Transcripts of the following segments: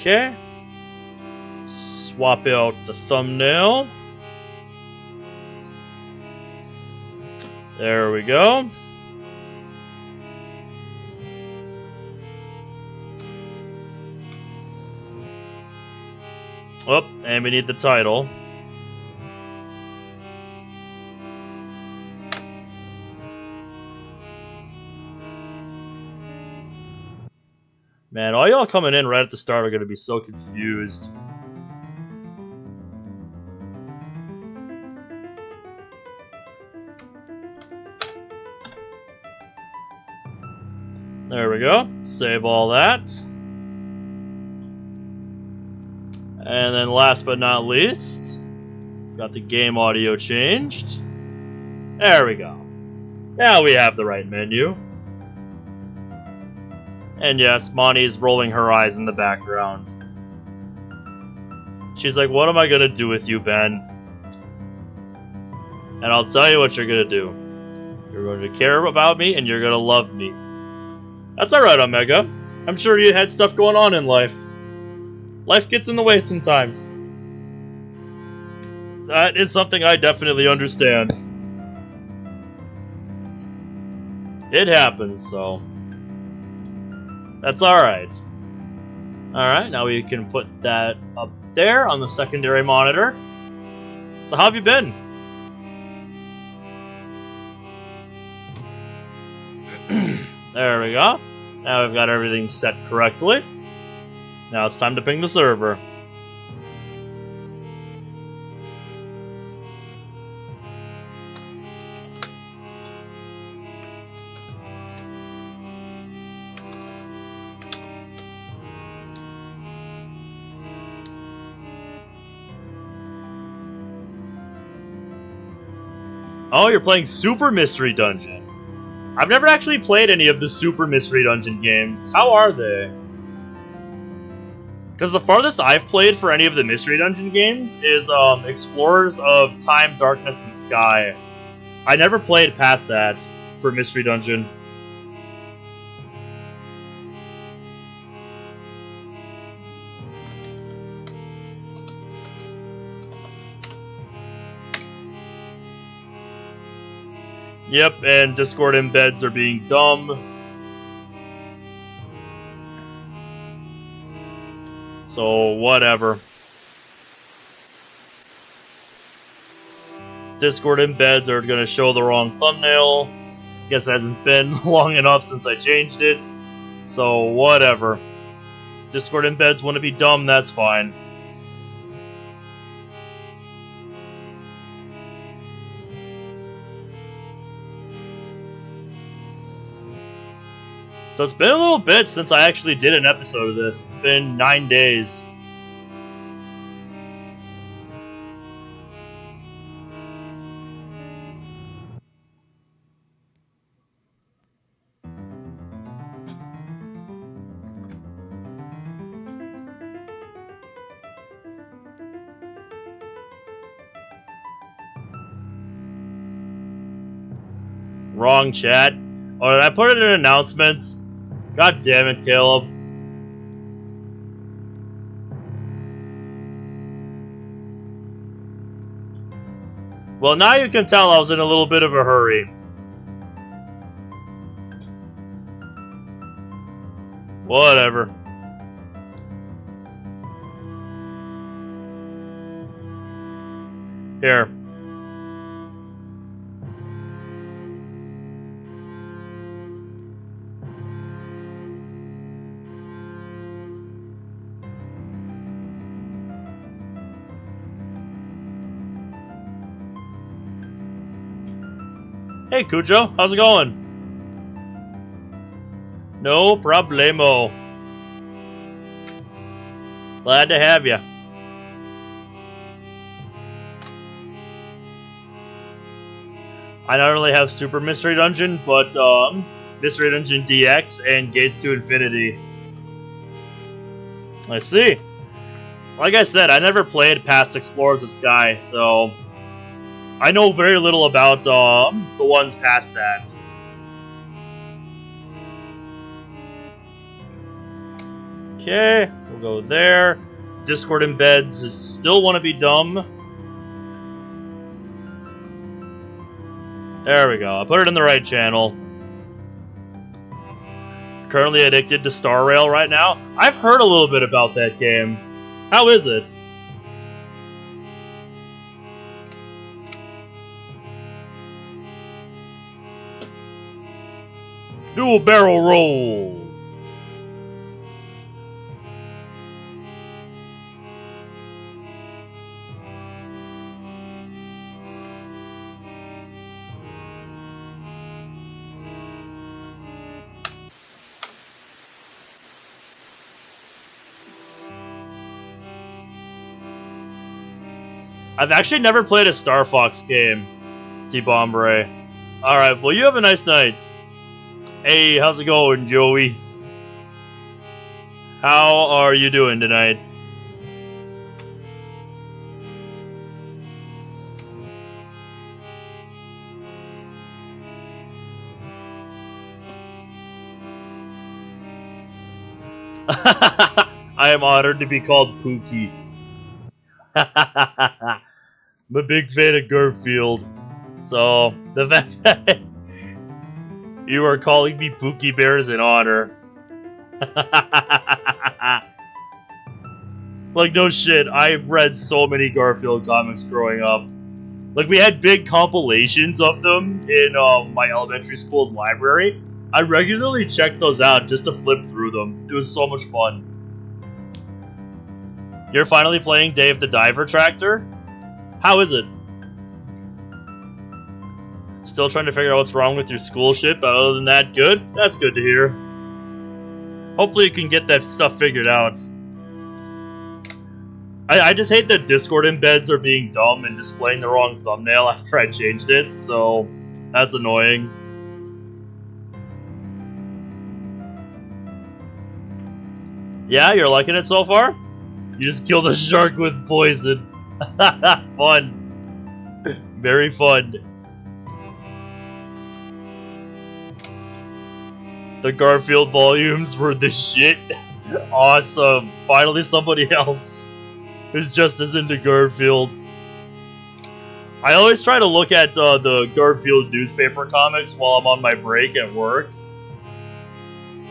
Okay. Swap out the thumbnail. There we go. Oh, and we need the title. Man, all y'all coming in right at the start are going to be so confused. There we go. Save all that. And then last but not least, got the game audio changed. There we go. Now we have the right menu. And yes, Monty's rolling her eyes in the background. She's like, what am I gonna do with you, Ben? And I'll tell you what you're gonna do. You're going to care about me and you're gonna love me. That's alright, Omega. I'm sure you had stuff going on in life. Life gets in the way sometimes. That is something I definitely understand. It happens, so... that's alright. Alright, now we can put that up there on the secondary monitor. So how have you been? There we go. Now we've got everything set correctly. Now it's time to ping the server. Oh, you're playing Super Mystery Dungeon. I've never actually played any of the Super Mystery Dungeon games. How are they? Because the farthest I've played for any of the Mystery Dungeon games is Explorers of Time, Darkness, and Sky. I never played past that for Mystery Dungeon. Yep, and Discord embeds are being dumb. So, whatever. Discord embeds are going to show the wrong thumbnail. Guess it hasn't been long enough since I changed it. So, whatever. Discord embeds want to be dumb, that's fine. So it's been a little bit since I actually did an episode of this. It's been 9 days. Wrong chat. Oh, did I put it in announcements? God damn it, Caleb. Well, now you can tell I was in a little bit of a hurry. Whatever. Here. Hey Cujo, how's it going? No problemo. Glad to have you. I not only have Super Mystery Dungeon, but Mystery Dungeon DX and Gates to Infinity. I see. Like I said, I never played past Explorers of Sky, so I know very little about the ones past that. Okay, we'll go there. Discord embeds still want to be dumb. There we go. I put it in the right channel. Currently addicted to Star Rail right now. I've heard a little bit about that game. How is it? Do a barrel roll. I've actually never played a Star Fox game, Deep Ombre. Alright, well you have a nice night. Hey, how's it going, Joey? How are you doing tonight? I am honored to be called Pookie. I'm a big fan of Garfield. So, the fact that you are calling me Pookie Bear is an honor. Like, no shit, I read so many Garfield comics growing up. Like, we had big compilations of them in my elementary school's library. I regularly checked those out just to flip through them. It was so much fun. You're finally playing Dave the Diver Tractor? How is it? Still trying to figure out what's wrong with your school shit, but other than that, good? That's good to hear. Hopefully you can get that stuff figured out. I just hate that Discord embeds are being dumb and displaying the wrong thumbnail after I changed it, so that's annoying. Yeah, you're liking it so far? You just killed a shark with poison. Fun. Very fun. The Garfield volumes were the shit. Awesome. Finally somebody else who's just as into Garfield. I always try to look at the Garfield newspaper comics while I'm on my break at work.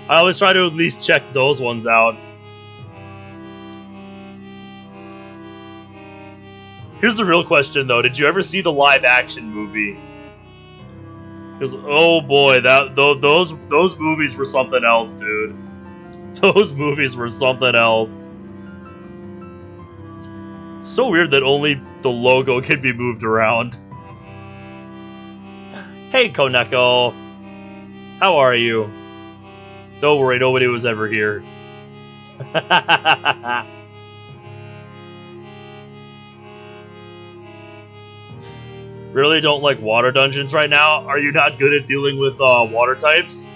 I always try to at least check those ones out. Here's the real question, though. Did you ever see the live-action movie? Because, oh boy, those movies were something else, dude. Those movies were something else. It's so weird that only the logo can be moved around. Hey, Koneko. How are you? Don't worry, nobody was ever here. Really don't like water dungeons right now? Are you not good at dealing with water types?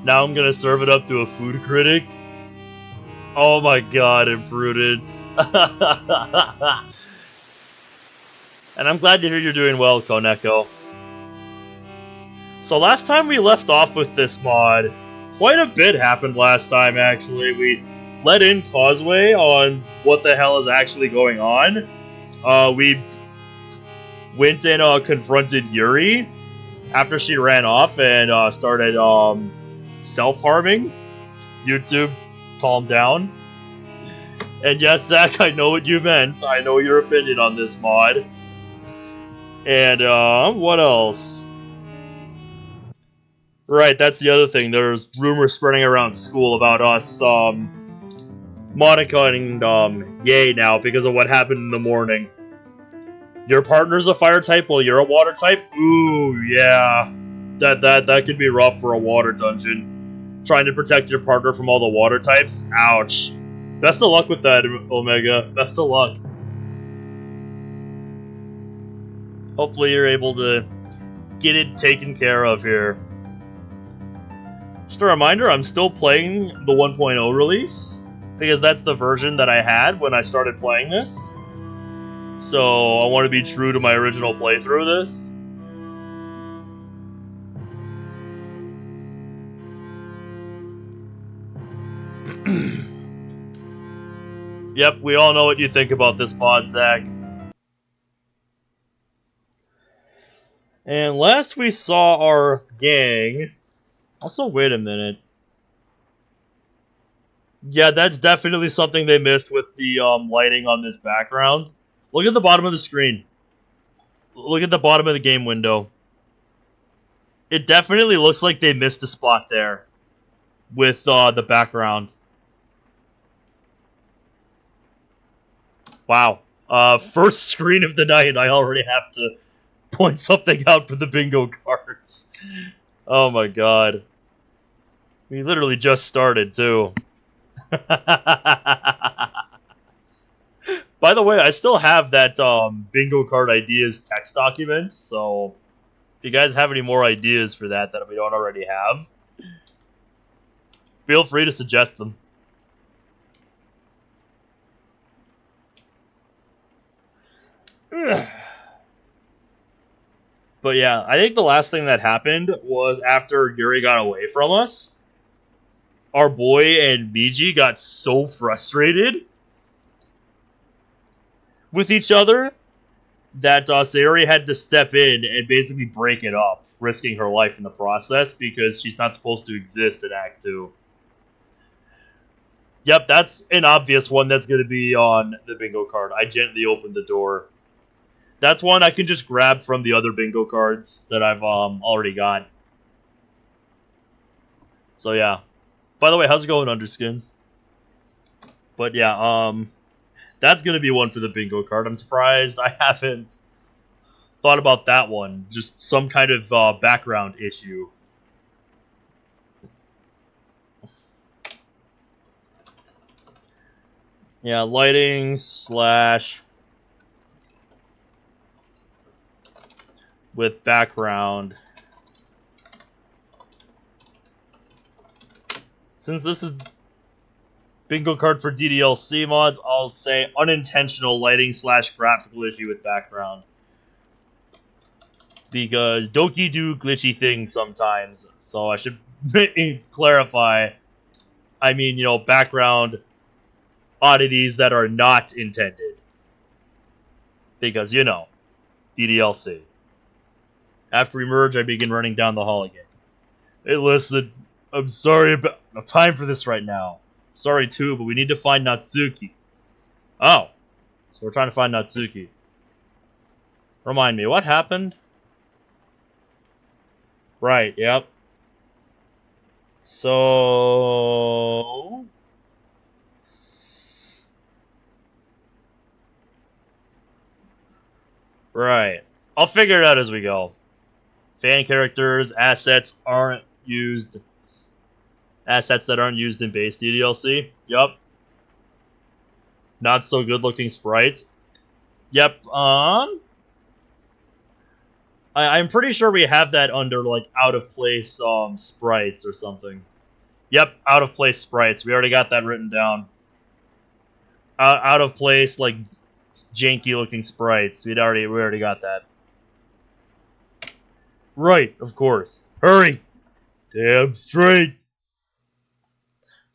Now I'm gonna serve it up to a food critic? Oh my god, imprudent. And I'm glad to hear you're doing well, Koneko. So last time we left off with this mod, quite a bit happened last time actually. We let in Kozue on what the hell is actually going on. We went and confronted Yuri after she ran off and started self-harming. YouTube, calm down. And yes, Zach, I know what you meant. I know your opinion on this mod. And what else? Right, that's the other thing. There's rumors spreading around school about us Monika and Yae now because of what happened in the morning. Your partner's a fire type while you're a water type? Ooh, yeah. That could be rough for a water dungeon. Trying to protect your partner from all the water types? Ouch. Best of luck with that, Omega. Best of luck. Hopefully you're able to get it taken care of here. Just a reminder, I'm still playing the 1.0 release, because that's the version that I had when I started playing this. So I want to be true to my original playthrough of this. Yep, we all know what you think about this pod, Zach. And last we saw our gang... Also, wait a minute. Yeah, that's definitely something they missed with the lighting on this background. Look at the bottom of the screen. Look at the bottom of the game window. It definitely looks like they missed a spot there with the background. Wow. First screen of the night, I already have to point something out for the bingo cards. Oh my god. We literally just started, too. By the way, I still have that bingo card ideas text document, so if you guys have any more ideas for that we don't already have, feel free to suggest them. But yeah, I think the last thing that happened was after Yuri got away from us, our boy and Meiji got so frustrated with each other that Sayori had to step in and basically break it up, risking her life in the process because she's not supposed to exist in Act 2. Yep, that's an obvious one that's going to be on the bingo card. I gently opened the door. That's one I can just grab from the other bingo cards that I've already got. So yeah. By the way, how's it going, Underskins? But yeah, that's going to be one for the bingo card. I'm surprised I haven't thought about that one. Just some kind of background issue. Yeah, lighting / with background. Since this is bingo card for DDLC mods, I'll say unintentional lighting / graphical issue with background. Because Doki do glitchy things sometimes, so I should clarify. I mean, you know, background oddities that are not intended. Because, you know, DDLC. After we merge, I begin running down the hall again. Hey, listen, I'm sorry about... No time for this right now. Sorry too, but we need to find Natsuki. Oh. So we're trying to find Natsuki. Remind me, what happened? Right, yep. So... Right. I'll figure it out as we go. Fan characters, assets aren't used... Assets that aren't used in base DDLC. Yup. Not so good looking sprites. Yep. I'm pretty sure we have that under like out of place sprites or something. Yep, out of place sprites. We already got that written down. Out of place, like janky looking sprites. We already got that. Right, of course. Hurry. Damn straight.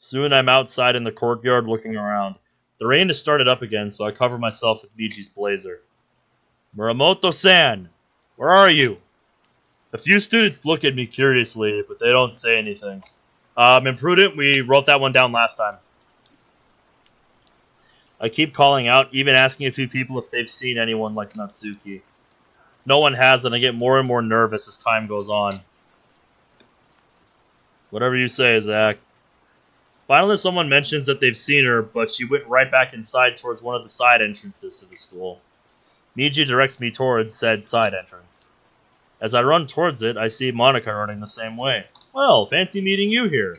Soon I'm outside in the courtyard looking around. The rain has started up again, so I cover myself with Meiji's blazer. Muramoto-san! Where are you? A few students look at me curiously, but they don't say anything. Imprudent, we wrote that one down last time. I keep calling out, even asking a few people if they've seen anyone like Natsuki. No one has, and I get more and more nervous as time goes on. Whatever you say, Zach. Finally, someone mentions that they've seen her, but she went right back inside towards one of the side entrances to the school. Meiji directs me towards said side entrance. As I run towards it, I see Monika running the same way. Well, fancy meeting you here.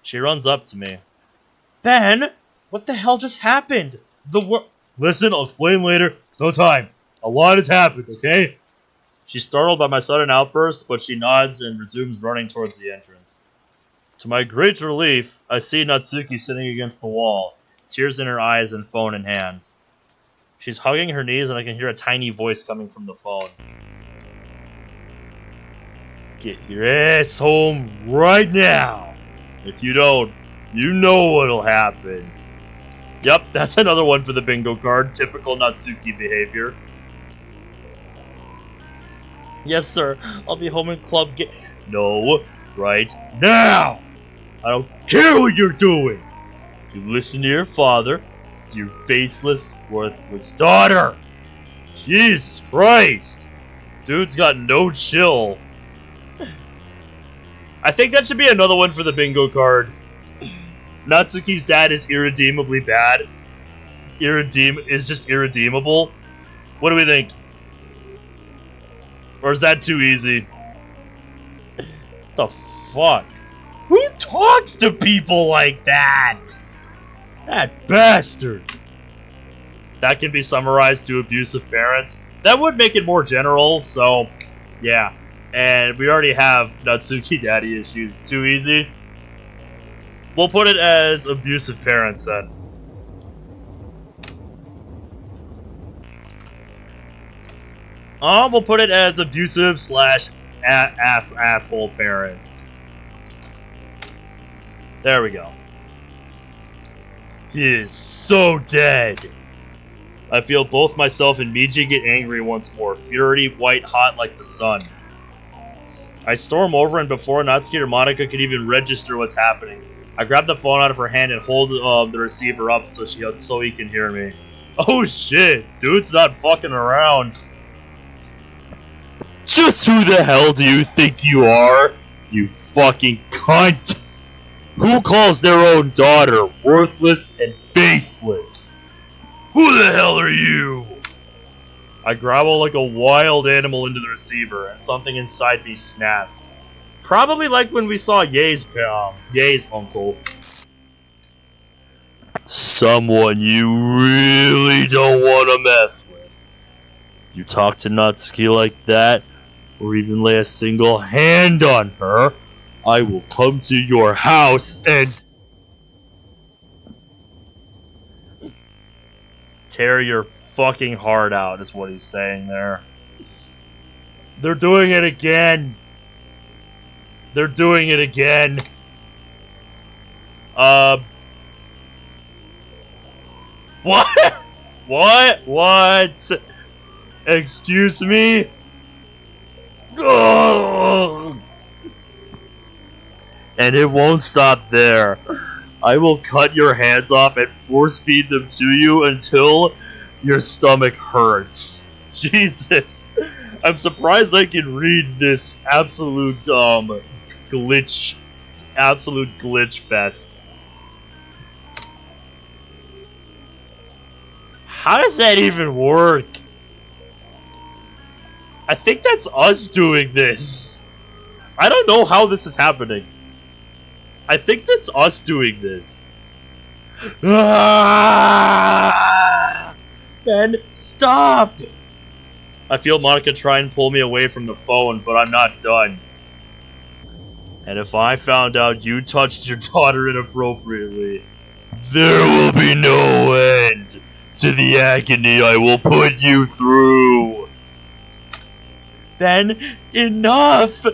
She runs up to me. Ben, what the hell just happened? Listen, I'll explain later. There's no time. A lot has happened, okay? She's startled by my sudden outburst, but she nods and resumes running towards the entrance. To my great relief, I see Natsuki sitting against the wall, tears in her eyes and phone in hand. She's hugging her knees and I can hear a tiny voice coming from the phone. Get your ass home right now! If you don't, You know what'll happen. Yep, that's another one for the bingo card. Typical Natsuki behavior. Yes, sir. I'll be home in club No, right now! I don't care what you're doing! You listen to your father, your faceless, worthless daughter! Jesus Christ! Dude's got no chill. I think that should be another one for the bingo card. Natsuki's dad is irredeemably bad. Is just irredeemable. What do we think? Or is that too easy? The fuck? Who talks to people like that? That bastard. That can be summarized to abusive parents. That would make it more general, so yeah. And we already have Natsuki daddy issues. Too easy. We'll put it as abusive parents then. We'll put it as abusive slash asshole parents. There we go. He is so dead. I feel both myself and Meiji get angry once more. Fury, white hot like the sun. I storm over, and before Natsuki or Monika could even register what's happening, I grab the phone out of her hand and hold the receiver up so he can hear me. Oh shit, dude's not fucking around. Just who the hell do you think you are, you fucking cunt? Who calls their own daughter worthless and faceless? Who the hell are you? I growl like a wild animal into the receiver, and something inside me snaps. Probably like when we saw Yae's uncle. Someone you really don't want to mess with. You talk to Natsuki like that, or even lay a single hand on her, I will come to your house and tear your fucking heart out, is what he's saying there. They're doing it again. They're doing it again. What? What? Excuse me? Ugh. And it won't stop there. I will cut your hands off and force feed them to you until your stomach hurts. Jesus. I'm surprised I can read this absolute glitch fest. How does that even work? I think that's us doing this. I don't know how this is happening. I think that's us doing this. Ben, stop! I feel Monika try and pull me away from the phone, but I'm not done. And if I found out you touched your daughter inappropriately, there will be no end to the agony I will put you through. Ben, enough!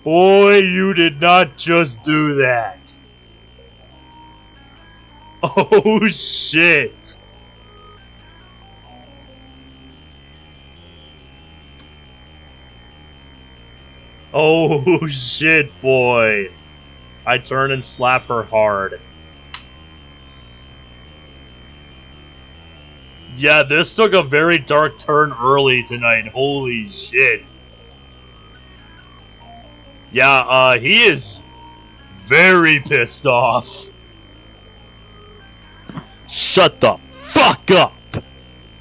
Boy, you did not just do that. Oh shit. Oh shit, boy. I turn and slap her hard. Yeah, this took a very dark turn early tonight. Holy shit. Yeah, he is very pissed off. Shut the fuck up!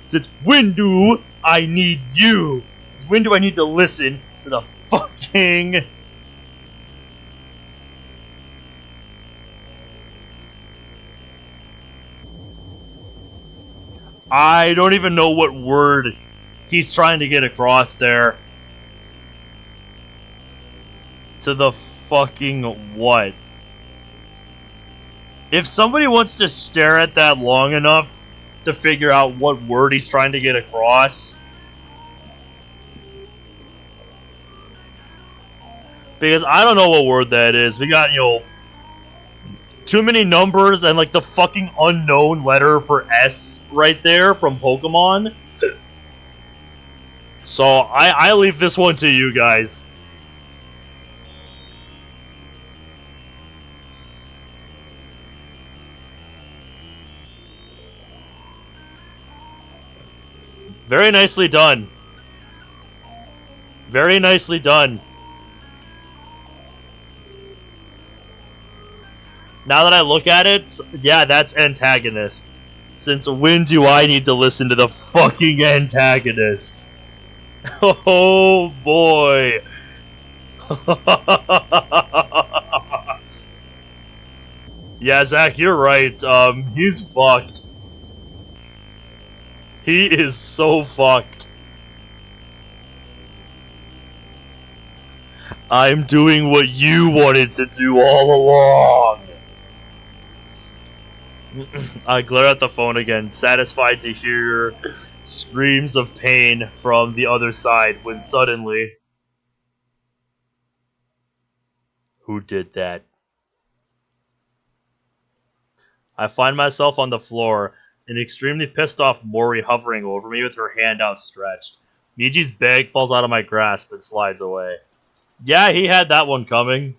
Since when do I need you? Since when do I need to listen to the fucking... I don't even know what word he's trying to get across there. To the fucking what? If somebody wants to stare at that long enough to figure out what word he's trying to get across, Because I don't know what word that is. We got, you know, too many numbers and like the fucking unknown letter for S right there from Pokemon. So I leave this one to you guys. Very nicely done. Very nicely done. Now that I look at it, yeah, that's antagonist. Since when do I need to listen to the fucking antagonist? Oh boy. Yeah, Zach, you're right. He's fucked. He is so fucked. I'm doing what you wanted to do all along. I glare at the phone again, satisfied to hear screams of pain from the other side, when suddenly... Who did that? I find myself on the floor, an extremely pissed off Mori hovering over me with her hand outstretched. Meiji's bag falls out of my grasp and slides away. Yeah, he had that one coming.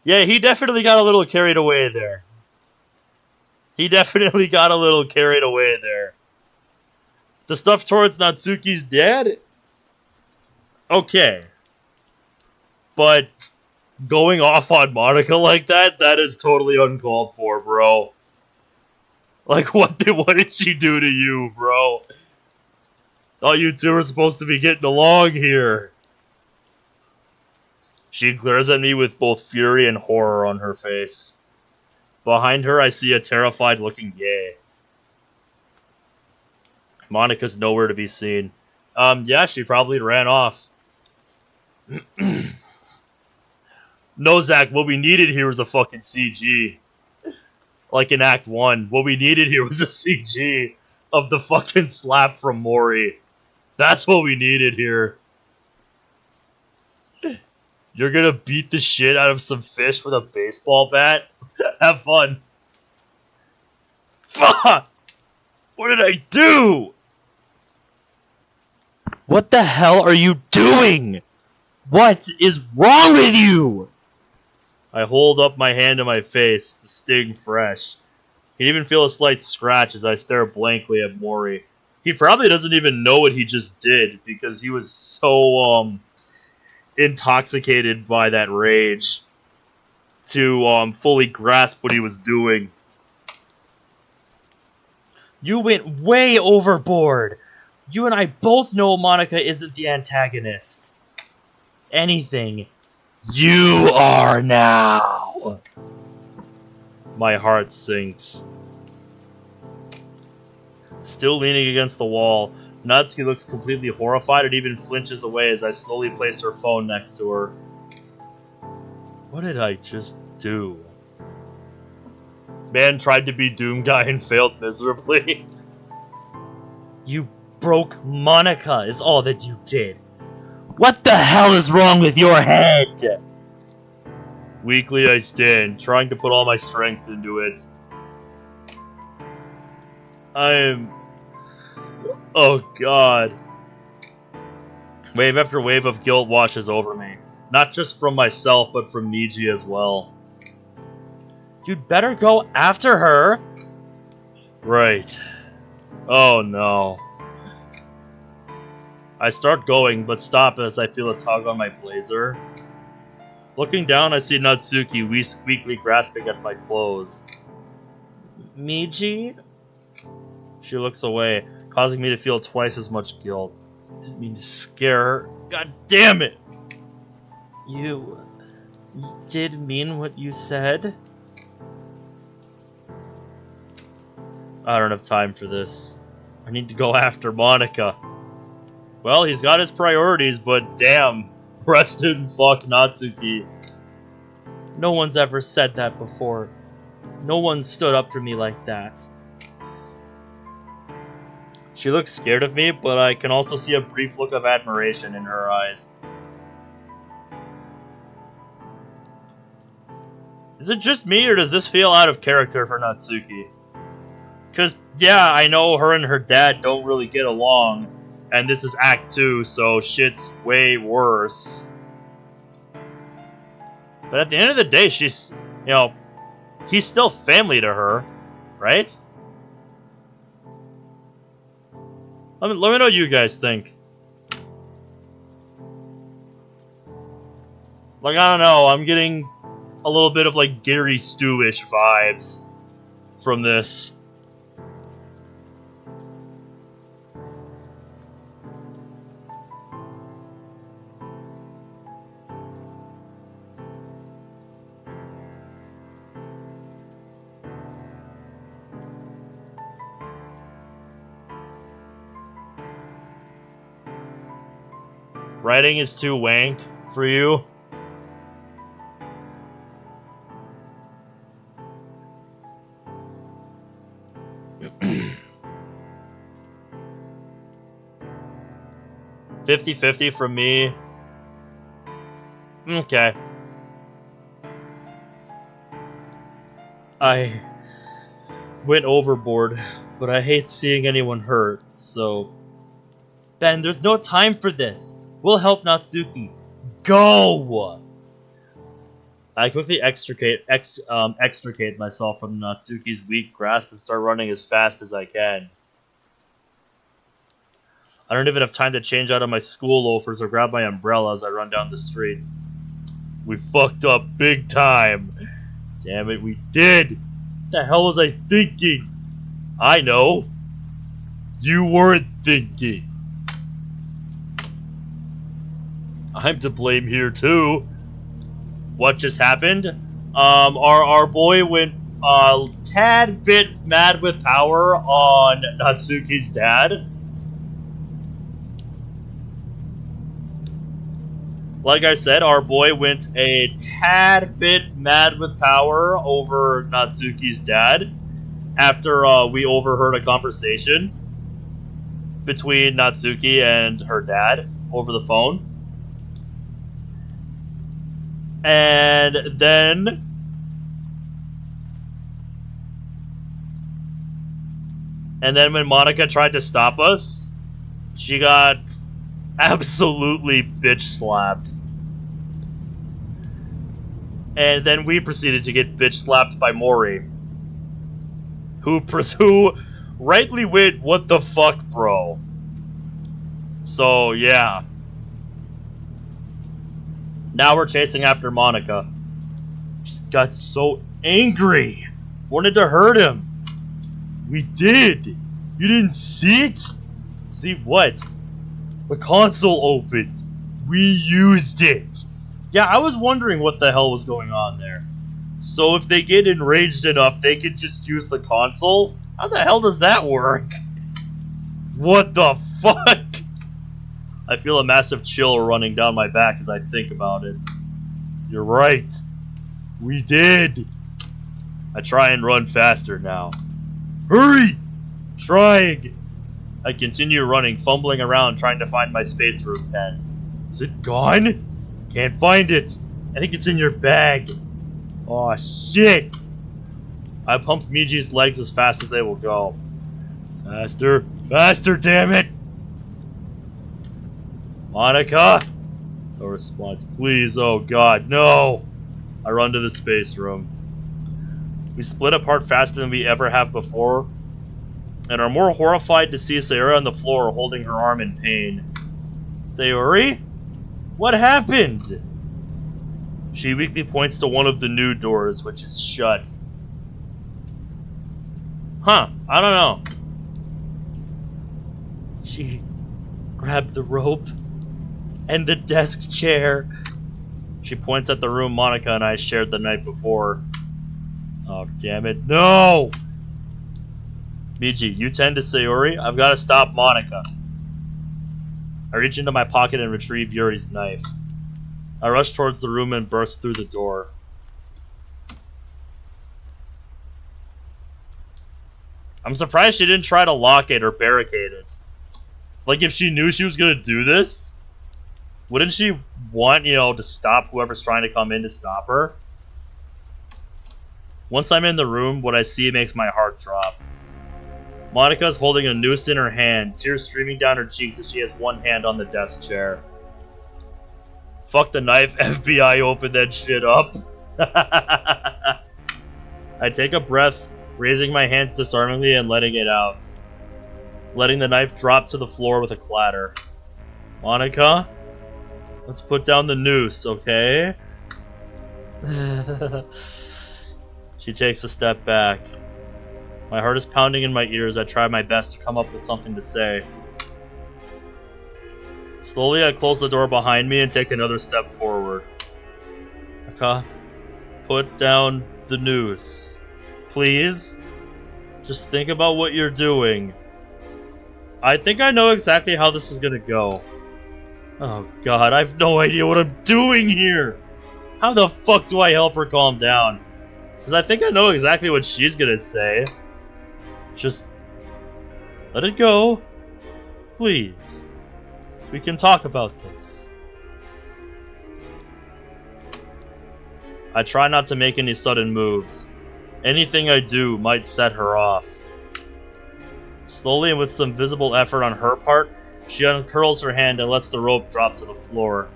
Yeah, he definitely got a little carried away there. He definitely got a little carried away there. The stuff towards Natsuki's dad? Okay. But going off on Monika like that, that is totally uncalled for, bro. Like, what did she do to you, bro? Thought you two were supposed to be getting along here. She glares at me with both fury and horror on her face. Behind her, I see a terrified-looking Yae. Monika's nowhere to be seen. Yeah, she probably ran off. No, Zach, what we needed here was a fucking CG. Like in Act 1. What we needed here was a CG of the fucking slap from Mori. That's what we needed here. You're gonna beat the shit out of some fish with a baseball bat? Have fun. Fuck! What did I do? What the hell are you doing? What is wrong with you? I hold up my hand to my face, the sting fresh. I can even feel a slight scratch as I stare blankly at Mori. He probably doesn't even know what he just did, because he was so, intoxicated by that rage to, fully grasp what he was doing. You went way overboard! You and I both know Monika isn't the antagonist. Anything. You are now! My heart sinks. Still leaning against the wall, Natsuki looks completely horrified and even flinches away as I slowly place her phone next to her. What did I just do? Man tried to be Doom Guy and failed miserably. You broke Monika is all that you did. What the hell is wrong with your head? Weakly I stand, trying to put all my strength into it. Oh god. Wave after wave of guilt washes over me. Not just from myself, but from Meiji as well. You'd better go after her! Right. Oh no. I start going, but stop as I feel a tug on my blazer. Looking down, I see Natsuki weakly grasping at my clothes. Meiji? She looks away, causing me to feel twice as much guilt. Didn't mean to scare her. God damn it! You did mean what you said? I don't have time for this. I need to go after Monika. Well, he's got his priorities, but damn. Rest in fuck Natsuki. No one's ever said that before. No one stood up for me like that. She looks scared of me, but I can also see a brief look of admiration in her eyes. Is it just me, or does this feel out of character for Natsuki? Because, yeah, I know her and her dad don't really get along, and this is Act 2, so shit's way worse. But at the end of the day, she's, you know, he's still family to her, right? Let me know what you guys think. Like, I don't know, I'm getting a little bit of, like, Gary Stu-ish vibes from this. Writing is too wank for you? $50-50 from me. Okay. I went overboard, but I hate seeing anyone hurt, so... Ben, there's no time for this. We'll help Natsuki. Go! I quickly extricate myself from Natsuki's weak grasp and start running as fast as I can. I don't even have time to change out of my school loafers or grab my umbrella as I run down the street. We fucked up big time. Damn it, we did! What the hell was I thinking? I know. You weren't thinking. I'm to blame here too. What just happened? Our boy went a tad bit mad with power on Natsuki's dad. Like I said, our boy went a tad bit mad with power over Natsuki's dad after we overheard a conversation between Natsuki and her dad over the phone. And then when Monika tried to stop us, she got absolutely bitch slapped. And then we proceeded to get bitch slapped by Mori, who rightly went, "What the fuck, bro?" So yeah. Now we're chasing after Monika. Just got so angry. Wanted to hurt him. We did. You didn't see it? See what? The console opened. We used it. Yeah, I was wondering what the hell was going on there. So if they get enraged enough, they can just use the console? How the hell does that work? What the fuck? I feel a massive chill running down my back as I think about it. You're right. We did. I try and run faster now. Hurry! Trying. I continue running, fumbling around, trying to find my Space Room pen. Is it gone? Can't find it. I think it's in your bag. Aw, shit. I pump Meiji's legs as fast as they will go. Faster. Faster, damn it! Monika? No response. Please, oh god, no! I run to the space room. We split apart faster than we ever have before, and are more horrified to see Sayori on the floor holding her arm in pain. Sayori? What happened? She weakly points to one of the new doors, which is shut. Huh, I don't know. She grabbed the rope and the desk chair. She points at the room Monika and I shared the night before. Oh, damn it. No! Meiji, you tend to Sayori. I've got to stop Monika. I reach into my pocket and retrieve Yuri's knife. I rush towards the room and burst through the door. I'm surprised she didn't try to lock it or barricade it. Like, if she knew she was gonna do this, wouldn't she want, you know, to stop whoever's trying to come in to stop her? Once I'm in the room, what I see makes my heart drop. Monika's holding a noose in her hand, tears streaming down her cheeks as she has one hand on the desk chair. Fuck the knife, FBI, open that shit up. I take a breath, raising my hands disarmingly and letting it out. Letting the knife drop to the floor with a clatter. Monika? Let's put down the noose, okay? She takes a step back. My heart is pounding in my ears. I try my best to come up with something to say. Slowly, I close the door behind me and take another step forward. Monika, put down the noose. Please? Just think about what you're doing. I think I know exactly how this is gonna go. Oh god, I have no idea what I'm doing here! How the fuck do I help her calm down? Because I think I know exactly what she's gonna say. Just let it go. Please. We can talk about this. I try not to make any sudden moves. Anything I do might set her off. Slowly and with some visible effort on her part, she uncurls her hand and lets the rope drop to the floor.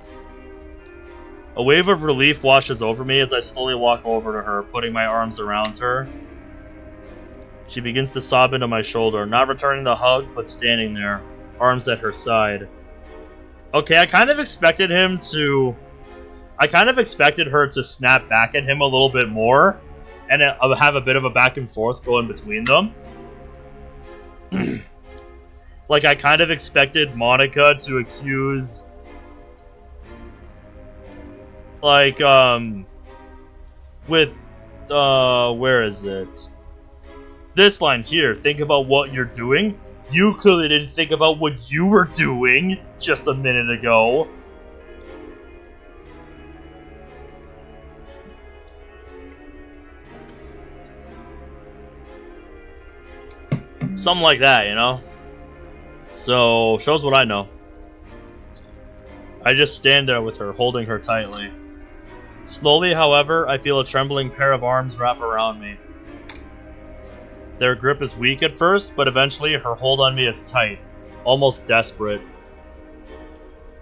A wave of relief washes over me as I slowly walk over to her, putting my arms around her. She begins to sob into my shoulder, not returning the hug, but standing there, arms at her side. Okay, I kind of expected her to snap back at him a little bit more, and have a bit of a back and forth going between them. Like, I kind of expected Monika to accuse... Like, where is it? This line here, think about what you're doing. You clearly didn't think about what you were doing just a minute ago. Something like that, you know? So, shows what I know. I just stand there with her, holding her tightly. Slowly, however, I feel a trembling pair of arms wrap around me. Their grip is weak at first, but eventually her hold on me is tight, almost desperate.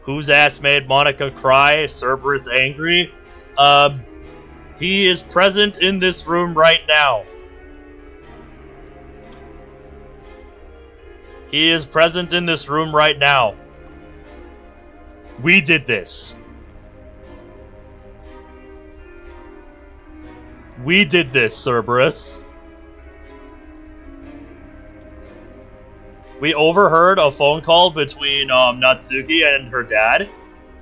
Whose ass made Monika cry? Cerberus angry? He is present in this room right now. He is present in this room right now. We did this. We did this, Cerberus. We overheard a phone call between Natsuki and her dad,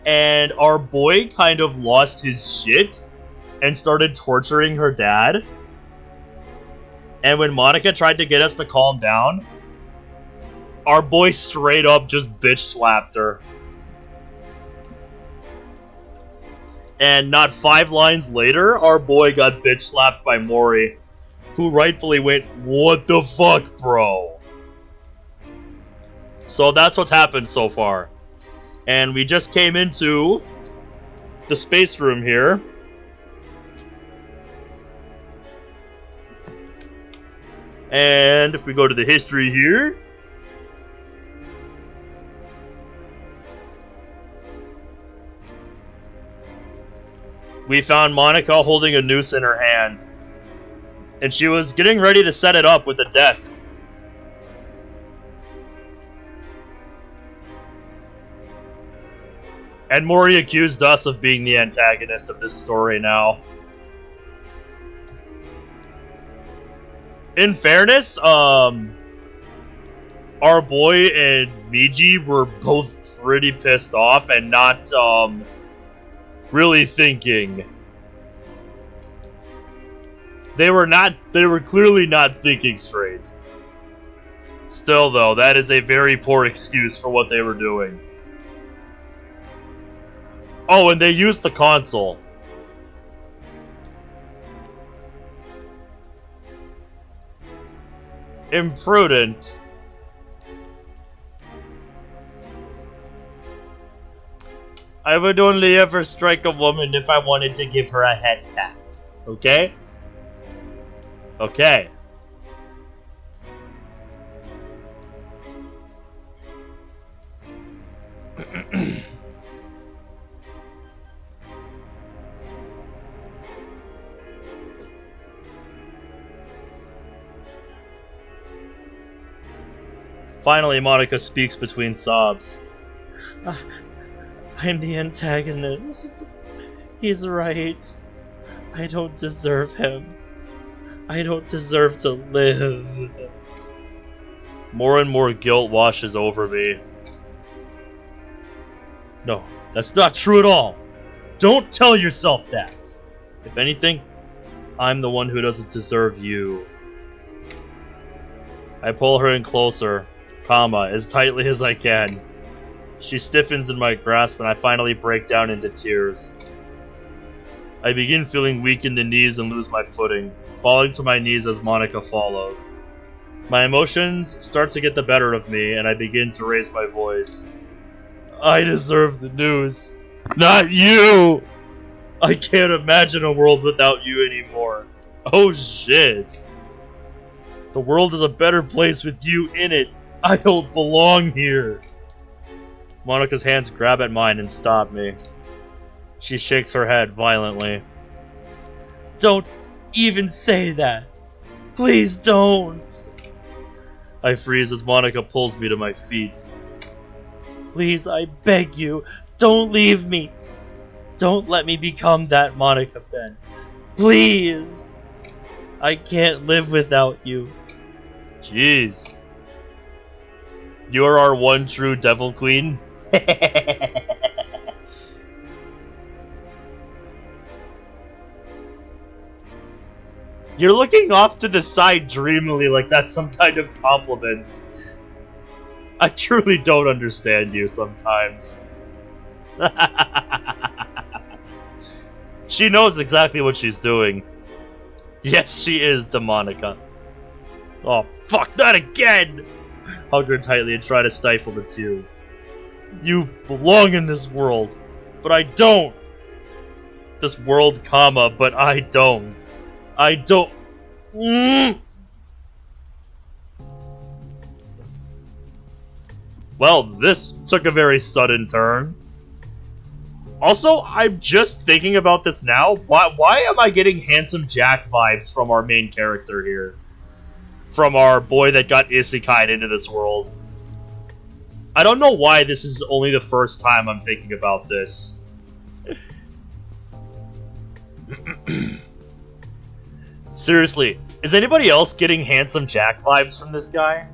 and our boy kind of lost his shit and started torturing her dad. And when Monika tried to get us to calm down, our boy straight up just bitch slapped her. And not 5 lines later, our boy got bitch slapped by Mori, who rightfully went, "What the fuck, bro?" So that's what's happened so far. And we just came into the space room here. And if we go to the history here, we found Monika holding a noose in her hand. And she was getting ready to set it up with a desk. And Mori accused us of being the antagonist of this story now. In fairness, our boy and Meiji were both pretty pissed off and not, really thinking. They were clearly not thinking straight. Still, though, that is a very poor excuse for what they were doing. Oh, and they used the console. Imprudent. I would only ever strike a woman if I wanted to give her a head pat. Okay? Okay. Finally, Monika speaks between sobs. I'm the antagonist. He's right. I don't deserve him. I don't deserve to live. More and more guilt washes over me. No, that's not true at all. Don't tell yourself that. If anything, I'm the one who doesn't deserve you. I pull her in closer, as tightly as I can. She stiffens in my grasp and I finally break down into tears. I begin feeling weak in the knees and lose my footing, falling to my knees as Monika follows. My emotions start to get the better of me and I begin to raise my voice. I deserve the news, not you! I can't imagine a world without you anymore. Oh shit. The world is a better place with you in it. I don't belong here. Monika's hands grab at mine and stop me. She shakes her head violently. Don't even say that. Please don't. I freeze as Monika pulls me to my feet. Please, I beg you, don't leave me. Don't let me become that Monika Ben. Please. I can't live without you. Jeez. You're our one true devil queen? You're looking off to the side dreamily like that's some kind of compliment. I truly don't understand you sometimes. She knows exactly what she's doing. Yes, she is, Monika. Oh, fuck, not again! Hug her tightly and try to stifle the tears. You belong in this world, but I don't. This world, but I don't. I don't. Well, this took a very sudden turn. Also, I'm just thinking about this now. Why am I getting Handsome Jack vibes from our main character here? From our boy that got isekai'd into this world. I don't know why this is only the first time I'm thinking about this. Seriously, is anybody else getting Handsome Jack vibes from this guy?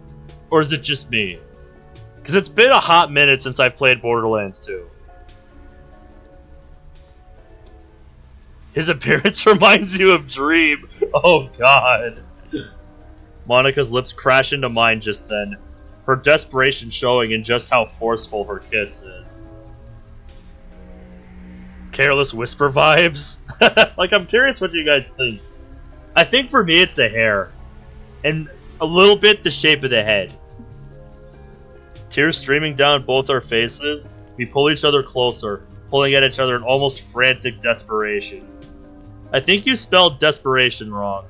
Or is it just me? Because it's been a hot minute since I've played Borderlands 2. His appearance reminds you of Dream. Oh god. Monika's lips crash into mine just then, her desperation showing in just how forceful her kiss is. Careless Whisper vibes? Like, I'm curious what you guys think. I think for me it's the hair. And a little bit the shape of the head. Tears streaming down both our faces, we pull each other closer, pulling at each other in almost frantic desperation. I think you spelled desperation wrong.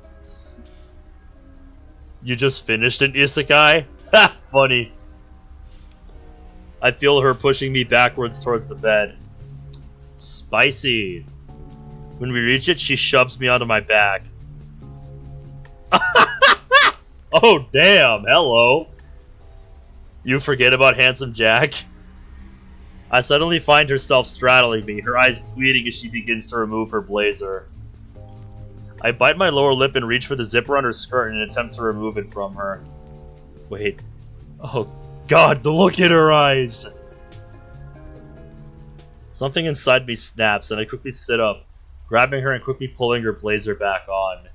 You just finished an isekai? Ha! Funny. I feel her pushing me backwards towards the bed. Spicy. When we reach it, she shoves me onto my back. Oh, damn. Hello. You forget about Handsome Jack? I suddenly find herself straddling me, her eyes pleading as she begins to remove her blazer. I bite my lower lip and reach for the zipper on her skirt in an attempt to remove it from her. Wait. Oh god, the look in her eyes! Something inside me snaps, and I quickly sit up, grabbing her and quickly pulling her blazer back on.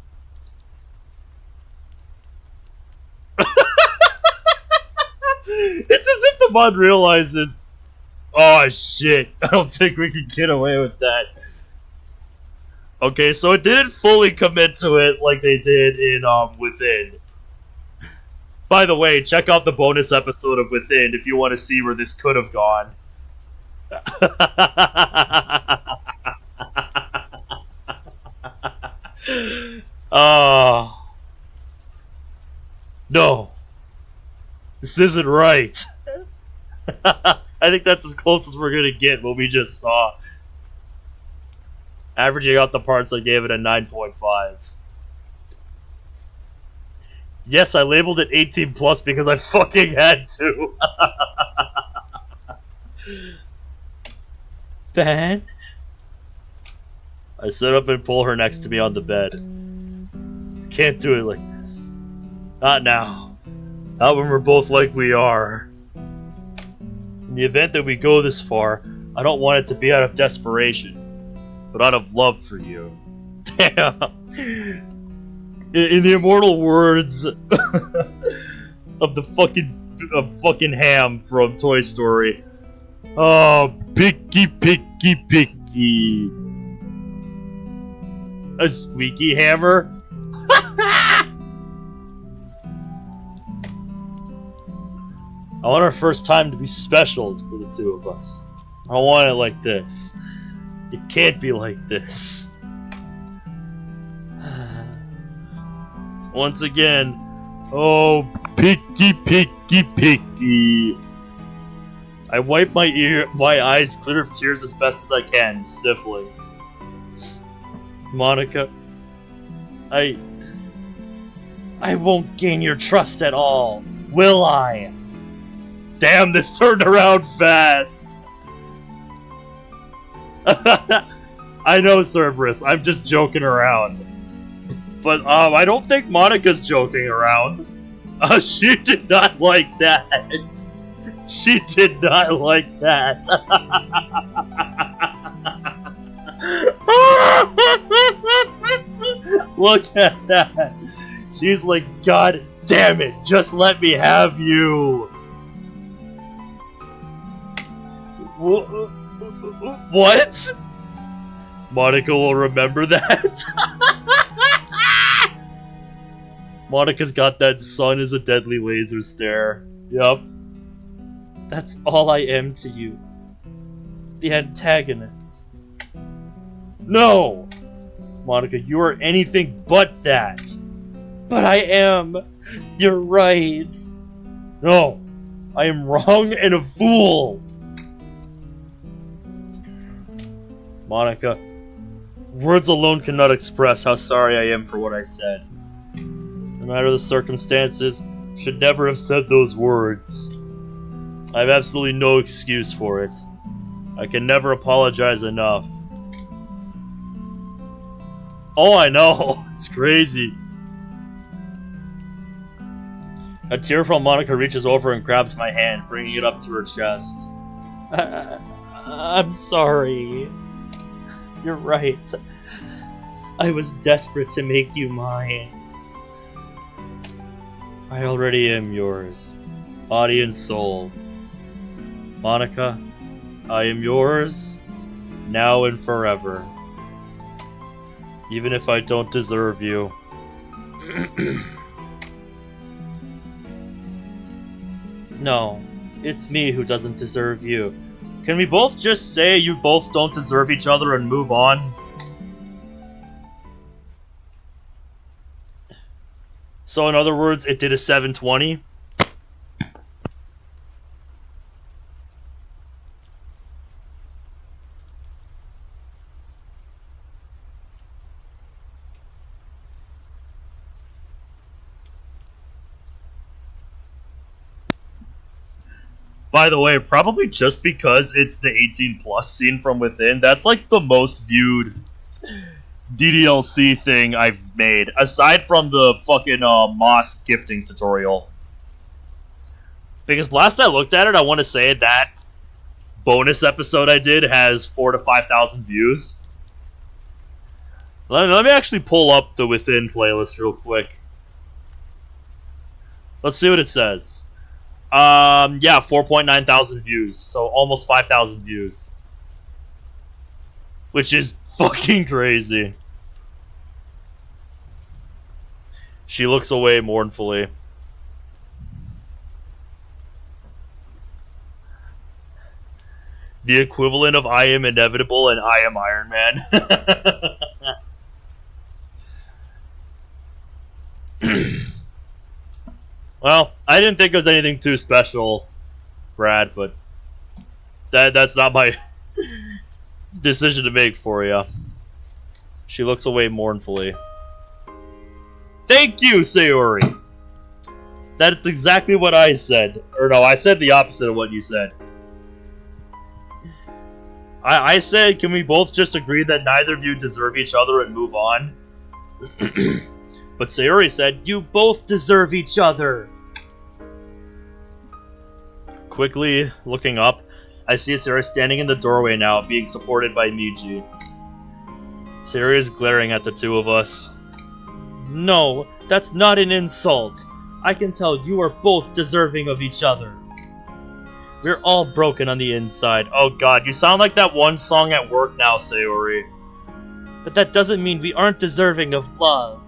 It's as if the mod realizes, oh shit, I don't think we can get away with that. Okay, so it didn't fully commit to it like they did in Within. By the way, check out the bonus episode of Within if you want to see where this could have gone. No. This isn't right. I think that's as close as we're gonna get what we just saw. Averaging out the parts, I gave it a 9.5. Yes, I labeled it 18 plus because I fucking had to. Ben? I sit up and pull her next to me on the bed. Can't do it like this. Not now. Not when we're both like we are. In the event that we go this far, I don't want it to be out of desperation, but out of love for you. Damn. In the immortal words of the fucking Ham from Toy Story. Oh, picky, picky, picky. A squeaky hammer? I want our first time to be special for the two of us. I don't want it like this. It can't be like this. Once again, oh, picky, picky, picky. I wipe my eyes clear of tears as best as I can, sniffling. Monika, I won't gain your trust at all, will I? Damn, this turned around fast. I know, Cerberus, I'm just joking around. But, I don't think Monika's joking around. She did not like that. She did not like that. Look at that. She's like, God damn it, just let me have you. What? Monika will remember that? Monika's got that sun is a deadly laser stare. Yup. That's all I am to you. The antagonist. No! Monika, you are anything but that. But I am. You're right. No. I am wrong and a fool. Monika, words alone cannot express how sorry I am for what I said. No matter the circumstances, should never have said those words. I have absolutely no excuse for it. I can never apologize enough. Oh, I know. It's crazy. A tearful Monika reaches over and grabs my hand, bringing it up to her chest. I'm sorry. You're right. I was desperate to make you mine. I already am yours, body and soul. Monika, I am yours, now and forever. Even if I don't deserve you. No, it's me who doesn't deserve you. Can we both just say you both don't deserve each other and move on? So in other words, it did a 720. By the way, probably just because it's the 18 plus scene from Within, that's like the most viewed DDLC thing I've made, aside from the fucking Moss gifting tutorial. Because last I looked at it, I want to say that bonus episode I did has 4,000 to 5,000 views. Let me actually pull up the Within playlist real quick. Let's see what it says. Yeah, 4.9 thousand views, so almost 5,000 views. Which is fucking crazy. She looks away mournfully. The equivalent of I am inevitable and I am Iron Man. Well, I didn't think it was anything too special, Brad, but that's not my decision to make for you. She looks away mournfully. Thank you, Sayori! That's exactly what I said. Or no, I said the opposite of what you said. I said, can we both just agree that neither of you deserve each other and move on? But Sayori said, you both deserve each other! Quickly looking up, I see Sayori standing in the doorway now, being supported by Meiji. Sayori is glaring at the two of us. No, that's not an insult. I can tell you are both deserving of each other. We're all broken on the inside. Oh god, you sound like that one song at work now, Sayori. But that doesn't mean we aren't deserving of love.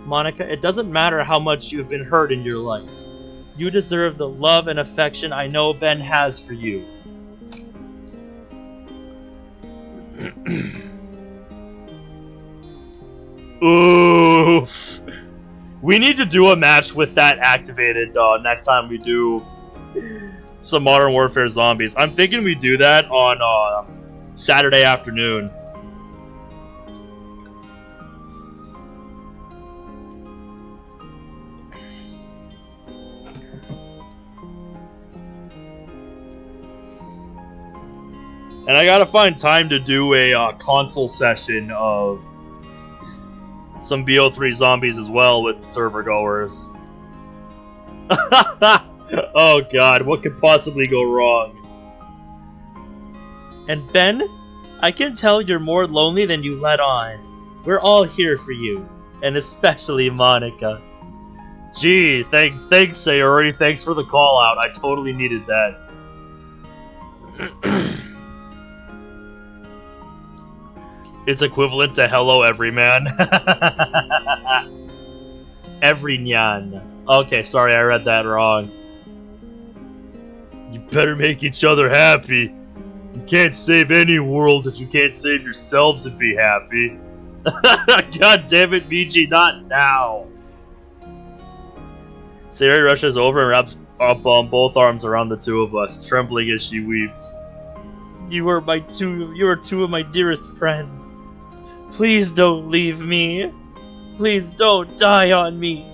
Monika, it doesn't matter how much you've been hurt in your life. You deserve the love and affection I know Ben has for you. Oof. We need to do a match with that activated next time we do some Modern Warfare Zombies. I'm thinking we do that on Saturday afternoon. And I gotta find time to do a console session of some BO3 zombies as well with server goers. Oh god, what could possibly go wrong? And Ben, I can tell you're more lonely than you let on. We're all here for you, and especially Monika. Gee, thanks Sayori, thanks for the call out. I totally needed that. It's equivalent to hello everyman. Everynyan. Okay, sorry, I read that wrong. You better make each other happy. You can't save any world if you can't save yourselves and be happy. God damn it, Meiji, not now. Sayori rushes over and wraps up both arms around the two of us, trembling as she weeps. You are two of my dearest friends. Please don't leave me. Please don't die on me.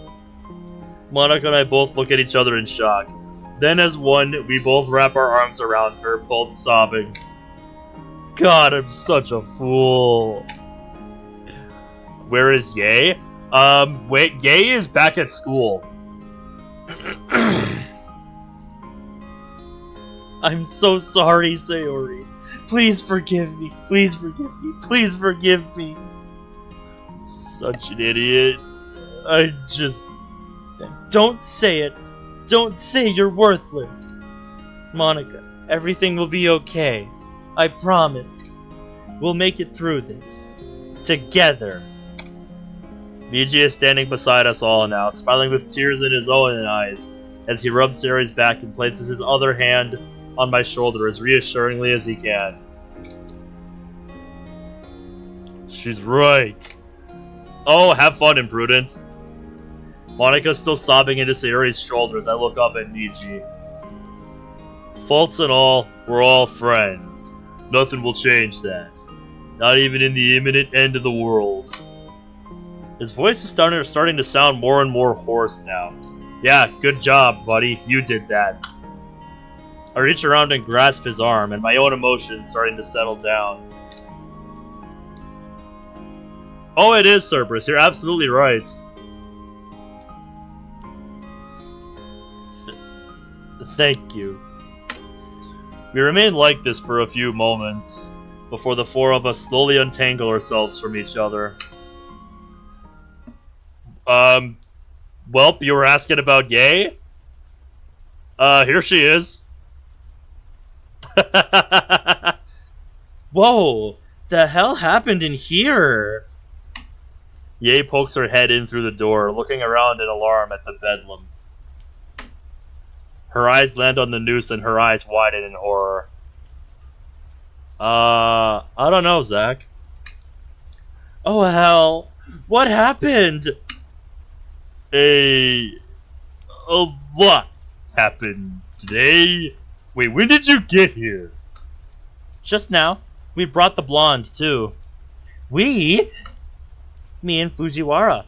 Monika and I both look at each other in shock. Then as one, we both wrap our arms around her, both sobbing. God, I'm such a fool. Where is Yae? Wait, Yae is back at school. I'm so sorry, Sayori. Please forgive me. Please forgive me. Please forgive me. Such an idiot. I just... Don't say it. Don't say you're worthless. Monika, everything will be okay. I promise. We'll make it through this. Together. Meiji is standing beside us all now, smiling with tears in his own eyes, as he rubs Sayori's back and places his other hand on my shoulder as reassuringly as he can. She's right. Oh, have fun, imprudent. Monika's still sobbing into Sayori's shoulder as I look up at Meiji. Faults and all, we're all friends. Nothing will change that. Not even in the imminent end of the world. His voice is starting to sound more and more hoarse now. Yeah, good job, buddy. You did that. I reach around and grasp his arm, and my own emotions starting to settle down. Oh, it is Cerberus. You're absolutely right. Thank you. We remain like this for a few moments, before the four of us slowly untangle ourselves from each other. Welp, you were asking about Yae? Here she is. Whoa, the hell happened in here? Yae pokes her head in through the door, looking around in alarm at the bedlam. Her eyes land on the noose and her eyes widen in horror. I don't know, Zach. Oh, hell. What happened? A lot happened today. Wait, when did you get here? Just now. We brought the blonde, too. We? Me and Fujiwara.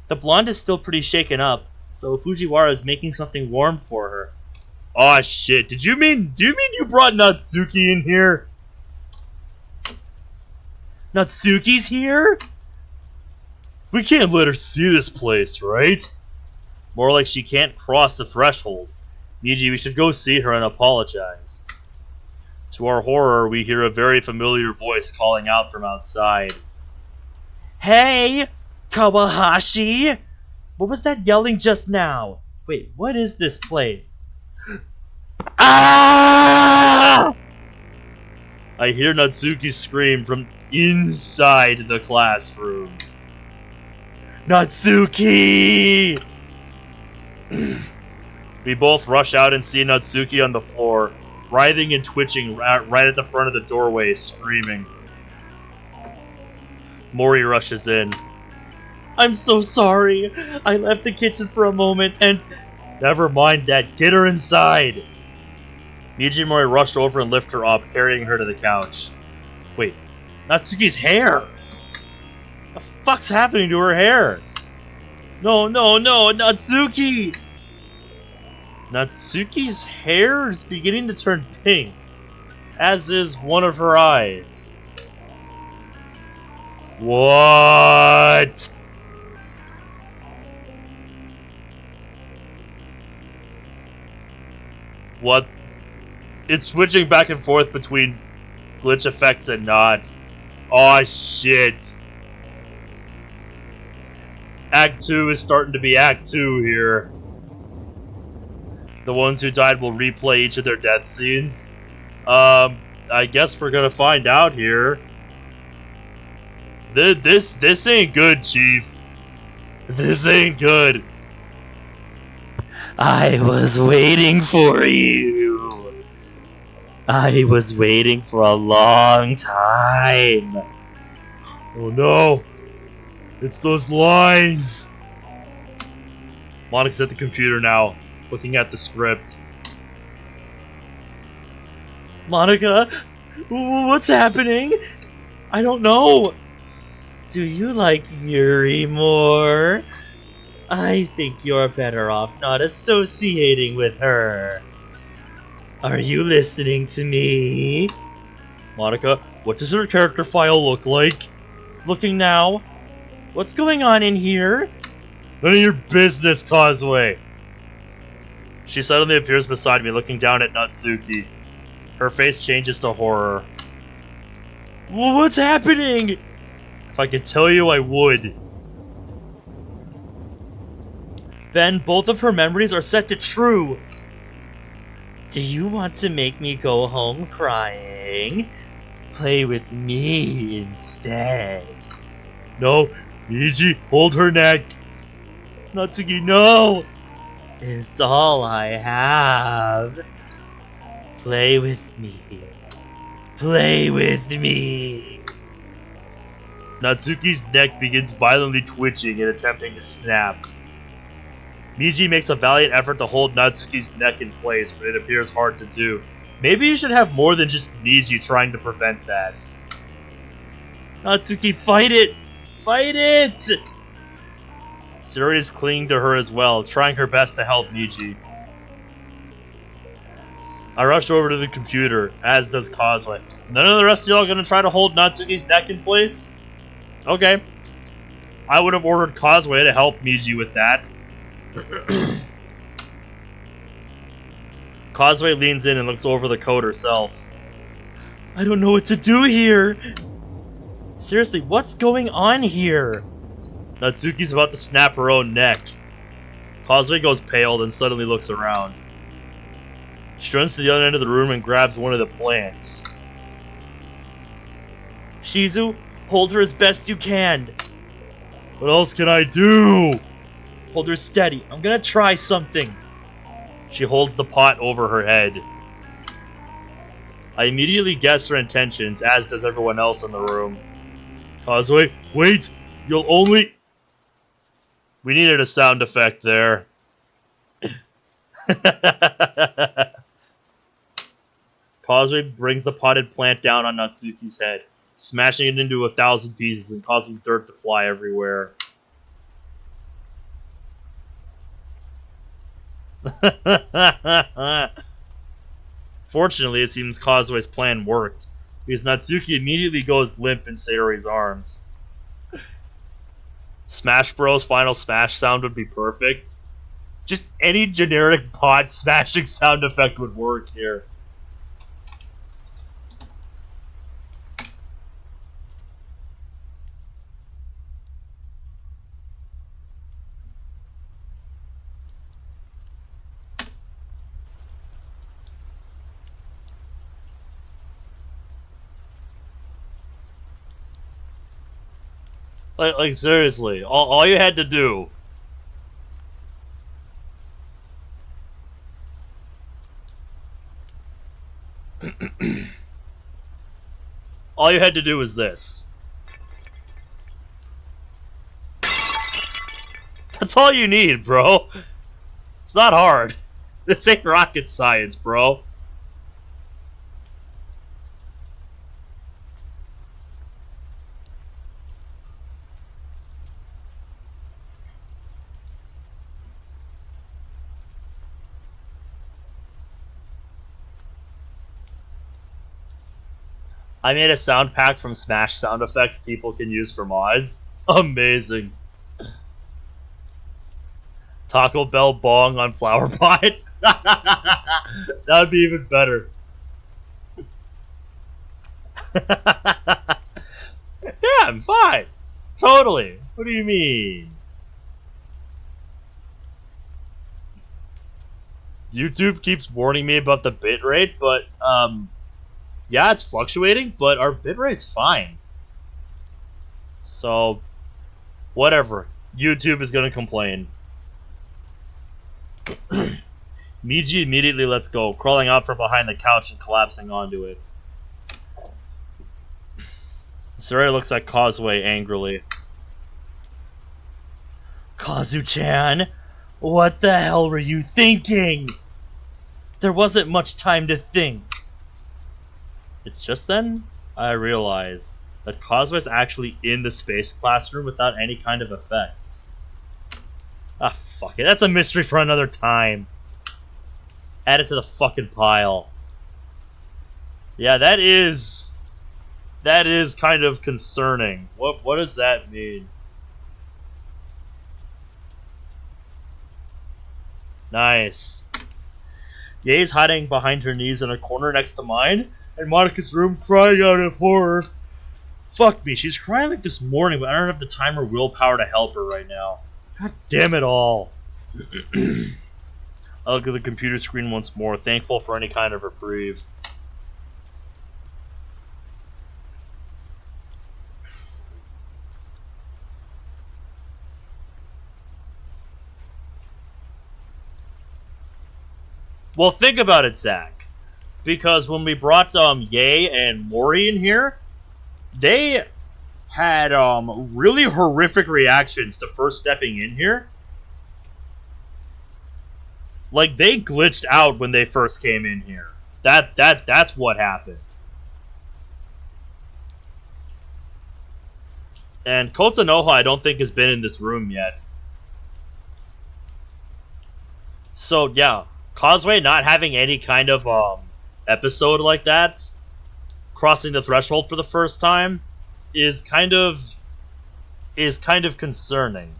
The blonde is still pretty shaken up, so Fujiwara is making something warm for her. Aw, shit. Do you mean you brought Natsuki in here? Natsuki's here? We can't let her see this place, right? More like she can't cross the threshold. Meiji, we should go see her and apologize. To our horror, we hear a very familiar voice calling out from outside. Hey! Kawahashi! What was that yelling just now? Wait, what is this place? Ah! I hear Natsuki scream from inside the classroom. Natsuki! We both rush out and see Natsuki on the floor, writhing and twitching right at the front of the doorway, screaming. Mori rushes in. I'm so sorry. I left the kitchen for a moment and... Never mind that. Get her inside. Meiji and Mori rush over and lift her up, carrying her to the couch. Wait. Natsuki's hair! The fuck's happening to her hair? No, Natsuki! Natsuki's hair is beginning to turn pink, as is one of her eyes. What? What? It's switching back and forth between glitch effects and not. Aw, shit. Act 2 is starting to be Act 2 here. The ones who died will replay each of their death scenes. I guess we're gonna find out here. This ain't good, Chief. This ain't good. I was waiting for you. I was waiting for a long time. Oh no. It's those lines. Monika's at the computer now, looking at the script. Monika? What's happening? I don't know. Do you like Yuri more? I think you're better off not associating with her. Are you listening to me? Monika, what does her character file look like? Looking now. What's going on in here? None of your business, Kozue. She suddenly appears beside me, looking down at Natsuki. Her face changes to horror. What's happening? If I could tell you, I would. Then both of her memories are set to true. Do you want to make me go home crying? Play with me instead. No, Meiji, hold her neck. Natsuki, no! It's all I have. Play with me. Play with me. Natsuki's neck begins violently twitching and attempting to snap. Meiji makes a valiant effort to hold Natsuki's neck in place, but it appears hard to do. Maybe you should have more than just Meiji trying to prevent that. Natsuki, fight it! Fight it! Sayori is clinging to her as well, trying her best to help Meiji. I rush over to the computer, as does Kozue. None of the rest of y'all gonna try to hold Natsuki's neck in place? Okay. I would have ordered Kozue to help Meiji with that. Kozue leans in and looks over the code herself. I don't know what to do here. Seriously, what's going on here? Natsuki's about to snap her own neck. Kozue goes pale, then suddenly looks around. She runs to the other end of the room and grabs one of the plants. Shizu, hold her as best you can. What else can I do? Hold her steady. I'm gonna try something. She holds the pot over her head. I immediately guessed her intentions, as does everyone else in the room. Kozue, wait! You'll only... We needed a sound effect there. Kozue brings the potted plant down on Natsuki's head, smashing it into 1,000 pieces and causing dirt to fly everywhere. Fortunately, it seems Kozue's plan worked, because Natsuki immediately goes limp in Sayori's arms. Smash Bros. Final smash sound would be perfect. Just any generic pot smashing sound effect would work here. Like seriously, all you had to do. All you had to do was this. That's all you need, bro. It's not hard. This ain't rocket science, bro. I made a sound pack from Smash sound effects people can use for mods. Amazing. Taco Bell bong on flower pot. That would be even better. Yeah, I'm fine. Totally. What do you mean? YouTube keeps warning me about the bitrate, but yeah, it's fluctuating, but our bitrate's fine. So, whatever. YouTube is gonna complain. Meiji immediately lets go, crawling out from behind the couch and collapsing onto it. Sayori looks at Kozue angrily. Kazu-chan, what the hell were you thinking? There wasn't much time to think. It's just then I realize that Kozue's actually in the space classroom without any kind of effects. Ah, fuck it. That's a mystery for another time. Add it to the fucking pile. Yeah, that is kind of concerning. What does that mean? Nice. Yae's hiding behind her knees in a corner next to mine, and Monika's room crying out of horror. Fuck me, she's crying like this morning, but I don't have the time or willpower to help her right now. God damn it all. I look at the computer screen once more, thankful for any kind of reprieve. Well, think about it, Zach. Because when we brought Yae and Mori in here, they had really horrific reactions to first stepping in here. Like, they glitched out when they first came in here. That's what happened. And Kotanoha, I don't think, has been in this room yet. So, yeah. Kozue not having any kind of episode like that, crossing the threshold for the first time, is kind of concerning.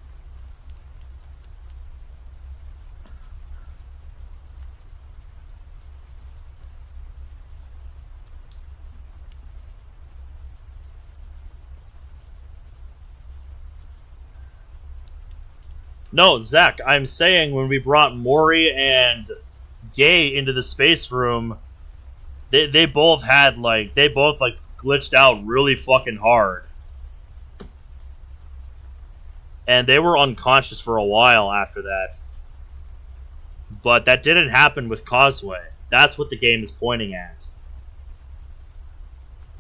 No, Zach, I'm saying when we brought Mori and Yae into the space room, they both glitched out really fucking hard. And they were unconscious for a while after that. But that didn't happen with Kozue. That's what the game is pointing at.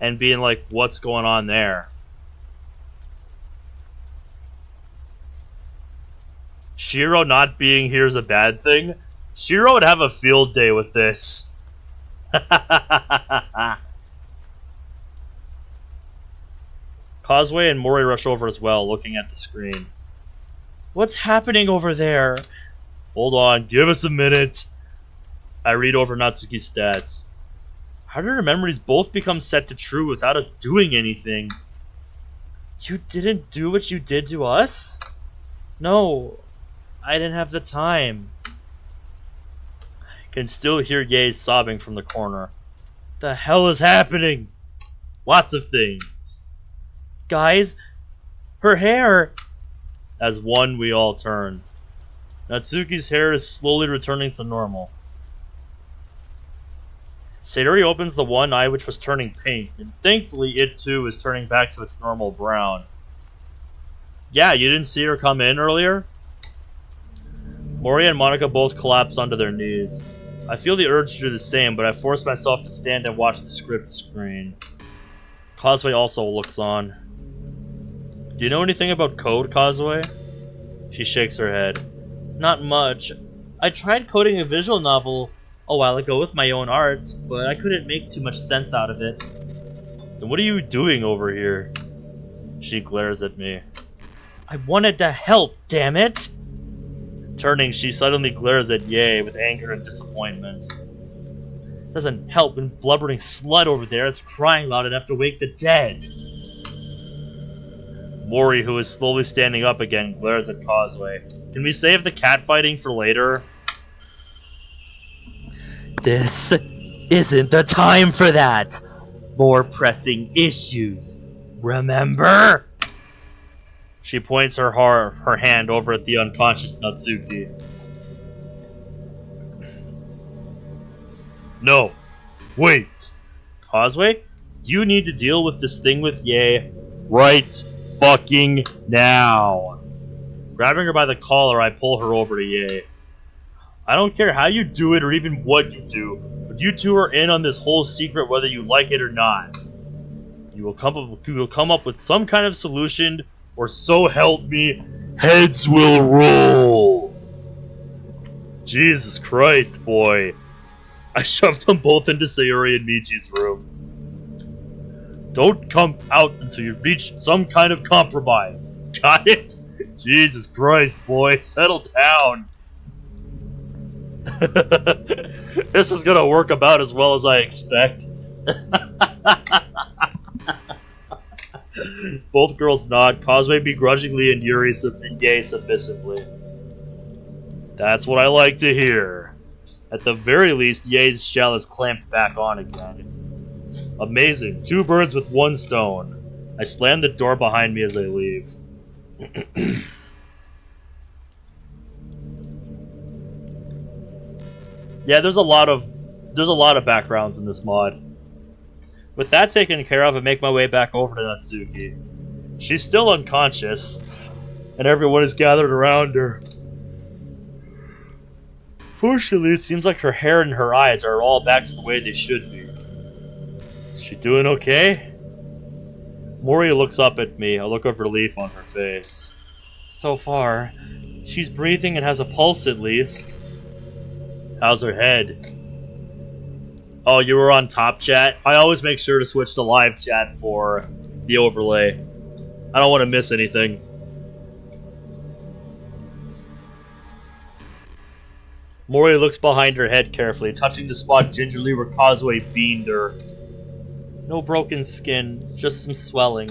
and being like, what's going on there? Shiro not being here is a bad thing? Shiro would have a field day with this. Kozue and Mori rush over as well, looking at the screen. What's happening over there? Hold on, give us a minute. I read over Natsuki's stats. How did our memories both become set to true without us doing anything? You didn't do what you did to us? No, I didn't have the time. I can still hear Yae sobbing from the corner. The hell is happening? Lots of things. Guys, her hair! As one, we all turn. Natsuki's hair is slowly returning to normal. Sayori opens the one eye which was turning pink, and thankfully it too is turning back to its normal brown. Yeah, you didn't see her come in earlier? Mori and Monika both collapse onto their knees. I feel the urge to do the same, but I force myself to stand and watch the script screen. Kozue also looks on. Do you know anything about code, Kozue? She shakes her head. Not much. I tried coding a visual novel a while ago with my own art, but I couldn't make too much sense out of it. Then what are you doing over here? She glares at me. I wanted to help, damn it! Turning, she suddenly glares at Yae with anger and disappointment. Doesn't help when blubbering slut over there is crying loud enough to wake the dead. Mori, who is slowly standing up again, glares at Kozue. Can we save the catfighting for later? This isn't the time for that! More pressing issues, remember? She points her hand over at the unconscious Natsuki. No. Wait. Kozue, you need to deal with this thing with Yae right fucking now. Grabbing her by the collar, I pull her over to Yae. I don't care how you do it or even what you do, but you two are in on this whole secret whether you like it or not. You will come up with some kind of solution, or so help me, heads will roll. Jesus Christ, boy. I shoved them both into Sayori and Meiji's room. Don't come out until you've reached some kind of compromise. Got it? Jesus Christ, boy, settle down. This is gonna work about as well as I expect. Both girls nod, Kozue begrudgingly and Yuri and Yae submissively. That's what I like to hear. At the very least, Yae's shell is clamped back on again. Amazing. 2 birds with 1 stone. I slam the door behind me as I leave. Yeah, there's a lot of backgrounds in this mod. With that taken care of, I make my way back over to Natsuki. She's still unconscious, and everyone is gathered around her. Fortunately, it seems like her hair and her eyes are all back to the way they should be. Is she doing okay? Mori looks up at me, a look of relief on her face. So far, she's breathing and has a pulse at least. How's her head? Oh, you were on top chat? I always make sure to switch to live chat for the overlay. I don't want to miss anything. Mori looks behind her head carefully, touching the spot gingerly where Kozue beamed her. No broken skin, just some swelling.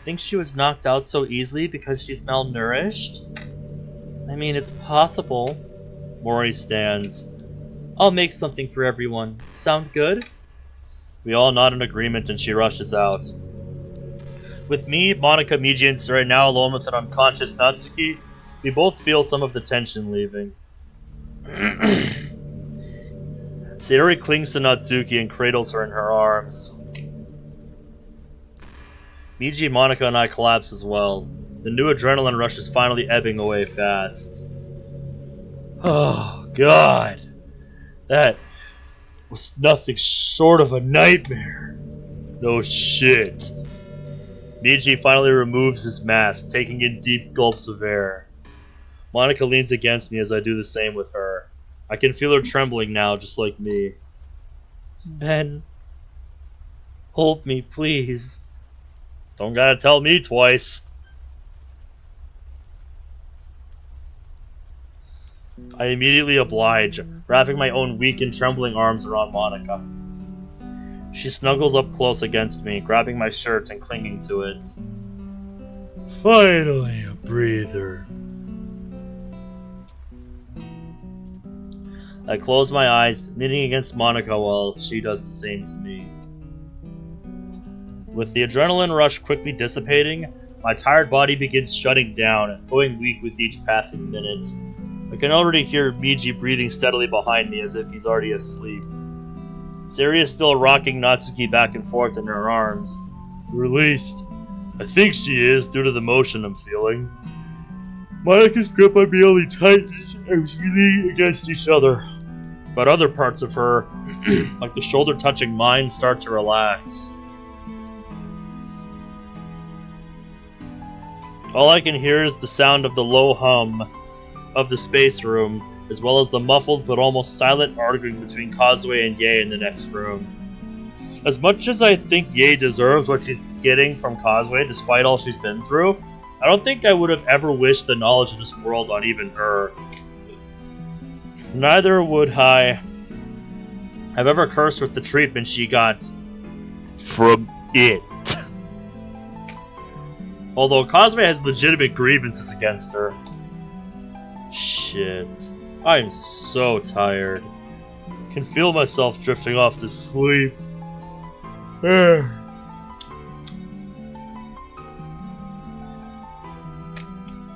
Think she was knocked out so easily because she's malnourished? I mean, it's possible. Mori stands. I'll make something for everyone. Sound good? We all nod in agreement and she rushes out. With me, Monika, Meiji, and Sayori now alone with an unconscious Natsuki, we both feel some of the tension leaving. Sayori clings to Natsuki and cradles her in her arms. Meiji, Monika, and I collapse as well. The new adrenaline rush is finally ebbing away fast. Oh, God. That was nothing short of a nightmare. No shit. Meiji finally removes his mask, taking in deep gulps of air. Monika leans against me as I do the same with her. I can feel her trembling now, just like me. Ben, hold me, please. Don't gotta tell me twice. I immediately oblige, wrapping my own weak and trembling arms around Monika. She snuggles up close against me, grabbing my shirt and clinging to it. Finally, a breather. I close my eyes, knitting against Monika while she does the same to me. With the adrenaline rush quickly dissipating, my tired body begins shutting down, going weak with each passing minute. I can already hear Meiji breathing steadily behind me as if he's already asleep. Sayori is still rocking Natsuki back and forth in her arms. Released. I think she is, due to the motion I'm feeling. Monika's grip on me only tightens as we lean against each other. But other parts of her, like the shoulder touching mine, start to relax. All I can hear is the sound of the low hum of the space room, as well as the muffled but almost silent arguing between Kozue and Yae in the next room. As much as I think Yae deserves what she's getting from Kozue, despite all she's been through, I don't think I would have ever wished the knowledge of this world on even her. Neither would I have ever cursed with the treatment she got from it. Although Kozue has legitimate grievances against her. Shit. I'm so tired. Can feel myself drifting off to sleep.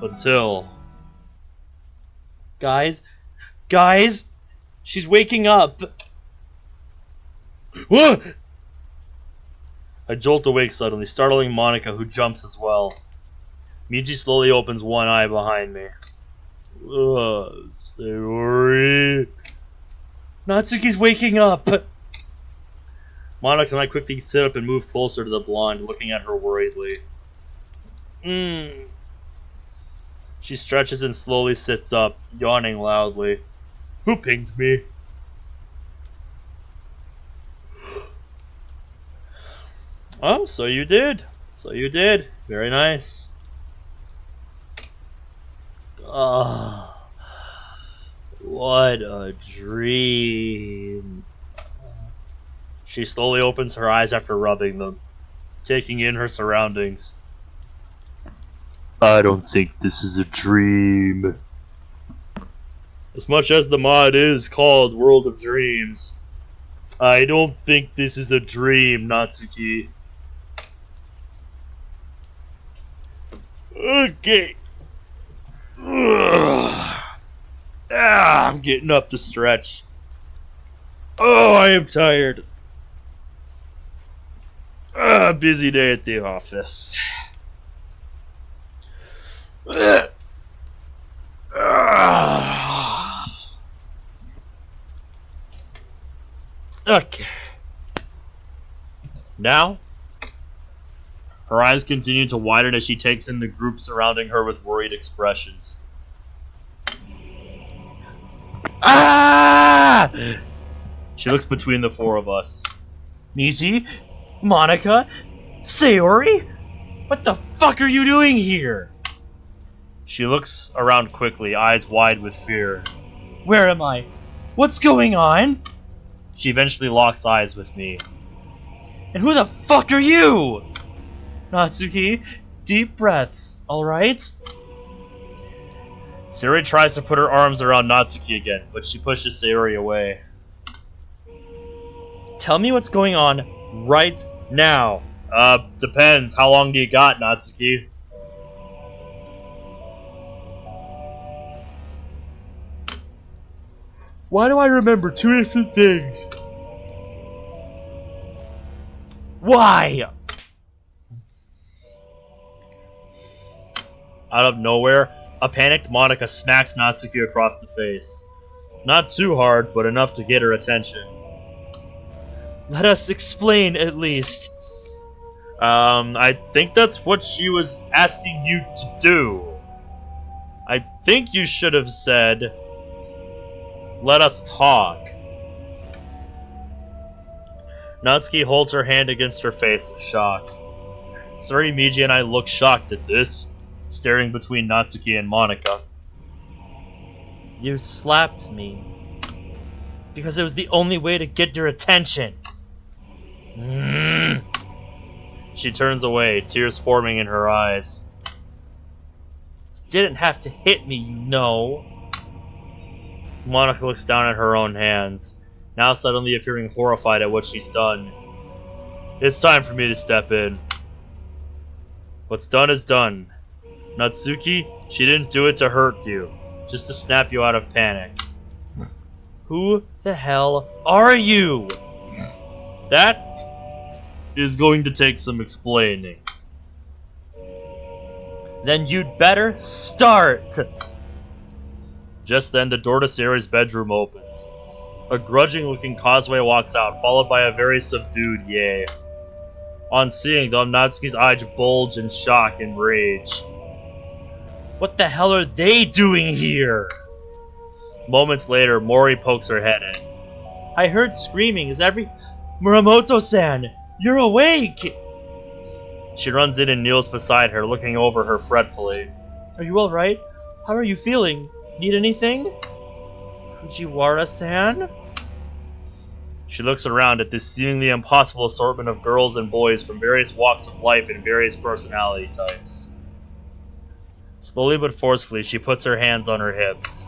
Until... Guys? She's waking up! What? I jolt awake suddenly, startling Monika, who jumps as well. Meiji slowly opens one eye behind me. Sayori. Natsuki's waking up! Monika and I quickly sit up and move closer to the blonde, looking at her worriedly. She stretches and slowly sits up, yawning loudly. Who pinged me? Oh, so you did. Very nice. Oh, what a dream. She slowly opens her eyes after rubbing them, taking in her surroundings. I don't think this is a dream. As much as the mod is called World of Dreams, I don't think this is a dream, Natsuki. Okay. I'm getting up to stretch. Oh, I am tired. Busy day at the office. Okay. Now, her eyes continue to widen as she takes in the group surrounding her with worried expressions. Ah! She looks between the four of us. Meiji? Monika? Sayori? What the fuck are you doing here? She looks around quickly, eyes wide with fear. Where am I? What's going on? She eventually locks eyes with me. And who the fuck are you? Natsuki, deep breaths, alright? Sayori tries to put her arms around Natsuki again, but she pushes Sayori away. Tell me what's going on right now. Depends. How long do you got, Natsuki? Why do I remember two different things? Why? Out of nowhere, a panicked Monika smacks Natsuki across the face. Not too hard, but enough to get her attention. Let us explain, at least. I think that's what she was asking you to do. I think you should have said, let us talk. Natsuki holds her hand against her face in shock. Sayori, Meiji, and I look shocked at this, staring between Natsuki and Monika. You slapped me. Because it was the only way to get your attention. She turns away, tears forming in her eyes. You didn't have to hit me, you know. Monika looks down at her own hands, now suddenly appearing horrified at what she's done. It's time for me to step in. What's done is done. Natsuki, she didn't do it to hurt you, just to snap you out of panic. Who the hell are you? That is going to take some explaining. Then you'd better start! Just then, the door to Sayori's bedroom opens. A grudging-looking Kozue walks out, followed by a very subdued Yae. On seeing them, Natsuki's eyes bulge in shock and rage. What the hell are they doing here? Moments later, Mori pokes her head in. I heard screaming. Is every... Muramoto-san! You're awake! She runs in and kneels beside her, looking over her fretfully. Are you alright? How are you feeling? Need anything? Fujiwara-san? She looks around at this seemingly impossible assortment of girls and boys from various walks of life and various personality types. Slowly but forcefully, she puts her hands on her hips.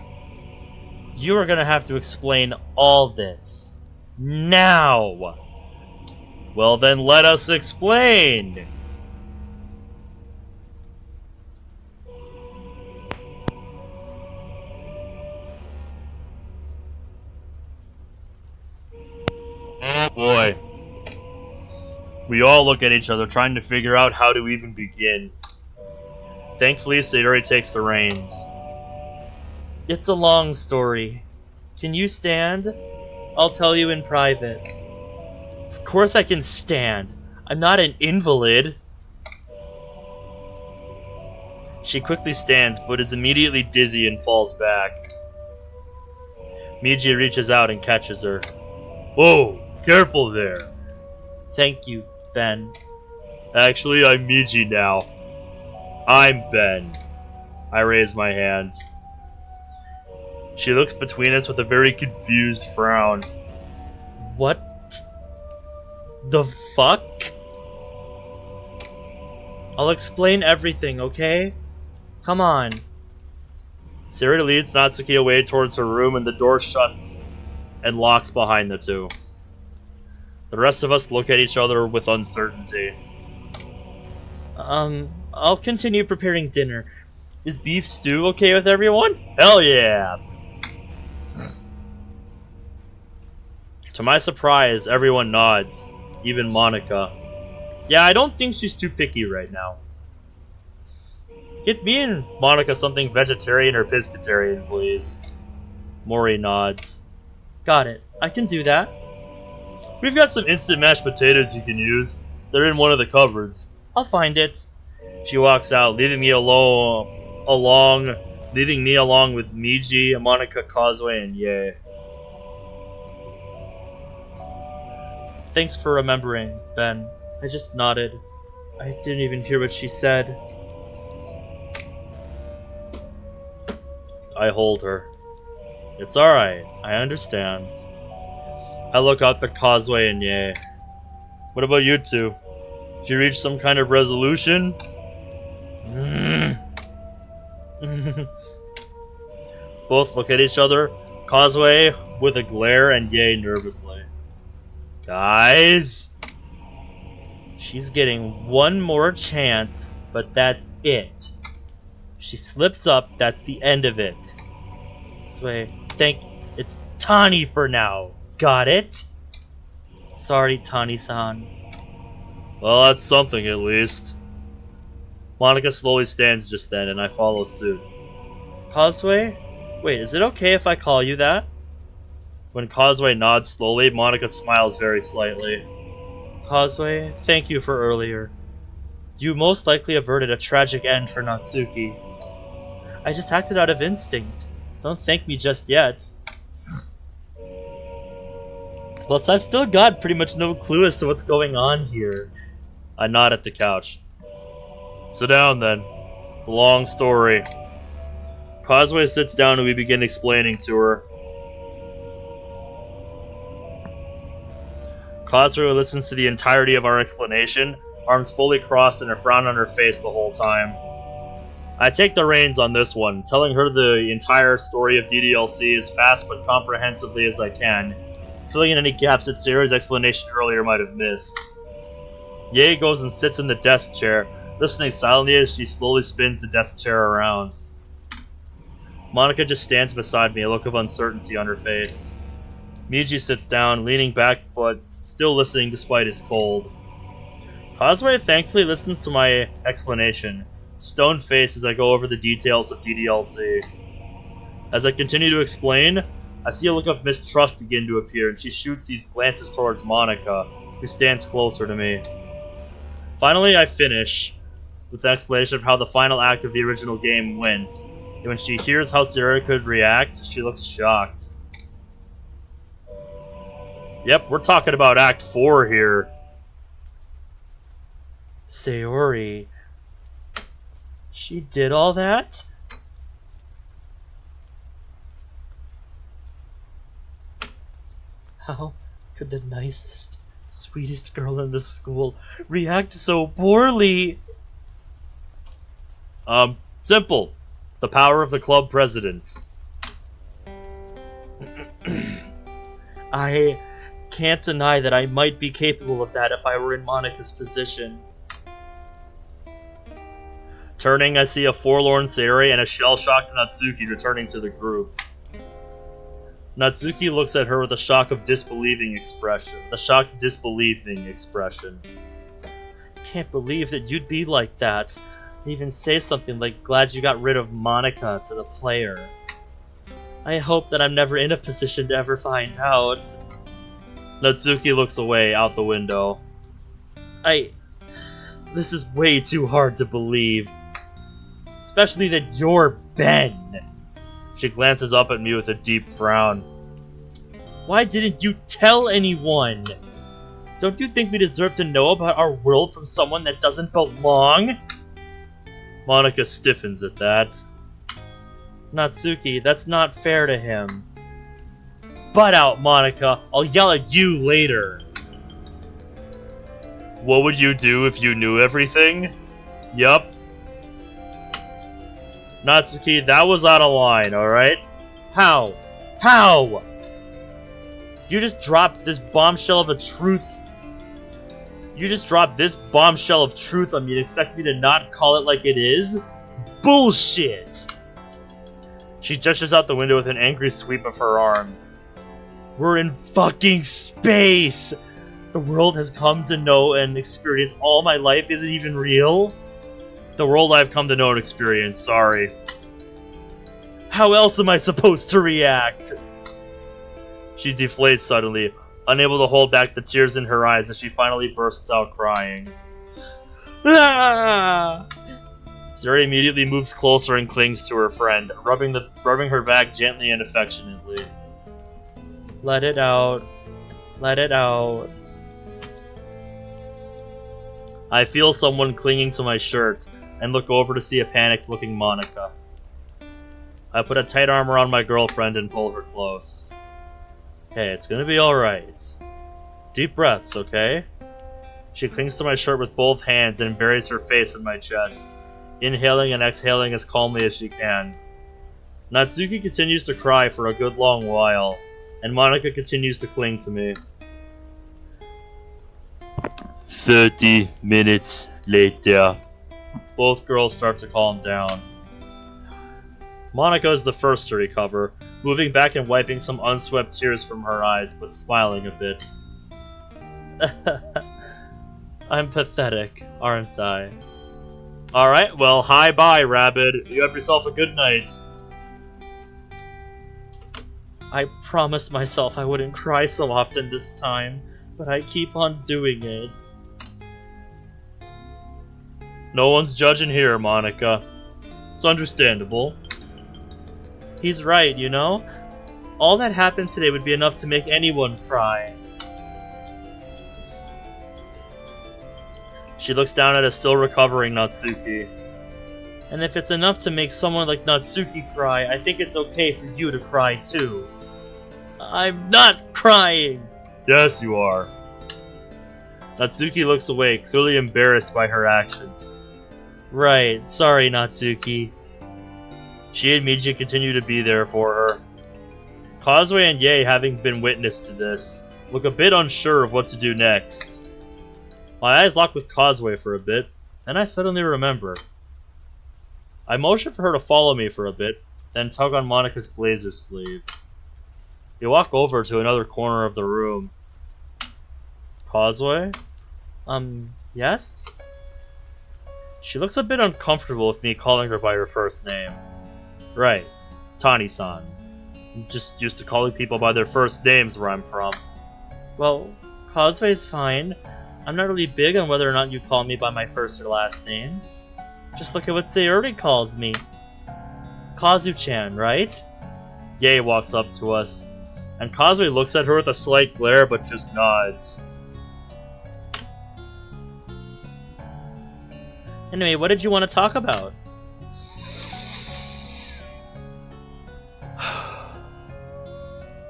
You are gonna have to explain all this. Now! Well then, let us explain! Oh boy. We all look at each other, trying to figure out how to even begin. Thankfully, Sayori takes the reins. It's a long story. Can you stand? I'll tell you in private. Of course I can stand. I'm not an invalid. She quickly stands, but is immediately dizzy and falls back. Meiji reaches out and catches her. Whoa! Careful there! Thank you, Ben. Actually, I'm Meiji now. I'm Ben. I raise my hand. She looks between us with a very confused frown. What the fuck? I'll explain everything, okay? Come on. Sayori leads Natsuki away towards her room and the door shuts and locks behind the two. The rest of us look at each other with uncertainty. I'll continue preparing dinner. Is beef stew okay with everyone? Hell yeah! To my surprise, everyone nods, even Monika. Yeah, I don't think she's too picky right now. Get me and Monika something vegetarian or pescatarian, please. Mori nods. Got it. I can do that. We've got some instant mashed potatoes you can use. They're in one of the cupboards. I'll find it. She walks out, leaving me along with Meiji, Monika, Kozue, and Yae. Thanks for remembering, Ben. I just nodded. I didn't even hear what she said. I hold her. It's alright, I understand. I look up at Kozue and Yae. What about you two? Did you reach some kind of resolution? Both look at each other, Kozue with a glare and Yae nervously. Guys? She's getting one more chance, but that's it. She slips up, that's the end of it. It's Tani for now. Got it? Sorry, Tani-san. Well, that's something at least. Monika slowly stands just then, and I follow suit. Kozue? Wait, is it okay if I call you that? When Kozue nods slowly, Monika smiles very slightly. Kozue, thank you for earlier. You most likely averted a tragic end for Natsuki. I just acted out of instinct. Don't thank me just yet. Plus, I've still got pretty much no clue as to what's going on here. I nod at the couch. Sit down, then. It's a long story. Kozue sits down and we begin explaining to her. Kozue listens to the entirety of our explanation, arms fully crossed and a frown on her face the whole time. I take the reins on this one, telling her the entire story of DDLC as fast but comprehensively as I can, filling in any gaps that Sayori's explanation earlier might have missed. Yae goes and sits in the desk chair, listening silently as she slowly spins the desk chair around. Monika just stands beside me, a look of uncertainty on her face. Meiji sits down, leaning back but still listening despite his cold. Kozue thankfully listens to my explanation, stone-faced as I go over the details of DDLC. As I continue to explain, I see a look of mistrust begin to appear, and she shoots these glances towards Monika, who stands closer to me. Finally, I finish with an explanation of how the final act of the original game went, and when she hears how Sayori could react, she looks shocked. Yep, we're talking about Act 4 here. Sayori... She did all that? How could the nicest, sweetest girl in the school react so poorly? Simple. The power of the club president. I can't deny that I might be capable of that if I were in Monika's position. Turning, I see a forlorn Sayori and a shell-shocked Natsuki returning to the group. Natsuki looks at her with a shocked disbelieving expression. Can't believe that you'd be like that. And even say something like, glad you got rid of Monika to the player. I hope that I'm never in a position to ever find out. Natsuki looks away, out the window. This is way too hard to believe. Especially that you're Ben. She glances up at me with a deep frown. Why didn't you tell anyone? Don't you think we deserve to know about our world from someone that doesn't belong? Monika stiffens at that. Natsuki, that's not fair to him. Butt out, Monika. I'll yell at you later. What would you do if you knew everything? Yup. Natsuki, that was out of line, alright? How? How? You just dropped this bombshell of a truth. You just dropped this bombshell of truth on me and expect me to not call it like it is? Bullshit! She gestures out the window with an angry sweep of her arms. We're in fucking space! The world has come to know and experience all my life isn't even real? The world I've come to know and experience, sorry. How else am I supposed to react? She deflates suddenly, unable to hold back the tears in her eyes as she finally bursts out crying. Ah! Sayori immediately moves closer and clings to her friend, rubbing her back gently and affectionately. Let it out. Let it out. I feel someone clinging to my shirt and look over to see a panicked-looking Monika. I put a tight arm around my girlfriend and pull her close. Hey, it's gonna be alright. Deep breaths, okay? She clings to my shirt with both hands and buries her face in my chest, inhaling and exhaling as calmly as she can. Natsuki continues to cry for a good long while, and Monika continues to cling to me. 30 minutes later. Both girls start to calm down. Monika is the first to recover, moving back and wiping some unswept tears from her eyes, but smiling a bit. I'm pathetic, aren't I? Alright, well, hi-bye, Rabbit. You have yourself a good night. I promised myself I wouldn't cry so often this time, but I keep on doing it. No one's judging here, Monika. It's understandable. He's right, you know? All that happened today would be enough to make anyone cry. She looks down at a still recovering Natsuki. And if it's enough to make someone like Natsuki cry, I think it's okay for you to cry too. I'm not crying! Yes, you are. Natsuki looks away, clearly embarrassed by her actions. Right, sorry Natsuki. She and Meiji continue to be there for her. Kozue and Yae, having been witness to this, look a bit unsure of what to do next. My eyes lock with Kozue for a bit, then I suddenly remember. I motion for her to follow me for a bit, then tug on Monika's blazer sleeve. We walk over to another corner of the room. Kozue? Yes? She looks a bit uncomfortable with me calling her by her first name. Right, Tani-san. I'm just used to calling people by their first names where I'm from. Well, Kozue's fine. I'm not really big on whether or not you call me by my first or last name. Just look at what Sayori calls me. Kazu-chan, right? Yae walks up to us, and Kozue looks at her with a slight glare but just nods. Anyway, what did you want to talk about?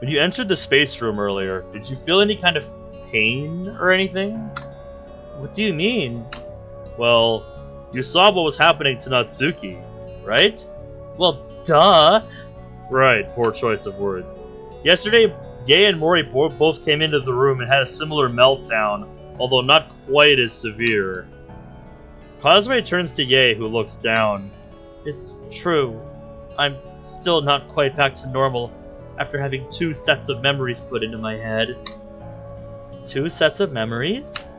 When you entered the space room earlier, did you feel any kind of pain or anything? What do you mean? Well, you saw what was happening to Natsuki, right? Well, duh! Right, poor choice of words. Yesterday, Yae and Mori both came into the room and had a similar meltdown, although not quite as severe. Kozue turns to Yae, who looks down. It's true. I'm still not quite back to normal after having 2 sets of memories put into my head. 2 sets of memories?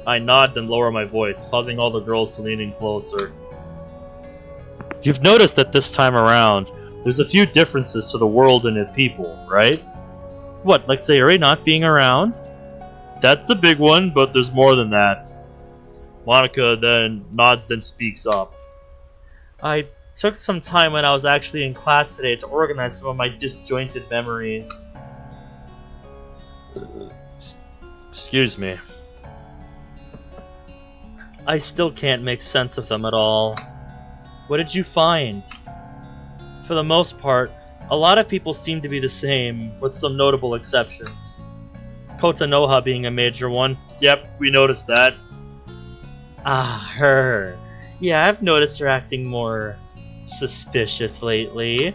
I nod and lower my voice, causing all the girls to lean in closer. You've noticed that this time around, there's a few differences to the world and its people, right? What, like Sayori not being around? That's a big one, but there's more than that. Monika then nods, then speaks up. I took some time when I was actually in class today to organize some of my disjointed memories. Excuse me. I still can't make sense of them at all. What did you find? For the most part, a lot of people seem to be the same, with some notable exceptions. Kotanoha being a major one. Yep, we noticed that. Ah, her. Yeah, I've noticed her acting more suspicious lately.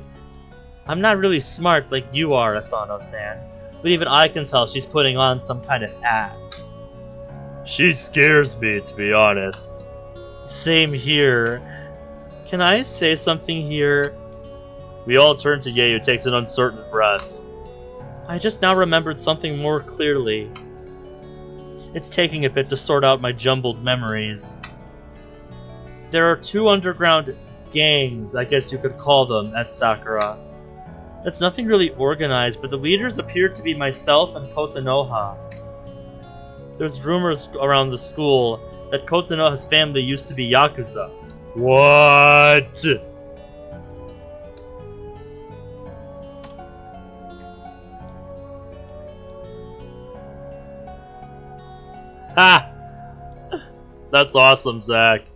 I'm not really smart like you are, Asano-san, but even I can tell she's putting on some kind of act. She scares me, to be honest. Same here. Can I say something here? We all turn to Yae, who takes an uncertain breath. I just now remembered something more clearly. It's taking a bit to sort out my jumbled memories. There are 2 underground gangs, I guess you could call them, at Sakura. It's nothing really organized, but the leaders appear to be myself and Kotanoha. There's rumors around the school that Kotanoha's family used to be Yakuza. What? Ha! That's awesome, Zach.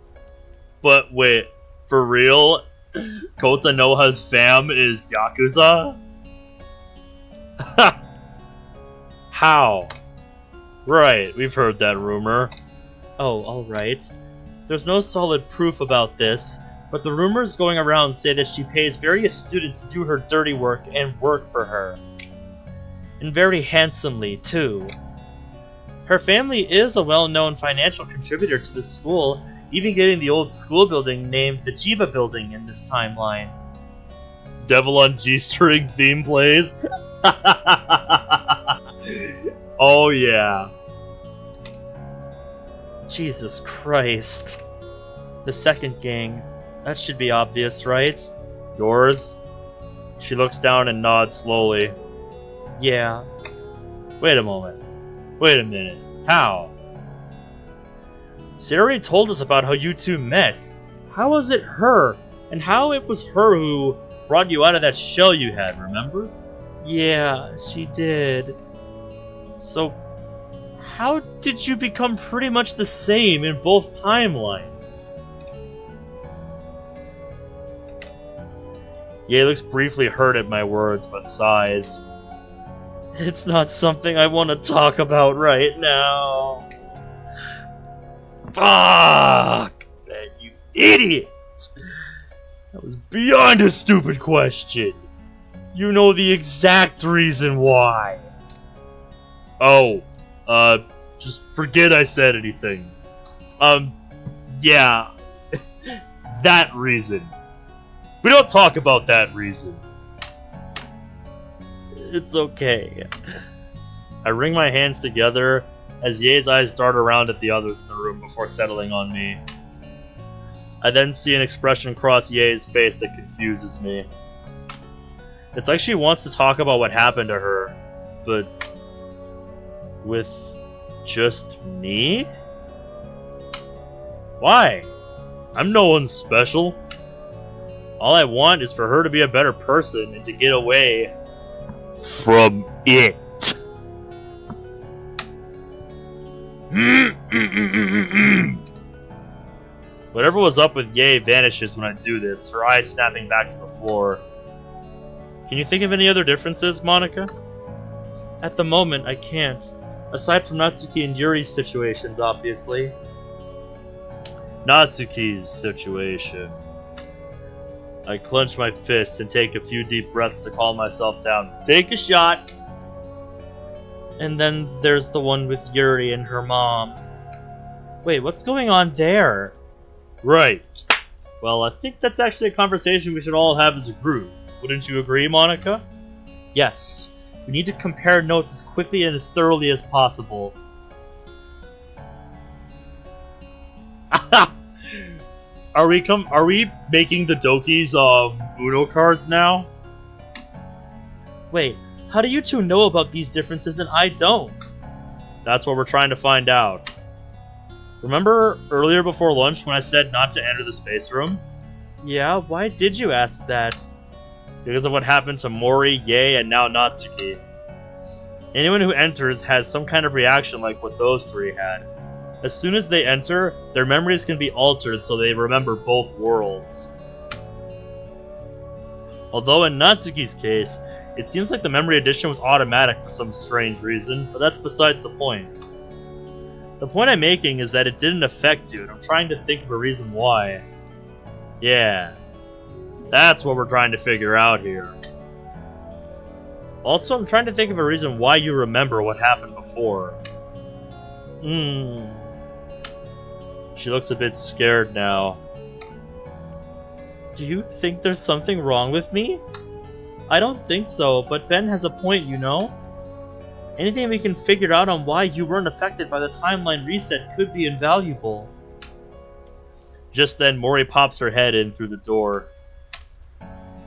But wait, for real? Kotanoha's fam is Yakuza? How? Right, we've heard that rumor. Oh, alright. There's no solid proof about this, but the rumors going around say that she pays various students to do her dirty work and work for her. And very handsomely, too. Her family is a well-known financial contributor to the school, even getting the old school building named the Chiba Building in this timeline. Devil on G-string theme plays? Oh yeah. Jesus Christ. The second gang. That should be obvious, right? Yours? She looks down and nods slowly. Yeah. Wait a moment. Wait a minute. How? Sayori told us about how you two met. How was it her? And how it was her who brought you out of that shell you had, remember? Yeah, she did. So, how did you become pretty much the same in both timelines? Yae looks briefly hurt at my words, but sighs. It's not something I want to talk about right now. Fuck! Man, you idiot! That was beyond a stupid question. You know the exact reason why. Oh, just forget I said anything. Yeah. That reason. We don't talk about that reason. It's okay. I wring my hands together as Yae's eyes dart around at the others in the room before settling on me. I then see an expression cross Yae's face that confuses me. It's like she wants to talk about what happened to her, but with just me? Why? I'm no one special. All I want is for her to be a better person and to get away from it. Whatever was up with Yae vanishes when I do this, her eyes snapping back to the floor. Can you think of any other differences, Monika? At the moment, I can't. Aside from Natsuki and Yuri's situations, obviously. Natsuki's situation. I clench my fist and take a few deep breaths to calm myself down. Take a shot! And then there's the one with Yuri and her mom. Wait, what's going on there? Right. Well, I think that's actually a conversation we should all have as a group. Wouldn't you agree, Monika? Yes. We need to compare notes as quickly and as thoroughly as possible. Are we making the Dokis Uno cards now? Wait, how do you two know about these differences and I don't? That's what we're trying to find out. Remember earlier before lunch when I said not to enter the space room? Yeah, why did you ask that? Because of what happened to Mori, Yae, and now Natsuki. Anyone who enters has some kind of reaction like what those three had. As soon as they enter, their memories can be altered so they remember both worlds. Although in Natsuki's case, it seems like the memory addition was automatic for some strange reason, but that's besides the point. The point I'm making is that it didn't affect you, and I'm trying to think of a reason why. Yeah. That's what we're trying to figure out here. Also, I'm trying to think of a reason why you remember what happened before. She looks a bit scared now. Do you think there's something wrong with me? I don't think so, but Ben has a point, you know? Anything we can figure out on why you weren't affected by the timeline reset could be invaluable. Just then, Mori pops her head in through the door.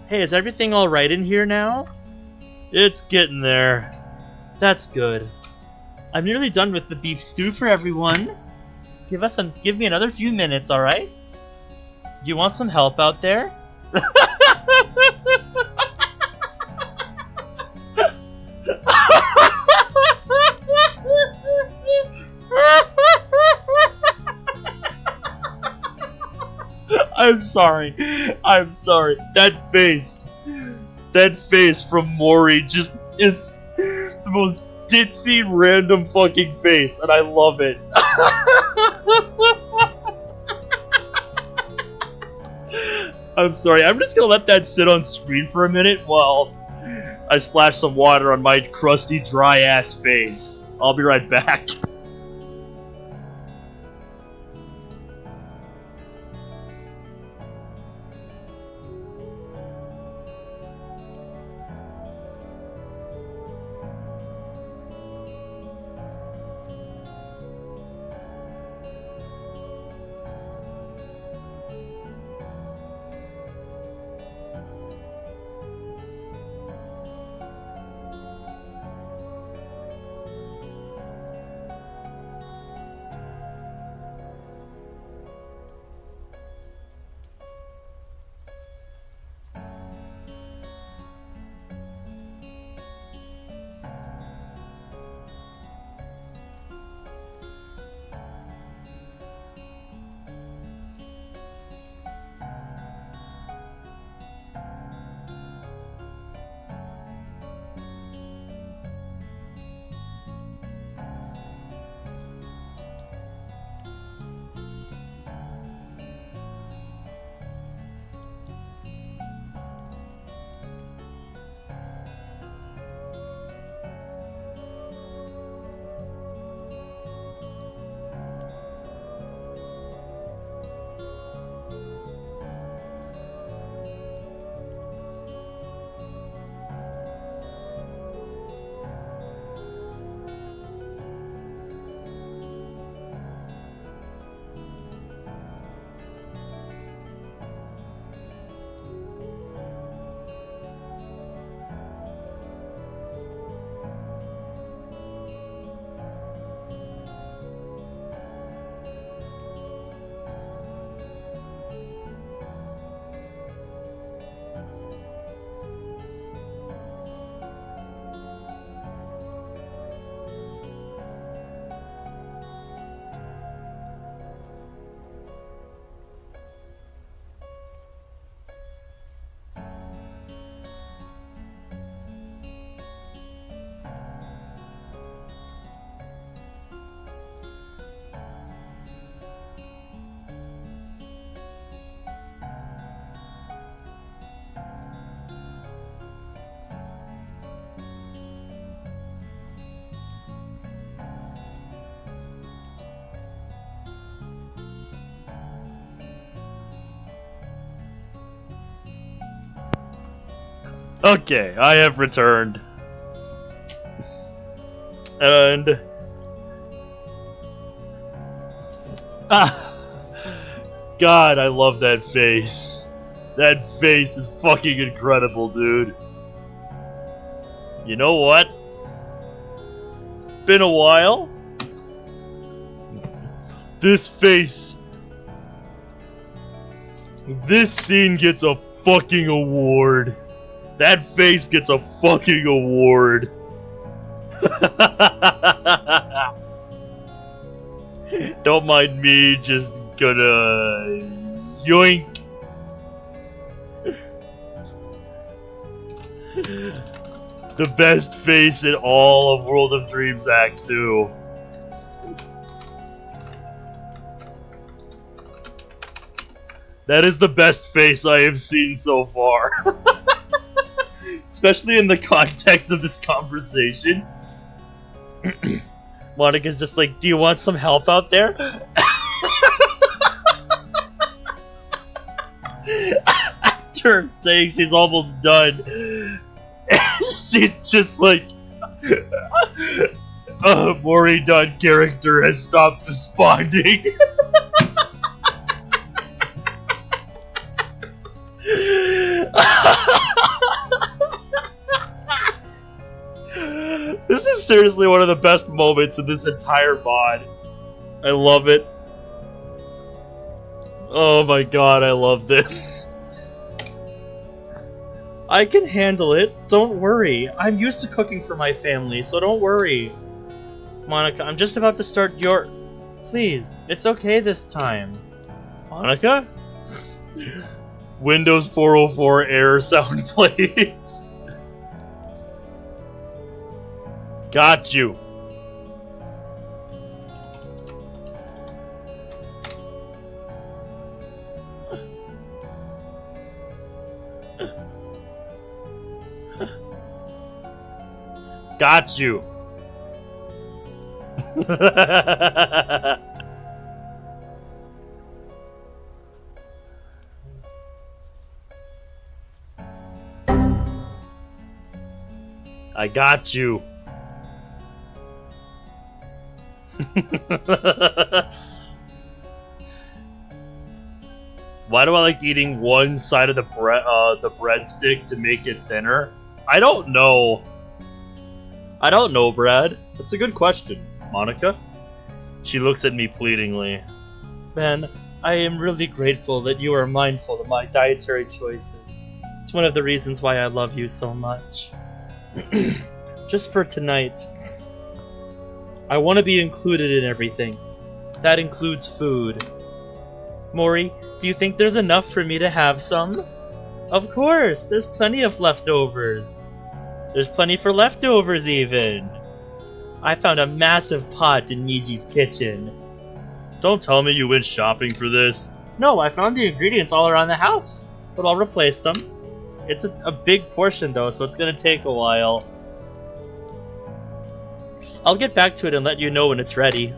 Hey, is everything alright in here now? It's getting there. That's good. I'm nearly done with the beef stew for everyone. Give me another few minutes, alright? You want some help out there? I'm sorry. I'm sorry. That face from Mori just is the most ditzy random fucking face, and I love it. I'm sorry. I'm just gonna let that sit on screen for a minute while I splash some water on my crusty, dry-ass face. I'll be right back. Okay, I have returned. And... God, I love that face. That face is fucking incredible, dude. You know what? It's been a while. This face... This scene gets a fucking award. That face gets a fucking award. Don't mind me, just gonna... yoink. The best face in all of World of Dreams Act 2. That is the best face I have seen so far. Especially in the context of this conversation. Monika's just like, do you want some help out there? After saying she's almost done, she's just like, Mori Dunn character has stopped responding. This is seriously one of the best moments in this entire mod. I love it. Oh my god, I love this. I can handle it. Don't worry. I'm used to cooking for my family, so don't worry. Monika, I'm just about to start your... Please, it's okay this time. Monika? Windows 404 error sound, please. Got you. Got you. I got you. Why do I like eating one side of the breadstick to make it thinner? I don't know. I don't know, Brad. That's a good question, Monika. She looks at me pleadingly. Ben, I am really grateful that you are mindful of my dietary choices. It's one of the reasons why I love you so much. Just for tonight, I want to be included in everything. That includes food. Mori, do you think there's enough for me to have some? Of course, there's plenty of leftovers. There's plenty for leftovers, even. I found a massive pot in Meiji's kitchen. Don't tell me you went shopping for this. No, I found the ingredients all around the house, but I'll replace them. It's a big portion, though, so it's gonna take a while. I'll get back to it and let you know when it's ready.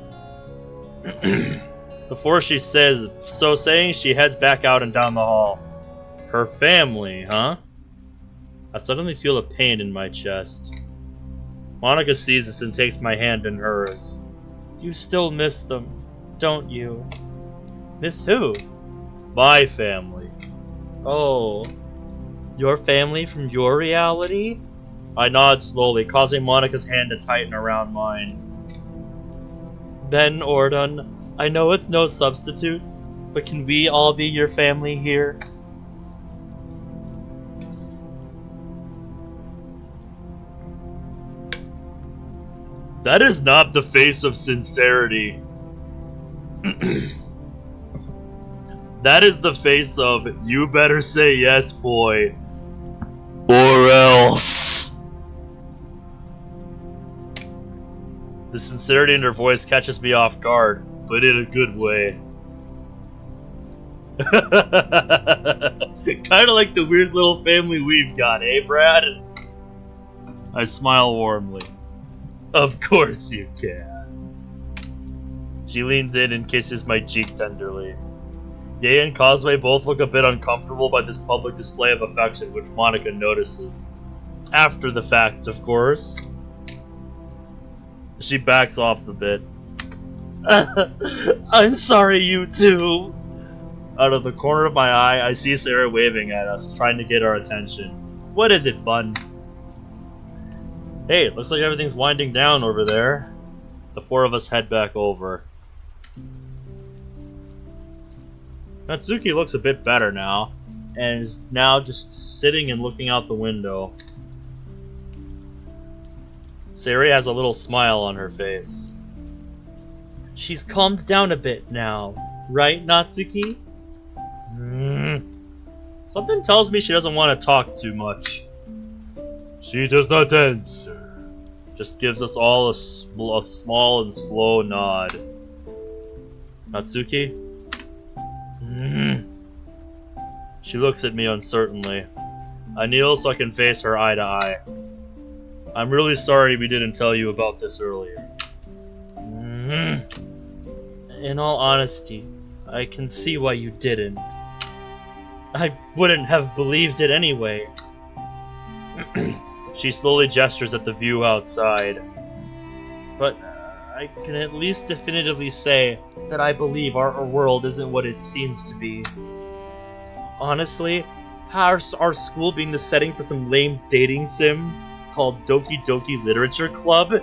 Before she says so saying, she heads back out and down the hall. Her family, huh? I suddenly feel a pain in my chest. Monika sees this and takes my hand in hers. You still miss them, don't you? Miss who? My family. Oh. Your family from your reality? I nod slowly, causing Monika's hand to tighten around mine. Ben Ordon, I know it's no substitute, but can we all be your family here? That is not the face of sincerity. That is the face of, you better say yes, boy. Or else. The sincerity in her voice catches me off guard, but in a good way. Kinda like the weird little family we've got, eh, Brad? I smile warmly. Of course you can. She leans in and kisses my cheek tenderly. Yae and Kozue both look a bit uncomfortable by this public display of affection, which Monika notices. After the fact, of course. She backs off a bit. I'm sorry, you two. Out of the corner of my eye, I see Sayori waving at us, trying to get our attention. What is it, bun? Hey, it looks like everything's winding down over there. The four of us head back over. Natsuki looks a bit better now, and is now just sitting and looking out the window. Sayori has a little smile on her face. She's calmed down a bit now, right, Natsuki? Something tells me she doesn't want to talk too much. She does not answer. Just gives us all a small and slow nod. Natsuki? She looks at me uncertainly. I kneel so I can face her eye to eye. I'm really sorry we didn't tell you about this earlier. In all honesty, I can see why you didn't. I wouldn't have believed it anyway. She slowly gestures at the view outside. But I can at least definitively say that I believe our world isn't what it seems to be. Honestly, our school being the setting for some lame dating sim called Doki Doki Literature Club,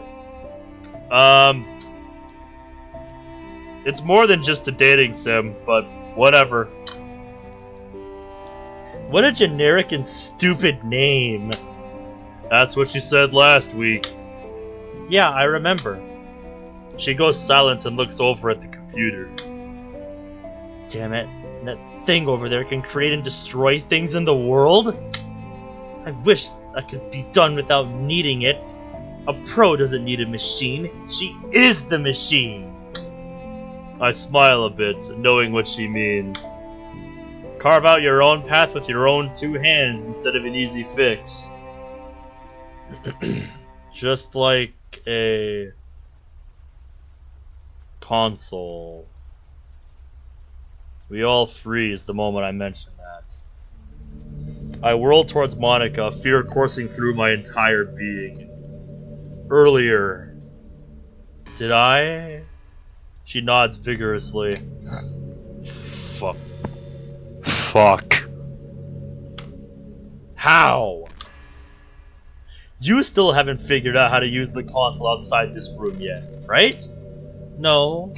it's more than just a dating sim, but whatever. What a generic and stupid name. That's what she said last week. Yeah, I remember. She goes silent and looks over at the computer. Damn it. That thing over there can create and destroy things in the world? I wish that could be done without needing it. A pro doesn't need a machine. She is the machine. I smile a bit, knowing what she means. Carve out your own path with your own two hands instead of an easy fix. Just like a console. We all freeze the moment I mention that. I whirl towards Monika, fear coursing through my entire being. Earlier. Did I? She nods vigorously. Fuck. How? You still haven't figured out how to use the console outside this room yet, right? No.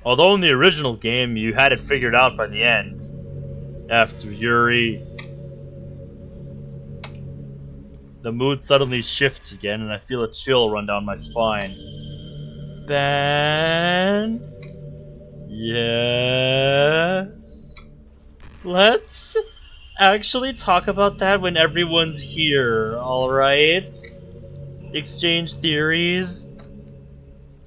Although in the original game, you had it figured out by the end. After Yuri. The mood suddenly shifts again, and I feel a chill run down my spine. Ben? Yes? Let's actually talk about that when everyone's here, alright? Exchange theories,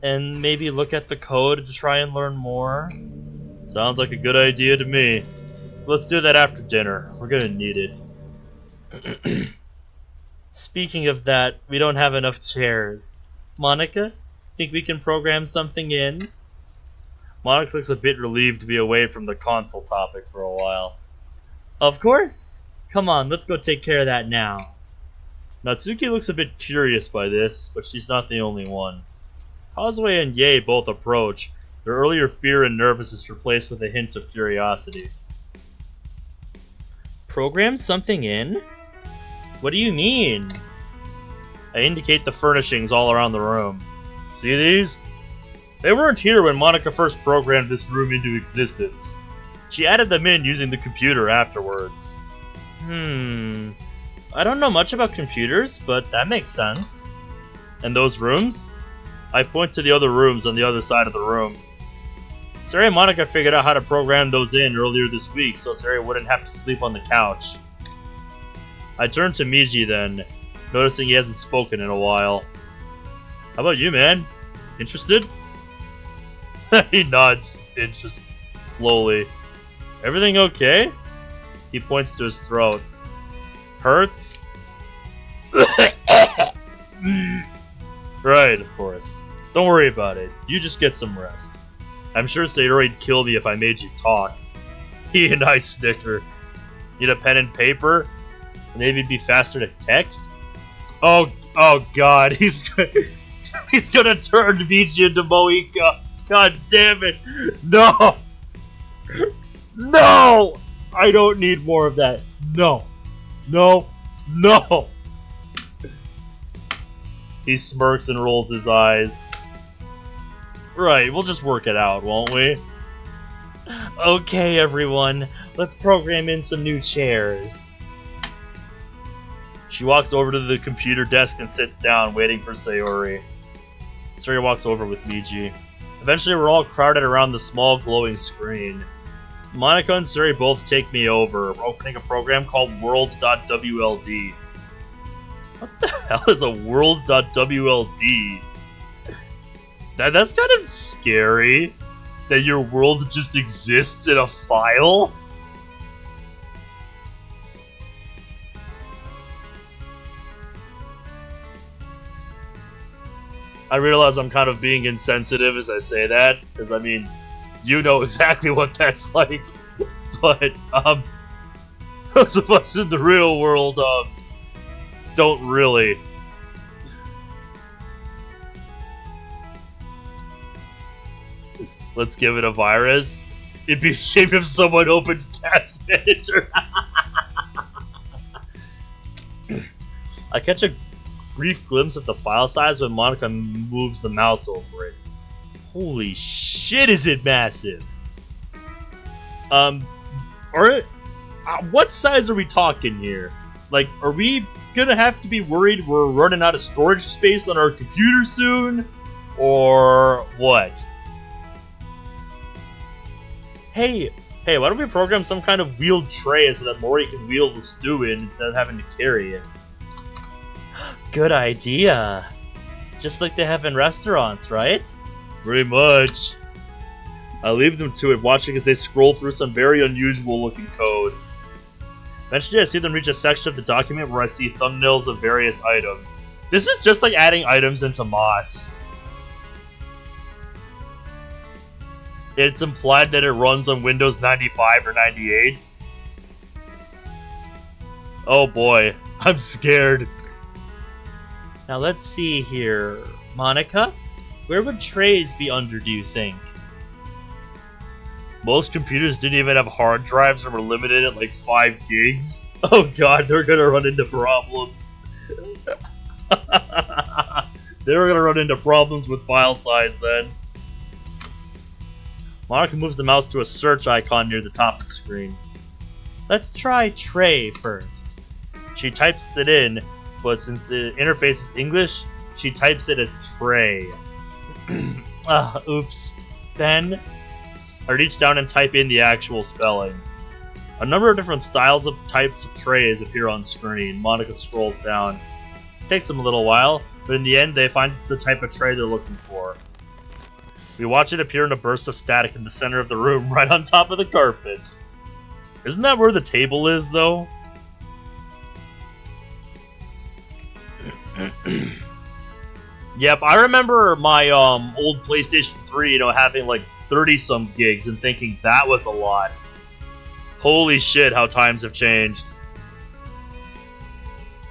and maybe look at the code to try and learn more. Sounds like a good idea to me. Let's do that after dinner. We're gonna need it. Speaking of that, we don't have enough chairs. Monika, think we can program something in? Monika looks a bit relieved to be away from the console topic for a while. Of course! Come on, let's go take care of that now. Natsuki looks a bit curious by this, but she's not the only one. Kozue and Yae both approach. Their earlier fear and nervousness replaced with a hint of curiosity. Program something in? What do you mean? I indicate the furnishings all around the room. See these? They weren't here when Monika first programmed this room into existence. She added them in using the computer afterwards. I don't know much about computers, but that makes sense. And those rooms? I point to the other rooms on the other side of the room. Sayori and Monika figured out how to program those in earlier this week, so Sayori wouldn't have to sleep on the couch. I turn to Meiji then, noticing he hasn't spoken in a while. How about you, man? Interested? He nods, slowly. Everything okay? He points to his throat. Hurts? Right, of course. Don't worry about it. You just get some rest. I'm sure Sayori'd kill me if I made you talk. He and I snicker. Need a pen and paper? Maybe it'd be faster to text? Oh god, he's gonna turn Meiji into Monika. God damn it. No! No! I don't need more of that. No. No. No! He smirks and rolls his eyes. Right, we'll just work it out, won't we? Okay, everyone. Let's program in some new chairs. She walks over to the computer desk and sits down, waiting for Sayori. Sayori walks over with Meiji. Eventually, we're all crowded around the small, glowing screen. Monika and Sayori both take me over, opening a program called World.WLD. What the hell is a World.WLD? That's kind of scary, that your world just exists in a file? I realize I'm kind of being insensitive as I say that, because I mean, you know exactly what that's like. But, those of us in the real world, don't really. Let's give it a virus. It'd be a shame if someone opened Task Manager. I catch a brief glimpse of the file size when Monika moves the mouse over it. Holy shit, is it massive? What size are we talking here? Like, are we gonna have to be worried we're running out of storage space on our computer soon? Or what? Hey, why don't we program some kind of wheeled tray so that Mori can wheel the stew in instead of having to carry it? Good idea. Just like they have in restaurants, right? Pretty much. I leave them to it, watching as they scroll through some very unusual looking code. Eventually I see them reach a section of the document where I see thumbnails of various items. This is just like adding items into Moss. It's implied that it runs on Windows 95 or 98. Oh boy, I'm scared. Now let's see here. Monika? Where would trays be under, do you think? Most computers didn't even have hard drives and were limited at like 5 gigs. Oh god, they're gonna run into problems. They're gonna run into problems with file size then. Monika moves the mouse to a search icon near the top of the screen. Let's try tray first. She types it in, but since the interface is English, she types it as tray. Oops. Then, I reach down and type in the actual spelling. A number of different styles of types of trays appear on screen. Monika scrolls down. It takes them a little while, but in the end they find the type of tray they're looking for. We watch it appear in a burst of static in the center of the room, right on top of the carpet. Isn't that where the table is, though? Yep, I remember my old PlayStation 3, having like 30-some gigs and thinking that was a lot. Holy shit, how times have changed.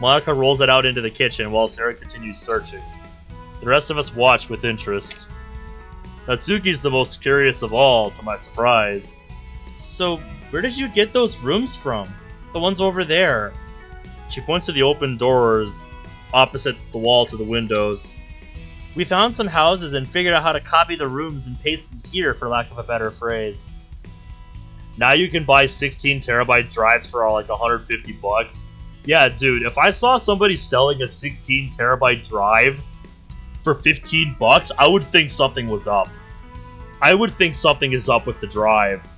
Monika rolls it out into the kitchen while Sayori continues searching. The rest of us watch with interest. Natsuki's the most curious of all, to my surprise. So, where did you get those rooms from? The ones over there. She points to the open doors opposite the wall to the windows. We found some houses and figured out how to copy the rooms and paste them here, for lack of a better phrase. Now you can buy 16 terabyte drives for like 150 bucks. Yeah, dude, if I saw somebody selling a 16 terabyte drive for 15 bucks, I would think something was up. I would think something is up with the drive.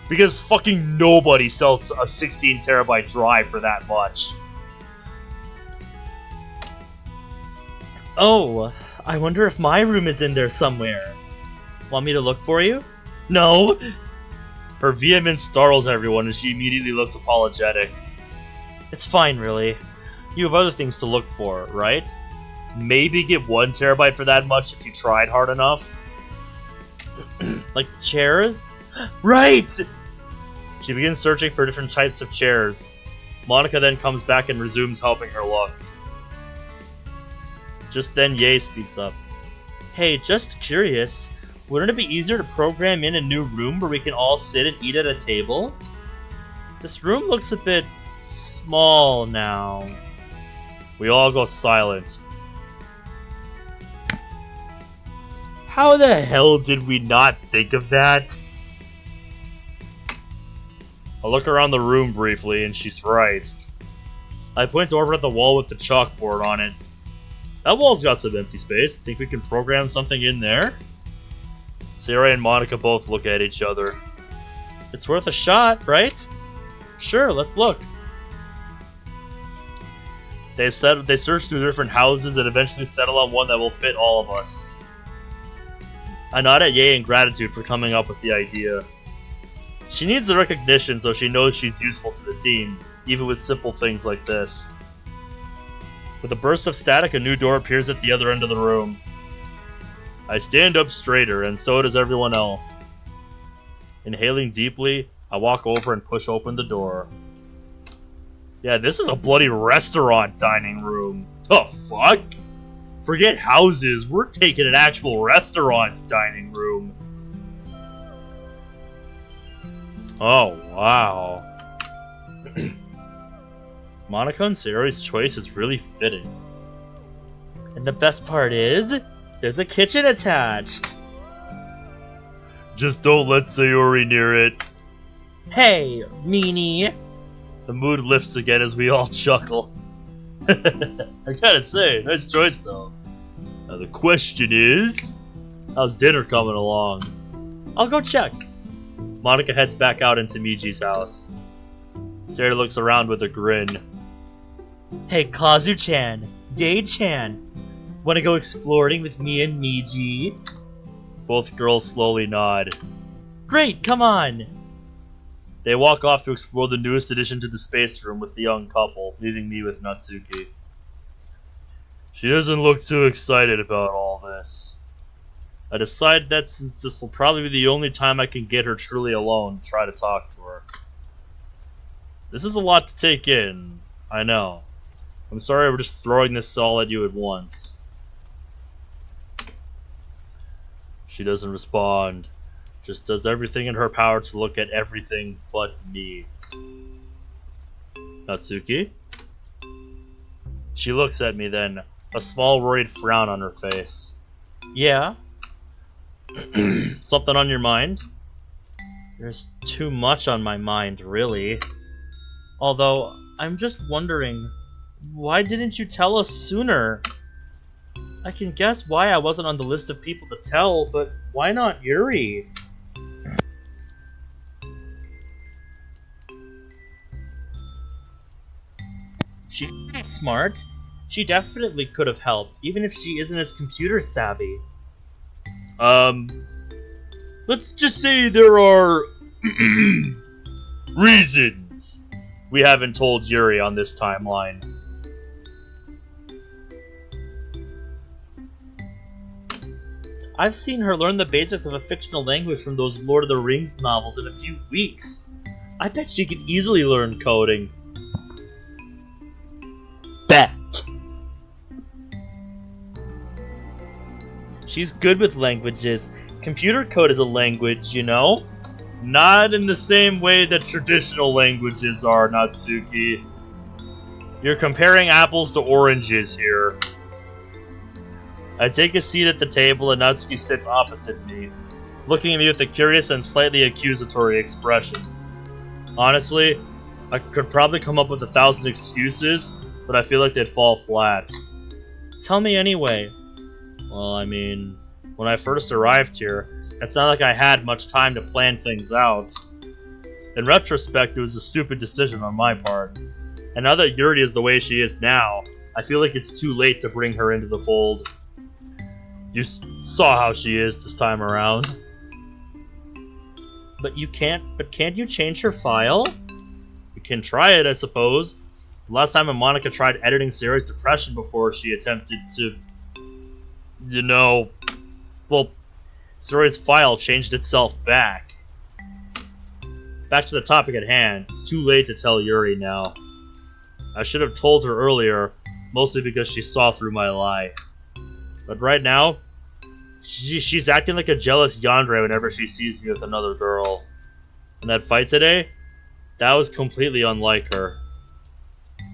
Because fucking nobody sells a 16 terabyte drive for that much. Oh, I wonder if my room is in there somewhere. Want me to look for you? No! Her vehemence startles everyone and she immediately looks apologetic. It's fine, really. You have other things to look for, right? Maybe get 1 terabyte for that much if you tried hard enough. Like the chairs? Right! She begins searching for different types of chairs. Monika then comes back and resumes helping her look. Just then, Yae speaks up. Hey, just curious, wouldn't it be easier to program in a new room where we can all sit and eat at a table? This room looks a bit small now. We all go silent. How the hell did we not think of that? I look around the room briefly, and she's right. I point over at the wall with the chalkboard on it. That wall's got some empty space. Think we can program something in there? Sayori and Monika both look at each other. It's worth a shot, right? Sure, let's look. They search through different houses and eventually settle on one that will fit all of us. I nod at Yae in gratitude for coming up with the idea. She needs the recognition so she knows she's useful to the team, even with simple things like this. With a burst of static, a new door appears at the other end of the room. I stand up straighter, and so does everyone else. Inhaling deeply, I walk over and push open the door. Yeah, this is a bloody restaurant dining room. The fuck? Forget houses, we're taking an actual restaurant's dining room. Oh, wow. Monika and Sayori's choice is really fitting. And the best part is, there's a kitchen attached. Just don't let Sayori near it. Hey, meanie. The mood lifts again as we all chuckle. I gotta say, nice choice though. Now the question is, how's dinner coming along? I'll go check. Monika heads back out into Meiji's house. Sayori looks around with a grin. Hey, Kozue-chan, Yae-chan, wanna go exploring with me and Meiji? Both girls slowly nod. Great, come on! They walk off to explore the newest addition to the space room with the young couple, leaving me with Natsuki. She doesn't look too excited about all this. I decide that since this will probably be the only time I can get her truly alone, try to talk to her. This is a lot to take in, I know. I'm sorry we're just throwing this all at you at once. She doesn't respond. Just does everything in her power to look at everything but me. Natsuki? She looks at me then, a small worried frown on her face. Yeah? Something on your mind? There's too much on my mind, really. Although, I'm just wondering, why didn't you tell us sooner? I can guess why I wasn't on the list of people to tell, but why not Yuri? She's smart. She definitely could have helped, even if she isn't as computer savvy. Let's just say there are reasons we haven't told Yuri on this timeline. I've seen her learn the basics of a fictional language from those Lord of the Rings novels in a few weeks. I bet she could easily learn coding. Bet. She's good with languages. Computer code is a language, you know? Not in the same way that traditional languages are, Natsuki. You're comparing apples to oranges here. I take a seat at the table and Natsuki sits opposite me, looking at me with a curious and slightly accusatory expression. Honestly, I could probably come up with 1,000 excuses, but I feel like they'd fall flat. Tell me anyway. Well, I mean, when I first arrived here, it's not like I had much time to plan things out. In retrospect, it was a stupid decision on my part. And now that Yuri is the way she is now, I feel like it's too late to bring her into the fold. You saw how she is this time around. But can't you change her file? You can try it, I suppose. Last time Monika tried editing Sayori's depression before she attempted to, you know, well, Sayori's file changed itself back. Back to the topic at hand. It's too late to tell Yuri now. I should have told her earlier, mostly because she saw through my lie. But right now, she's acting like a jealous yandere whenever she sees me with another girl. And that fight today, that was completely unlike her.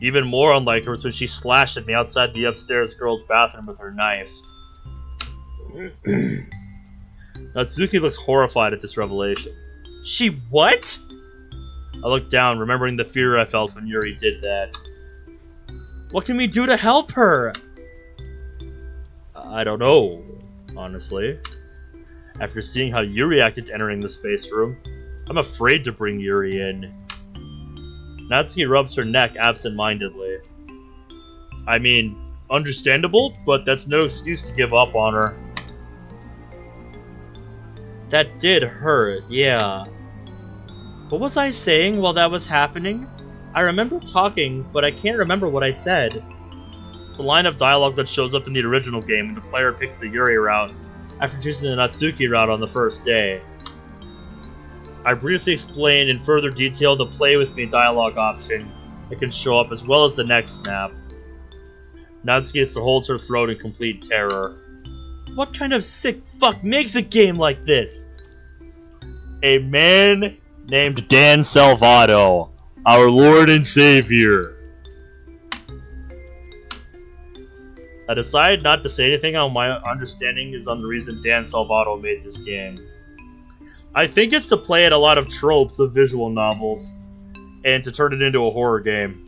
Even more unlike her was when she slashed at me outside the upstairs girl's bathroom with her knife. Natsuki looks horrified at this revelation. She what? I looked down, remembering the fear I felt when Yuri did that. What can we do to help her? I don't know, honestly. After seeing how Yuri acted entering the space room, I'm afraid to bring Yuri in. Natsuki rubs her neck absent-mindedly. I mean, understandable, but that's no excuse to give up on her. That did hurt, yeah. What was I saying while that was happening? I remember talking, but I can't remember what I said. It's a line of dialogue that shows up in the original game when the player picks the Yuri route after choosing the Natsuki route on the first day. I briefly explain in further detail the play with me dialogue option that can show up, as well as the neck snap. Natsuki gets to hold her throat in complete terror. What kind of sick fuck makes a game like this? A man named Dan Salvato, our Lord and Savior. I decided not to say anything on my understanding is on the reason Dan Salvato made this game. I think it's to play at a lot of tropes of visual novels, and to turn it into a horror game.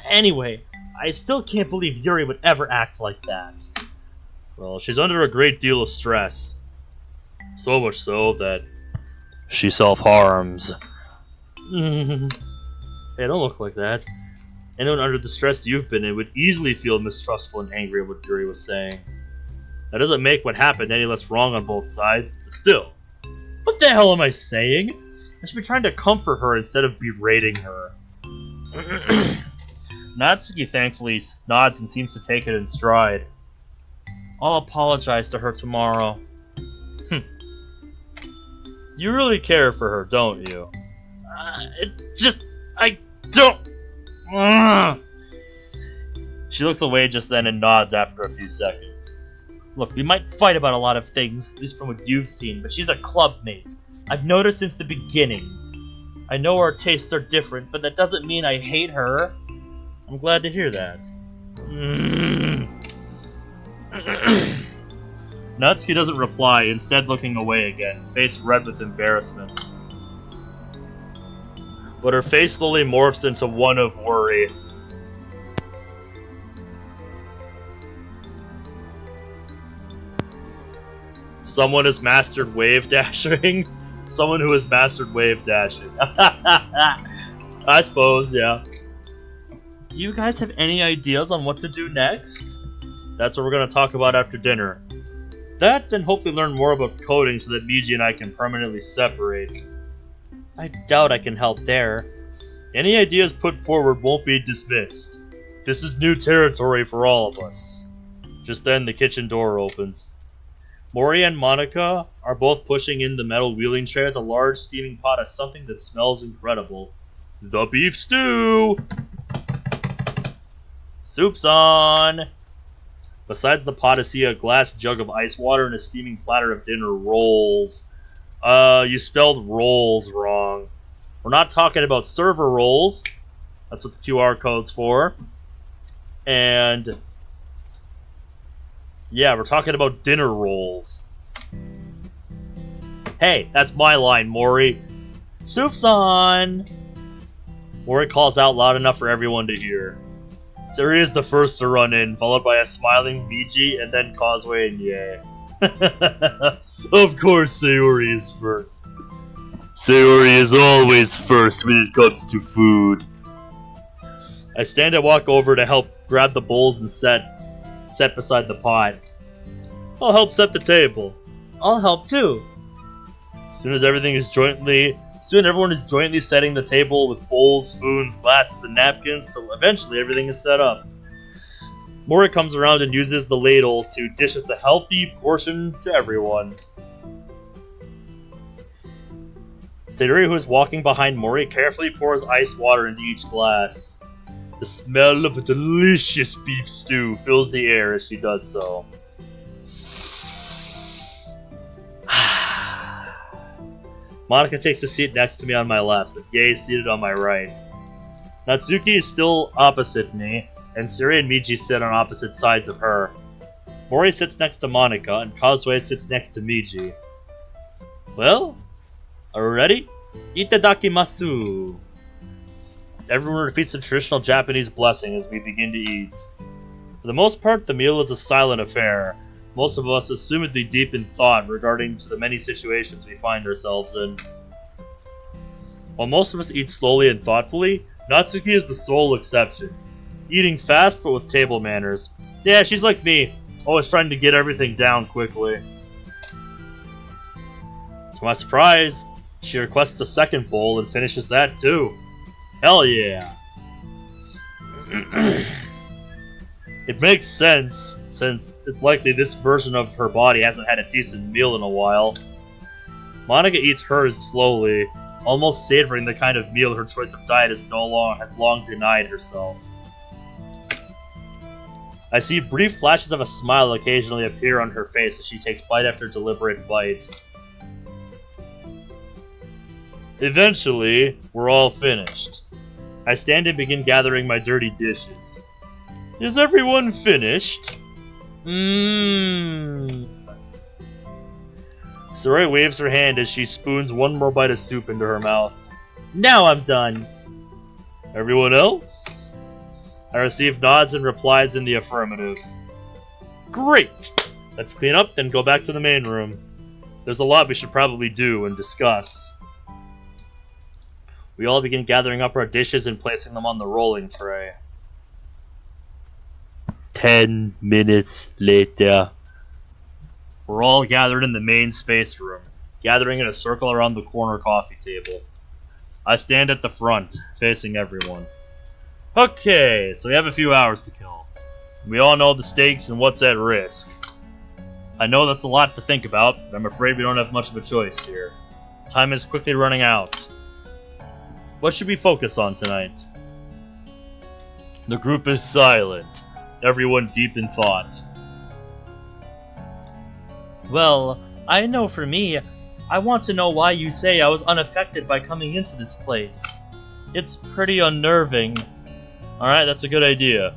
Anyway, I still can't believe Yuri would ever act like that. Well, she's under a great deal of stress. So much so that she self-harms. Hey, don't look like that. Anyone under the stress you've been in would easily feel mistrustful and angry at what Yuri was saying. That doesn't make what happened any less wrong on both sides, but still. What the hell am I saying? I should be trying to comfort her instead of berating her. Natsuki thankfully nods and seems to take it in stride. I'll apologize to her tomorrow. You really care for her, don't you? It's just... I don't... She looks away just then and nods after a few seconds. Look, we might fight about a lot of things, at least from what you've seen, but she's a clubmate. I've noticed since the beginning. I know our tastes are different, but that doesn't mean I hate her. I'm glad to hear that. Natsuki doesn't reply, instead looking away again, face red with embarrassment. But her face slowly morphs into one of worry. Someone has mastered wave dashing? Someone who has mastered wave dashing. I suppose, yeah. Do you guys have any ideas on what to do next? That's what we're going to talk about after dinner. That, and hopefully learn more about coding so that Meiji and I can permanently separate. I doubt I can help there. Any ideas put forward won't be dismissed. This is new territory for all of us. Just then, the kitchen door opens. Mori and Monika are both pushing in the metal wheeling tray with a large steaming pot of something that smells incredible. The beef stew! Soup's on! Besides the pot, I see a glass jug of ice water and a steaming platter of dinner rolls. You spelled rolls wrong. We're not talking about server rolls. That's what the QR code's for. And... yeah, we're talking about dinner rolls. Hey, that's my line, Mori. Soup's on! Mori calls out loud enough for everyone to hear. Sayori is the first to run in, followed by a smiling Meiji, and then Kozue and Yae. Of course Sayori is first. Sayori is always first when it comes to food. I stand and walk over to help grab the bowls and set beside the pot. I'll help set the table. I'll help too. Soon everyone is jointly setting the table with bowls, spoons, glasses, and napkins, so eventually everything is set up. Mori comes around and uses the ladle to dish us a healthy portion to everyone. Sayori, who is walking behind Mori, carefully pours ice water into each glass. The smell of a delicious beef stew fills the air as she does so. Monika takes a seat next to me on my left, with Yae seated on my right. Natsuki is still opposite me, and Sayori and Meiji sit on opposite sides of her. Mori sits next to Monika, and Kozue sits next to Meiji. Well, are we ready? Itadakimasu! Everyone repeats the traditional Japanese blessing as we begin to eat. For the most part, the meal is a silent affair. Most of us assumedly deep in thought regarding to the many situations we find ourselves in. While most of us eat slowly and thoughtfully, Natsuki is the sole exception. Eating fast but with table manners. Yeah, she's like me, always trying to get everything down quickly. To my surprise, she requests a second bowl and finishes that too. Hell yeah! It makes sense, since it's likely this version of her body hasn't had a decent meal in a while. Monika eats hers slowly, almost savoring the kind of meal her choice of diet has long denied herself. I see brief flashes of a smile occasionally appear on her face as she takes bite after deliberate bite. Eventually, we're all finished. I stand and begin gathering my dirty dishes. Is everyone finished? Sayori waves her hand as she spoons one more bite of soup into her mouth. Now I'm done! Everyone else? I receive nods and replies in the affirmative. Great! Let's clean up, then go back to the main room. There's a lot we should probably do and discuss. We all begin gathering up our dishes and placing them on the rolling tray. 10 minutes later. We're all gathered in the main space room, gathering in a circle around the corner coffee table. I stand at the front, facing everyone. Okay, so we have a few hours to kill. We all know the stakes and what's at risk. I know that's a lot to think about, but I'm afraid we don't have much of a choice here. Time is quickly running out. What should we focus on tonight? The group is silent, everyone deep in thought. Well, I know for me, I want to know why you say I was unaffected by coming into this place. It's pretty unnerving. Alright, that's a good idea.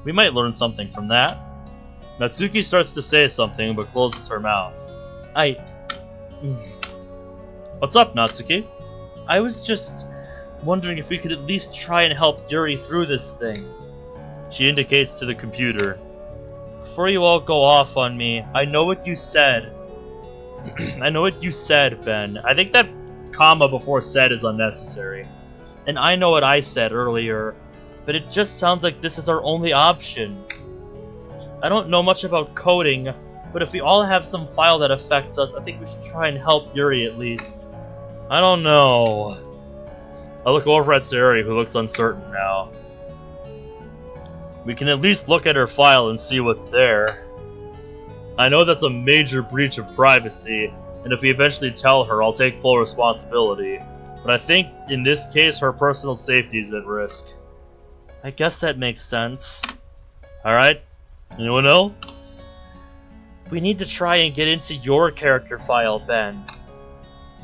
We might learn something from that. Natsuki starts to say something, but closes her mouth. What's up, Natsuki? I was just wondering if we could at least try and help Yuri through this thing. She indicates to the computer. Before you all go off on me, I know what you said. I know what you said, Ben. I think that comma before said is unnecessary. And I know what I said earlier, but it just sounds like this is our only option. I don't know much about coding, but if we all have some file that affects us, I think we should try and help Yuri at least. I don't know. I look over at Sayori, who looks uncertain now. We can at least look at her file and see what's there. I know that's a major breach of privacy, and if we eventually tell her, I'll take full responsibility. But I think, in this case, her personal safety is at risk. I guess that makes sense. Alright, anyone else? We need to try and get into your character file, Ben.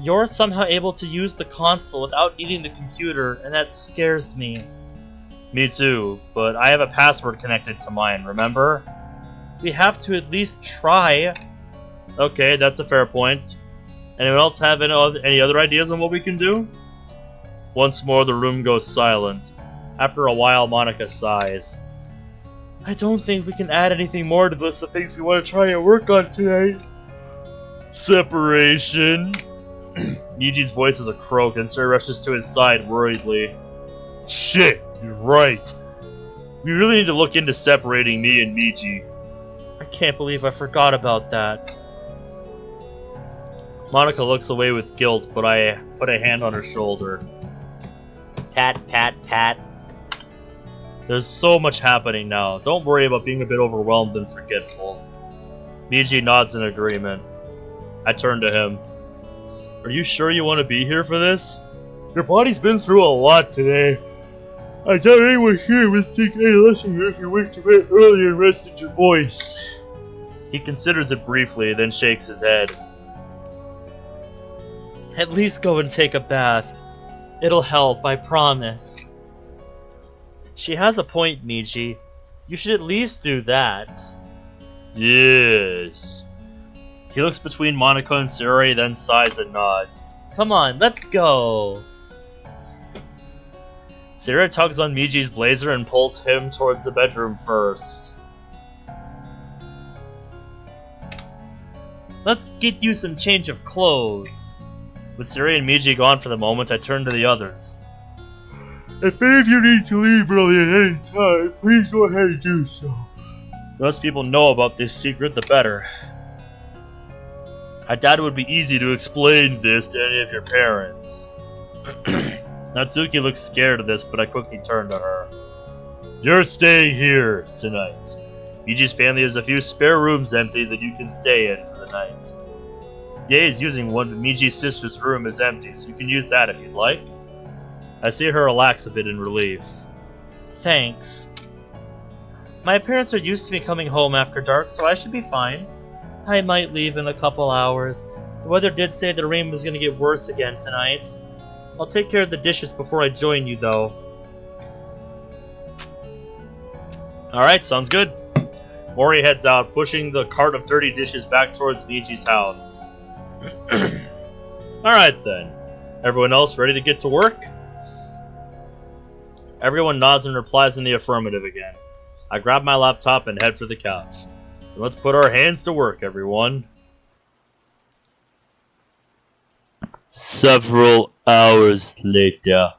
You're somehow able to use the console without needing the computer, and that scares me. Me too, but I have a password connected to mine, remember? We have to at least try. Okay, that's a fair point. Anyone else have any other ideas on what we can do? Once more, the room goes silent. After a while, Monika sighs. I don't think we can add anything more to the list of things we want to try and work on tonight. Separation. Niji's voice is a croak, and Sayori rushes to his side worriedly. Shit, you're right. We really need to look into separating me and Meiji. I can't believe I forgot about that. Monika looks away with guilt, but I put a hand on her shoulder. Pat, pat, pat. There's so much happening now. Don't worry about being a bit overwhelmed and forgetful. Meiji nods in agreement. I turn to him. Are you sure you want to be here for this? Your body's been through a lot today. I doubt anyone here would think any less of you if you waked a bit earlier and rested your voice. He considers it briefly, then shakes his head. At least go and take a bath. It'll help, I promise. She has a point, Meiji. You should at least do that. Yes. He looks between Monika and Sayori, then sighs and nods. Come on, let's go. Sayori tugs on Meiji's blazer and pulls him towards the bedroom first. Let's get you some change of clothes. With Sayori and Meiji gone for the moment, I turn to the others. If any of you need to leave early at any time, please go ahead and do so. The less people know about this secret, the better. I doubt it would be easy to explain this to any of your parents. Natsuki looks scared of this, but I quickly turn to her. You're staying here tonight. Meiji's family has a few spare rooms empty that you can stay in for the night. Yae is using one, but Meiji's sister's room is empty, so you can use that if you'd like. I see her relax a bit in relief. Thanks. My parents are used to me coming home after dark, so I should be fine. I might leave in a couple hours. The weather did say the rain was going to get worse again tonight. I'll take care of the dishes before I join you, though. Alright, sounds good. Mori heads out, pushing the cart of dirty dishes back towards Meiji's house. Alright then. Everyone else ready to get to work? Everyone nods and replies in the affirmative again. I grab my laptop and head for the couch. Let's put our hands to work, everyone. Several hours later.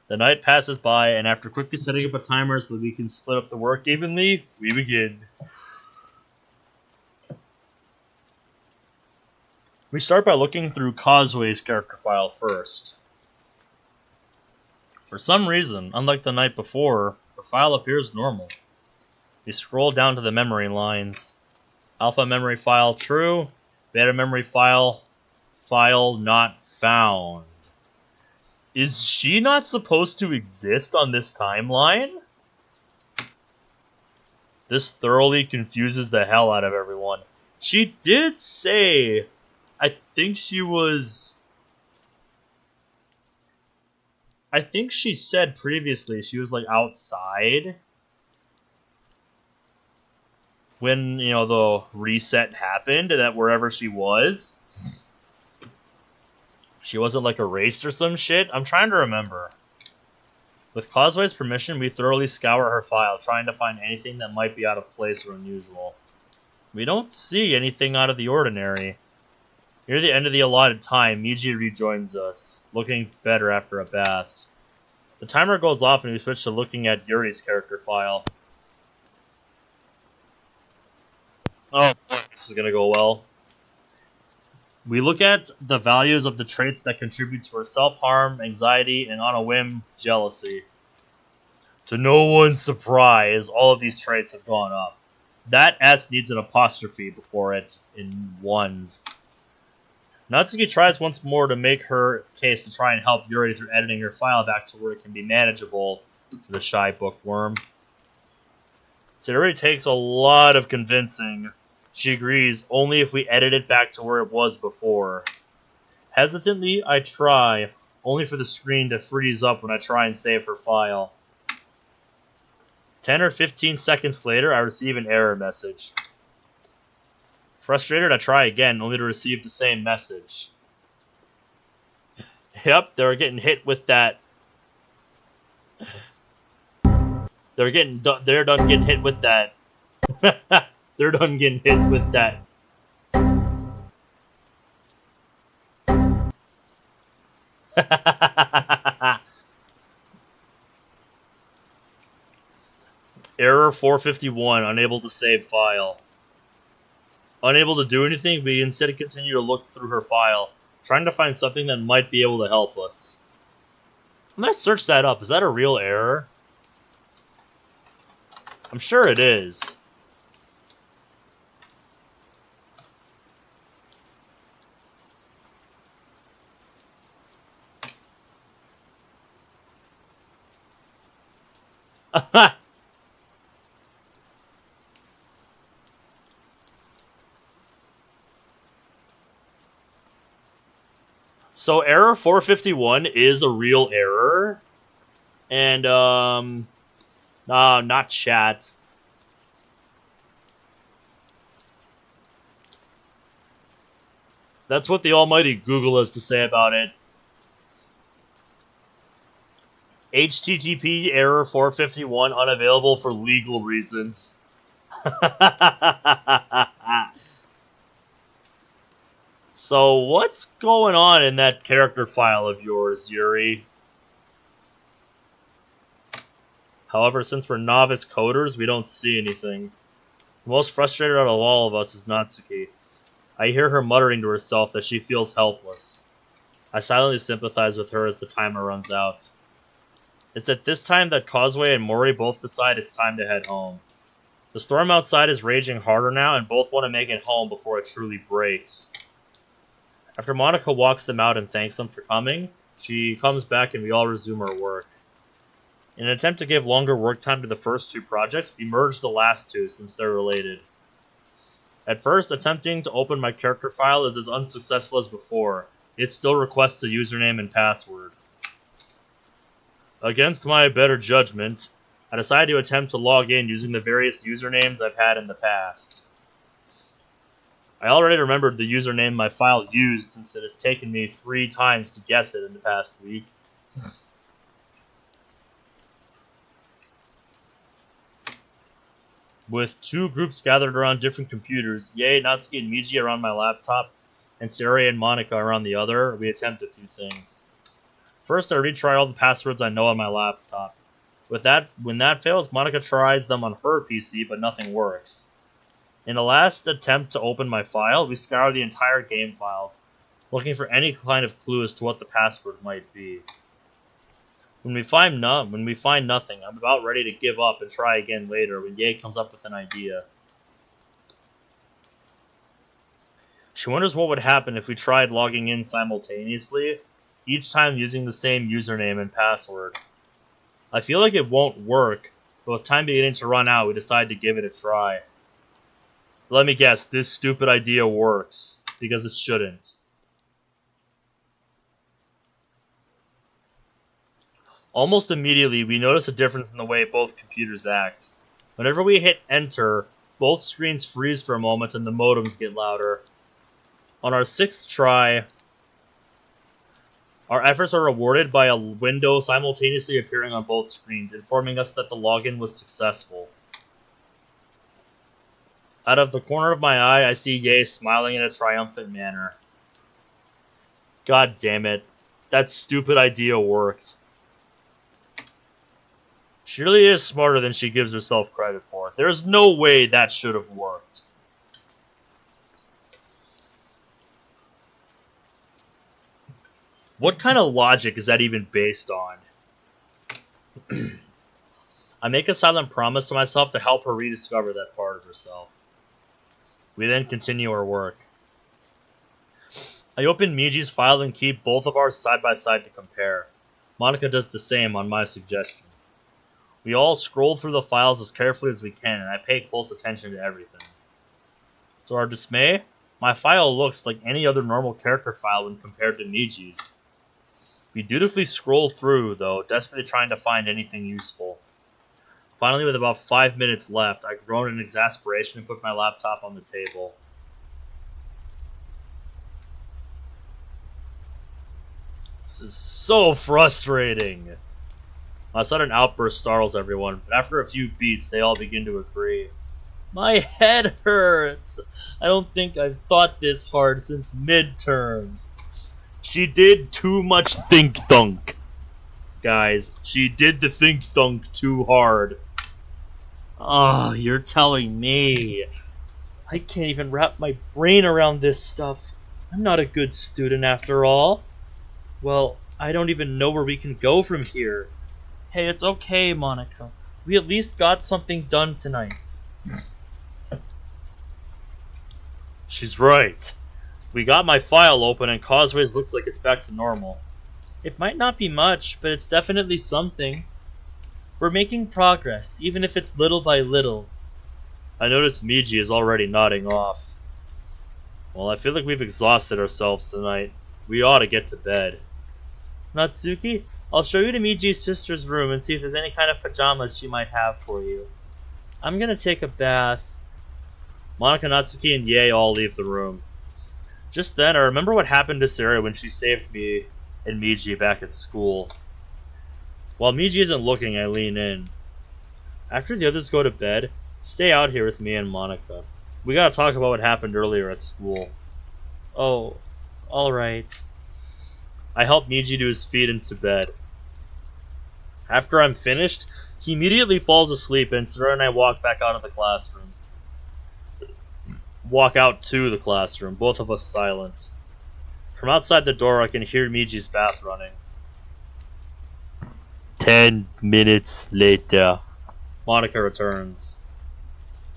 The night passes by, and after quickly setting up a timer so that we can split up the work evenly, we begin. We start by looking through Kozue's character file first. For some reason, unlike the night before, the file appears normal. We scroll down to the memory lines. Alpha memory file true, beta memory file not found. Is she not supposed to exist on this timeline? This thoroughly confuses the hell out of everyone. She did say, I think she said previously she was like outside when, you know, the reset happened, and that wherever she was, she wasn't like erased or some shit. I'm trying to remember. With Kozue's permission, we thoroughly scour her file, trying to find anything that might be out of place or unusual. We don't see anything out of the ordinary. Near the end of the allotted time, Meiji rejoins us, looking better after a bath. The timer goes off and we switch to looking at Yuri's character file. Oh boy, this is gonna go well. We look at the values of the traits that contribute to her self-harm, anxiety, and on a whim, jealousy. To no one's surprise, all of these traits have gone up. That S needs an apostrophe before it in ones. Natsuki tries once more to make her case to try and help Yuri through editing her file back to where it can be manageable for the shy bookworm. Sayori takes a lot of convincing. She agrees only if we edit it back to where it was before. Hesitantly, I try, only for the screen to freeze up when I try and save her file. 10 or 15 seconds later, I receive an error message. Frustrated, I try again, only to receive the same message. Yep, they're getting hit with that. They're done getting hit with that. They're done getting hit with that. Error 451, unable to save file. Unable to do anything, we instead continue to look through her file, trying to find something that might be able to help us. I'm gonna search that up. Is that a real error? I'm sure it is. So error 451 is a real error. And, not chat. That's what the almighty Google has to say about it. HTTP error 451 unavailable for legal reasons. So, what's going on in that character file of yours, Yuri? However, since we're novice coders, we don't see anything. The most frustrated out of all of us is Natsuki. I hear her muttering to herself that she feels helpless. I silently sympathize with her as the timer runs out. It's at this time that Kozue and Mori both decide it's time to head home. The storm outside is raging harder now, and both want to make it home before it truly breaks. After Monika walks them out and thanks them for coming, she comes back and we all resume our work. In an attempt to give longer work time to the first two projects, we merge the last two since they're related. At first, attempting to open my character file is as unsuccessful as before. It still requests a username and password. Against my better judgment, I decided to attempt to log in using the various usernames I've had in the past. I already remembered the username my file used since it has taken me 3 times to guess it in the past week. With 2 groups gathered around different computers, Yae, Natsuki, and Meiji are on my laptop, and Sayori and Monika are on the other, we attempt a few things. First, I retry all the passwords I know on my laptop. When that fails, Monika tries them on her PC, but nothing works. In the last attempt to open my file, we scour the entire game files, looking for any kind of clue as to what the password might be. When we find nothing, I'm about ready to give up and try again later when Yae comes up with an idea. She wonders what would happen if we tried logging in simultaneously, each time using the same username and password. I feel like it won't work, but with time beginning to run out, we decide to give it a try. Let me guess, this stupid idea works, because it shouldn't. Almost immediately, we notice a difference in the way both computers act. Whenever we hit enter, both screens freeze for a moment and the modems get louder. On our 6th try, our efforts are rewarded by a window simultaneously appearing on both screens, informing us that the login was successful. Out of the corner of my eye, I see Yae smiling in a triumphant manner. God damn it. That stupid idea worked. She really is smarter than she gives herself credit for. There's no way that should have worked. What kind of logic is that even based on? I make a silent promise to myself to help her rediscover that part of herself. We then continue our work. I open Meiji's file and keep both of ours side by side to compare. Monika does the same on my suggestion. We all scroll through the files as carefully as we can, and I pay close attention to everything. To our dismay, my file looks like any other normal character file when compared to Meiji's. We dutifully scroll through, though, desperately trying to find anything useful. Finally, with about 5 minutes left, I groan in exasperation and put my laptop on the table. This is so frustrating. A sudden outburst startles everyone, but after a few beats, they all begin to agree. My head hurts! I don't think I've thought this hard since midterms. She did too much think-thunk. Guys, she did the think-thunk too hard. Oh, you're telling me. I can't even wrap my brain around this stuff. I'm not a good student after all. Well, I don't even know where we can go from here. Hey, it's okay, Monika. We at least got something done tonight. She's right. We got my file open and Kozue's looks like it's back to normal. It might not be much, but it's definitely something. We're making progress, even if it's little by little. I noticed Meiji is already nodding off. Well, I feel like we've exhausted ourselves tonight. We ought to get to bed. Natsuki, I'll show you to Meiji's sister's room and see if there's any kind of pajamas she might have for you. I'm gonna take a bath. Monika, Natsuki, and Yae all leave the room. Just then, I remember what happened to Sayori when she saved me and Meiji back at school. While Meiji isn't looking, I lean in. After the others go to bed, stay out here with me and Monika. We gotta talk about what happened earlier at school. Oh, alright. I help Meiji to his feet into bed. After I'm finished, he immediately falls asleep and Sayori and I walk back out of the classroom. Walk out to the classroom, both of us silent. From outside the door, I can hear Meiji's bath running. 10 minutes later, Monika returns.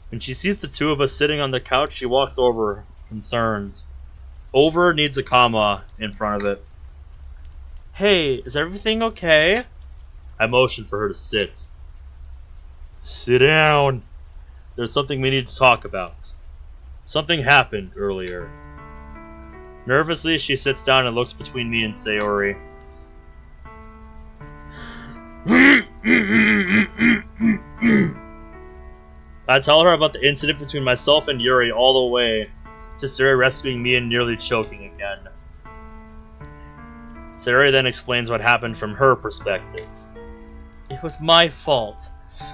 When she sees the two of us sitting on the couch, she walks over, concerned. Over needs a comma in front of it. Hey, is everything okay? I motion for her to sit. Sit down. There's something we need to talk about. Something happened earlier. Nervously, she sits down and looks between me and Sayori. I tell her about the incident between myself and Yuri all the way to Sayori rescuing me and nearly choking again. Sayori then explains what happened from her perspective. It was my fault.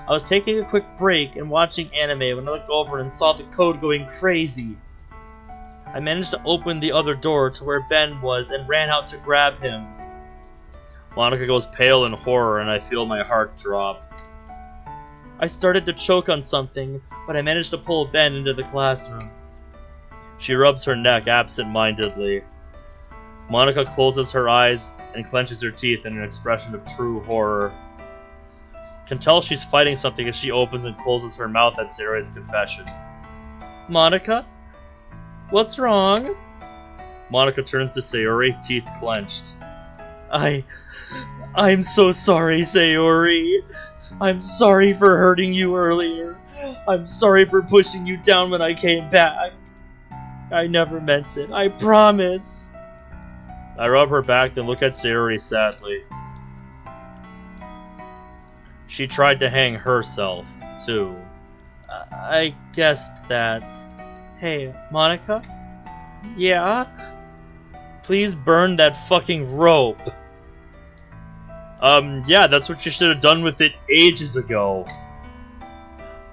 I was taking a quick break and watching anime when I looked over and saw the code going crazy. I managed to open the other door to where Ben was and ran out to grab him. Monika goes pale in horror and I feel my heart drop. I started to choke on something, but I managed to pull Ben into the classroom. She rubs her neck absent-mindedly. Monika closes her eyes and clenches her teeth in an expression of true horror. Can tell she's fighting something as she opens and closes her mouth at Sayori's confession. Monika? What's wrong? Monika turns to Sayori, teeth clenched. I'm so sorry, Sayori. I'm sorry for hurting you earlier. I'm sorry for pushing you down when I came back. I never meant it, I promise. I rub her back, then look at Sayori sadly. She tried to hang herself, too. I guessed that. Hey, Monika? Yeah? Please burn that fucking rope. Yeah, that's what you should have done with it ages ago.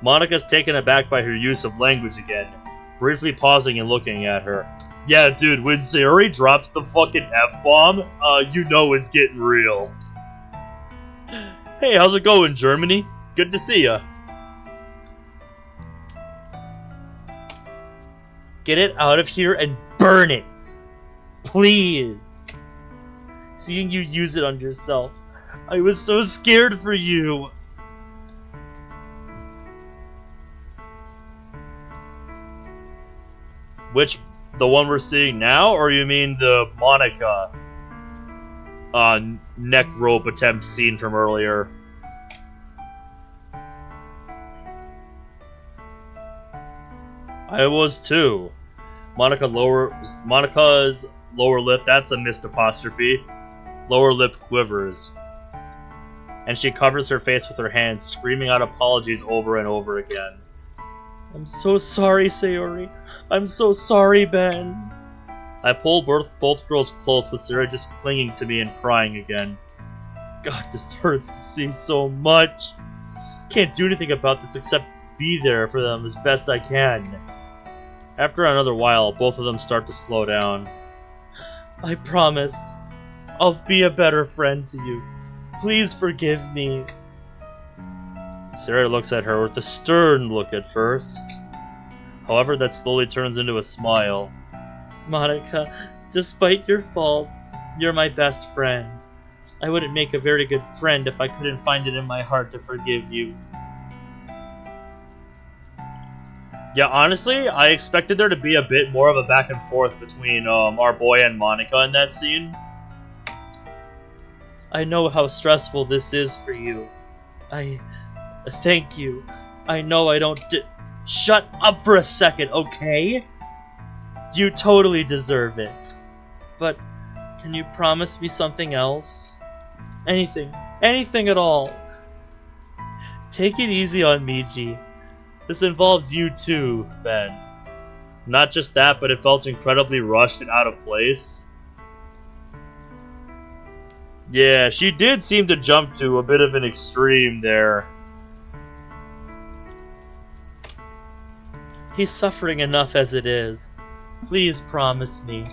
Monika's taken aback by her use of language again, briefly pausing and looking at her. Yeah, dude, when Sayori drops the fucking F-bomb, you know it's getting real. Hey, how's it going, Germany? Good to see ya. Get it out of here and burn it. Please. Seeing you use it on yourself, I was so scared for you. Which, the one we're seeing now, or you mean the Monika neck rope attempt scene from earlier? I was too. Monika's lower lip, that's a missed apostrophe. Lower lip quivers. And she covers her face with her hands, screaming out apologies over and over again. I'm so sorry, Sayori. I'm so sorry, Ben. I pull both girls close with Sayori just clinging to me and crying again. God, this hurts to see so much. Can't do anything about this except be there for them as best I can. After another while, both of them start to slow down. I promise. I'll be a better friend to you. Please forgive me. Sayori looks at her with a stern look at first. However, that slowly turns into a smile. Monika, despite your faults, you're my best friend. I wouldn't make a very good friend if I couldn't find it in my heart to forgive you. Yeah, honestly, I expected there to be a bit more of a back and forth between our boy and Monika in that scene. I know how stressful this is for you. Thank you. I know I don't Shut up for a second, okay? You totally deserve it. But can you promise me something else? Anything. Anything at all. Take it easy on Meiji. This involves you too, Ben. Not just that, but it felt incredibly rushed and out of place. Yeah, she did seem to jump to a bit of an extreme there. He's suffering enough as it is. Please promise me.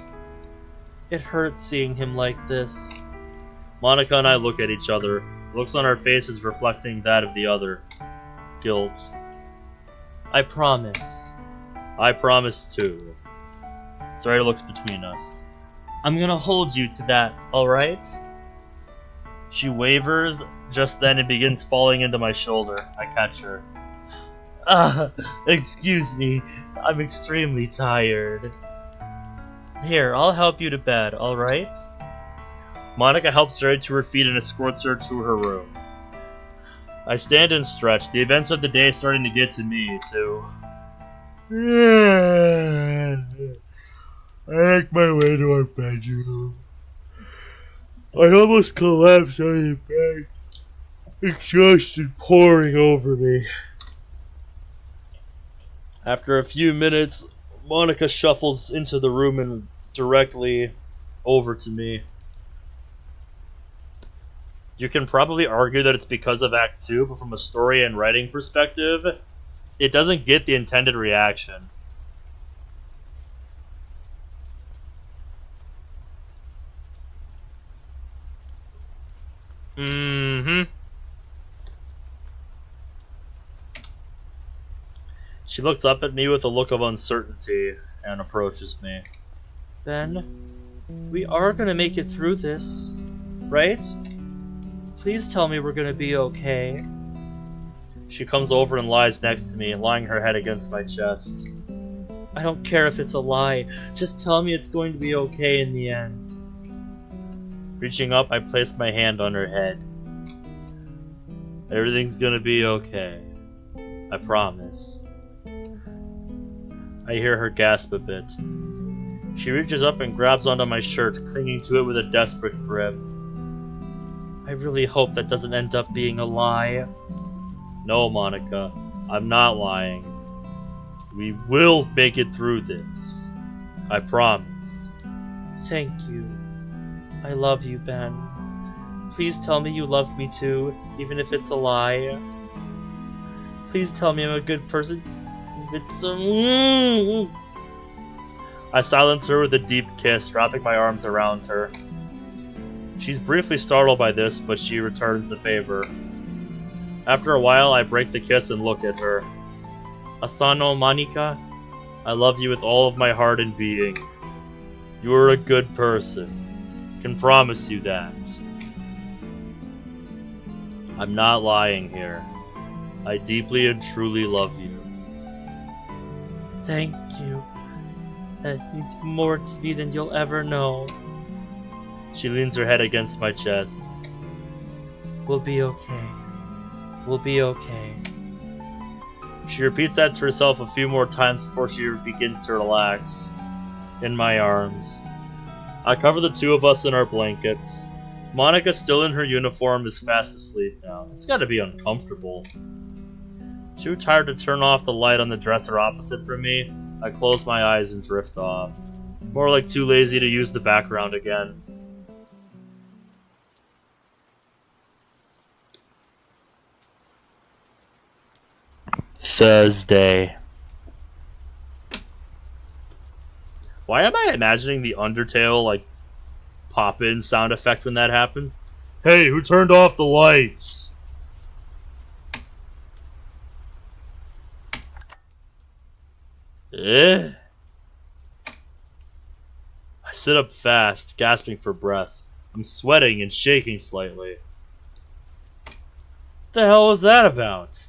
It hurts seeing him like this. Monika and I look at each other, the looks on our faces reflecting that of the other. Guilt. I promise. I promise too. Sayori looks between us. I'm gonna hold you to that, alright? She wavers just then and begins falling into my shoulder. I catch her. Excuse me. I'm extremely tired. Here, I'll help you to bed, alright? Monika helps Sayori to her feet and escorts her to her room. I stand and stretch, the events of the day starting to get to me, too. I make my way to our bedroom. I almost collapse on the bed, exhaustion pouring over me. After a few minutes, Monika shuffles into the room and directly over to me. You can probably argue that it's because of Act 2, but from a story and writing perspective, it doesn't get the intended reaction. She looks up at me with a look of uncertainty and approaches me. Ben, we are gonna make it through this, right? Please tell me we're gonna be okay. She comes over and lies next to me, lying her head against my chest. I don't care if it's a lie. Just tell me it's going to be okay in the end. Reaching up, I place my hand on her head. Everything's gonna be okay. I promise. I hear her gasp a bit. She reaches up and grabs onto my shirt, clinging to it with a desperate grip. I really hope that doesn't end up being a lie. No, Monika, I'm not lying. We will make it through this. I promise. Thank you. I love you, Ben. Please tell me you love me too, even if it's a lie. Please tell me I'm a good person. It's I silence her with a deep kiss, wrapping my arms around her. She's briefly startled by this, but she returns the favor. After a while, I break the kiss and look at her. Asano Monika, I love you with all of my heart and being. You are a good person. Can promise you that. I'm not lying here. I deeply and truly love you. Thank you. That means more to me than you'll ever know. She leans her head against my chest. We'll be okay. We'll be okay. She repeats that to herself a few more times before she begins to relax. In my arms. I cover the two of us in our blankets. Monika, still in her uniform, is fast asleep now. It's gotta be uncomfortable. Too tired to turn off the light on the dresser opposite from me, I close my eyes and drift off. More like too lazy to use the background again. Thursday. Why am I imagining the Undertale, like, pop-in sound effect when that happens? Hey, who turned off the lights? I sit up fast, gasping for breath. I'm sweating and shaking slightly. What the hell was that about?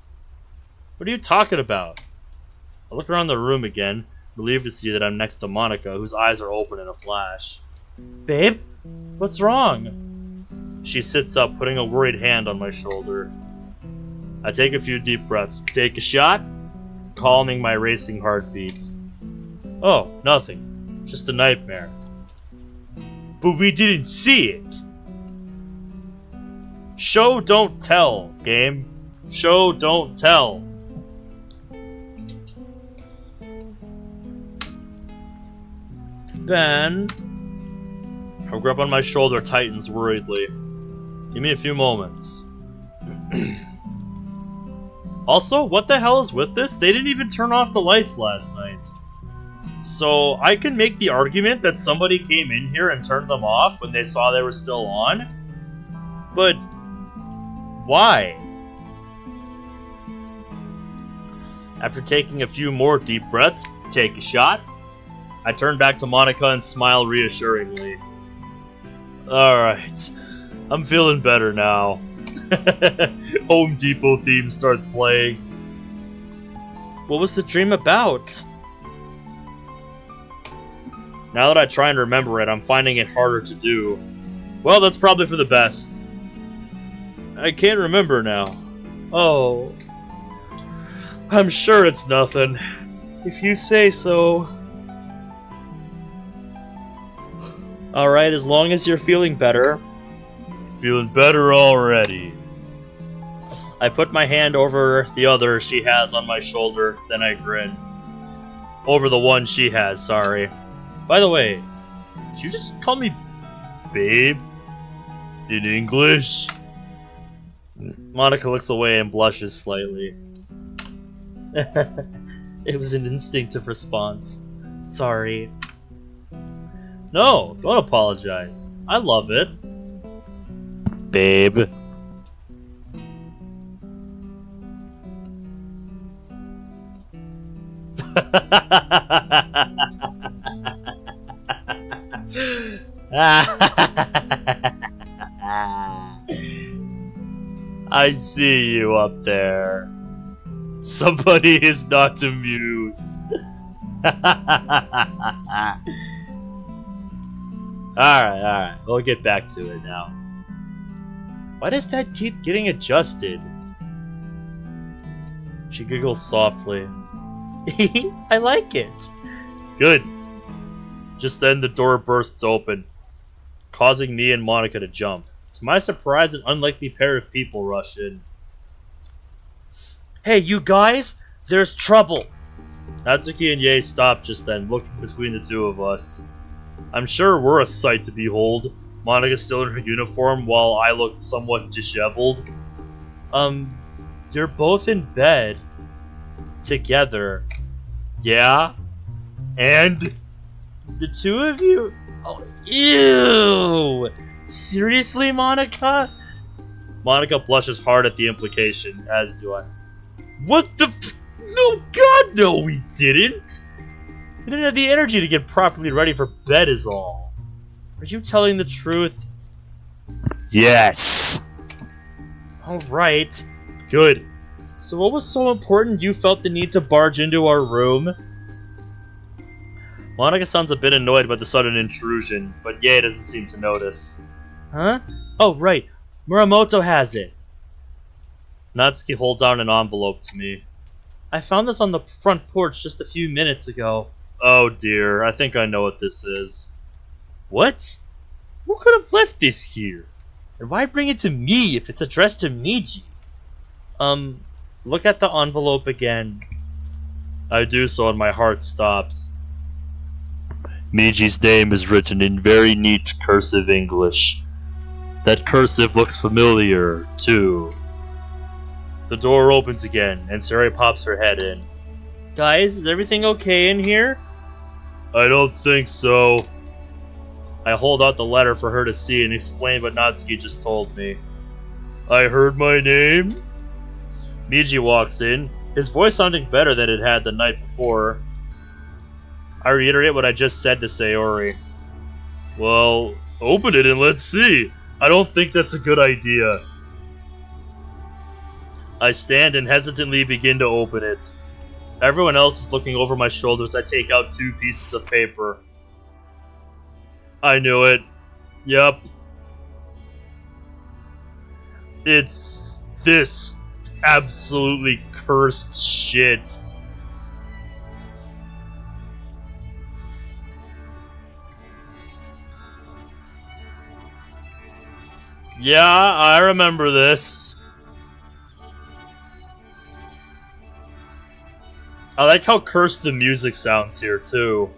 What are you talking about? I look around the room again, relieved to see that I'm next to Monika, whose eyes are open in a flash. Babe? What's wrong? She sits up, putting a worried hand on my shoulder. I take a few deep breaths, take a shot, calming my racing heartbeat. Oh, nothing. Just a nightmare. But we didn't see it! Show, don't tell, game. Show, don't tell. Then, her grip on my shoulder tightens worriedly. Give me a few moments. Also, what the hell is with this? They didn't even turn off the lights last night. So, I can make the argument that somebody came in here and turned them off when they saw they were still on. But, why? After taking a few more deep breaths, take a shot, I turn back to Monika and smile reassuringly. Alright, I'm feeling better now. Home Depot theme starts playing. What was the dream about? Now that I try and remember it, I'm finding it harder to do. Well, that's probably for the best. I can't remember now. Oh. I'm sure it's nothing. If you say so. Alright, as long as you're feeling better. Feeling better already. I put my hand over the other she has on my shoulder, then I grin. Over the one she has, sorry. By the way, did you just call me babe? In English? Monika looks away and blushes slightly. It was an instinctive response. Sorry. No, don't apologize. I love it. Babe. I see you up there. Somebody is not amused. Alright, we'll get back to it now. Why does that keep getting adjusted? She giggles softly. I like it. Good. Just then the door bursts open, causing me and Monika to jump. To my surprise, an unlikely pair of people rush in. Hey, you guys! There's trouble! Natsuki and Yae stop just then, looking between the two of us. I'm sure we're a sight to behold. Monika's still in her uniform, while I look somewhat disheveled. You're both in bed. Together. Yeah? And? The two of you? Oh, ew! Seriously, Monika? Monika blushes hard at the implication, as do I. What the f- No, God, no, we didn't! We didn't have the energy to get properly ready for bed is all. Are you telling the truth? Yes! Alright. Good. So what was so important you felt the need to barge into our room? Monika sounds a bit annoyed by the sudden intrusion, but Yae doesn't seem to notice. Huh? Oh, right. Muramoto has it. Natsuki holds out an envelope to me. I found this on the front porch just a few minutes ago. Oh dear, I think I know what this is. What? Who could have left this here? And why bring it to me if it's addressed to Meiji? Look at the envelope again. I do so and my heart stops. Meiji's name is written in very neat cursive English. That cursive looks familiar, too. The door opens again, and Sayori pops her head in. Guys, is everything okay in here? I don't think so. I hold out the letter for her to see and explain what Natsuki just told me. I heard my name? Meiji walks in, his voice sounding better than it had the night before. I reiterate what I just said to Sayori. Well, open it and let's see. I don't think that's a good idea. I stand and hesitantly begin to open it. Everyone else is looking over my shoulders. I take out 2 pieces of paper. I knew it. Yep. It's this absolutely cursed shit. Yeah, I remember this. I like how cursed the music sounds here, too.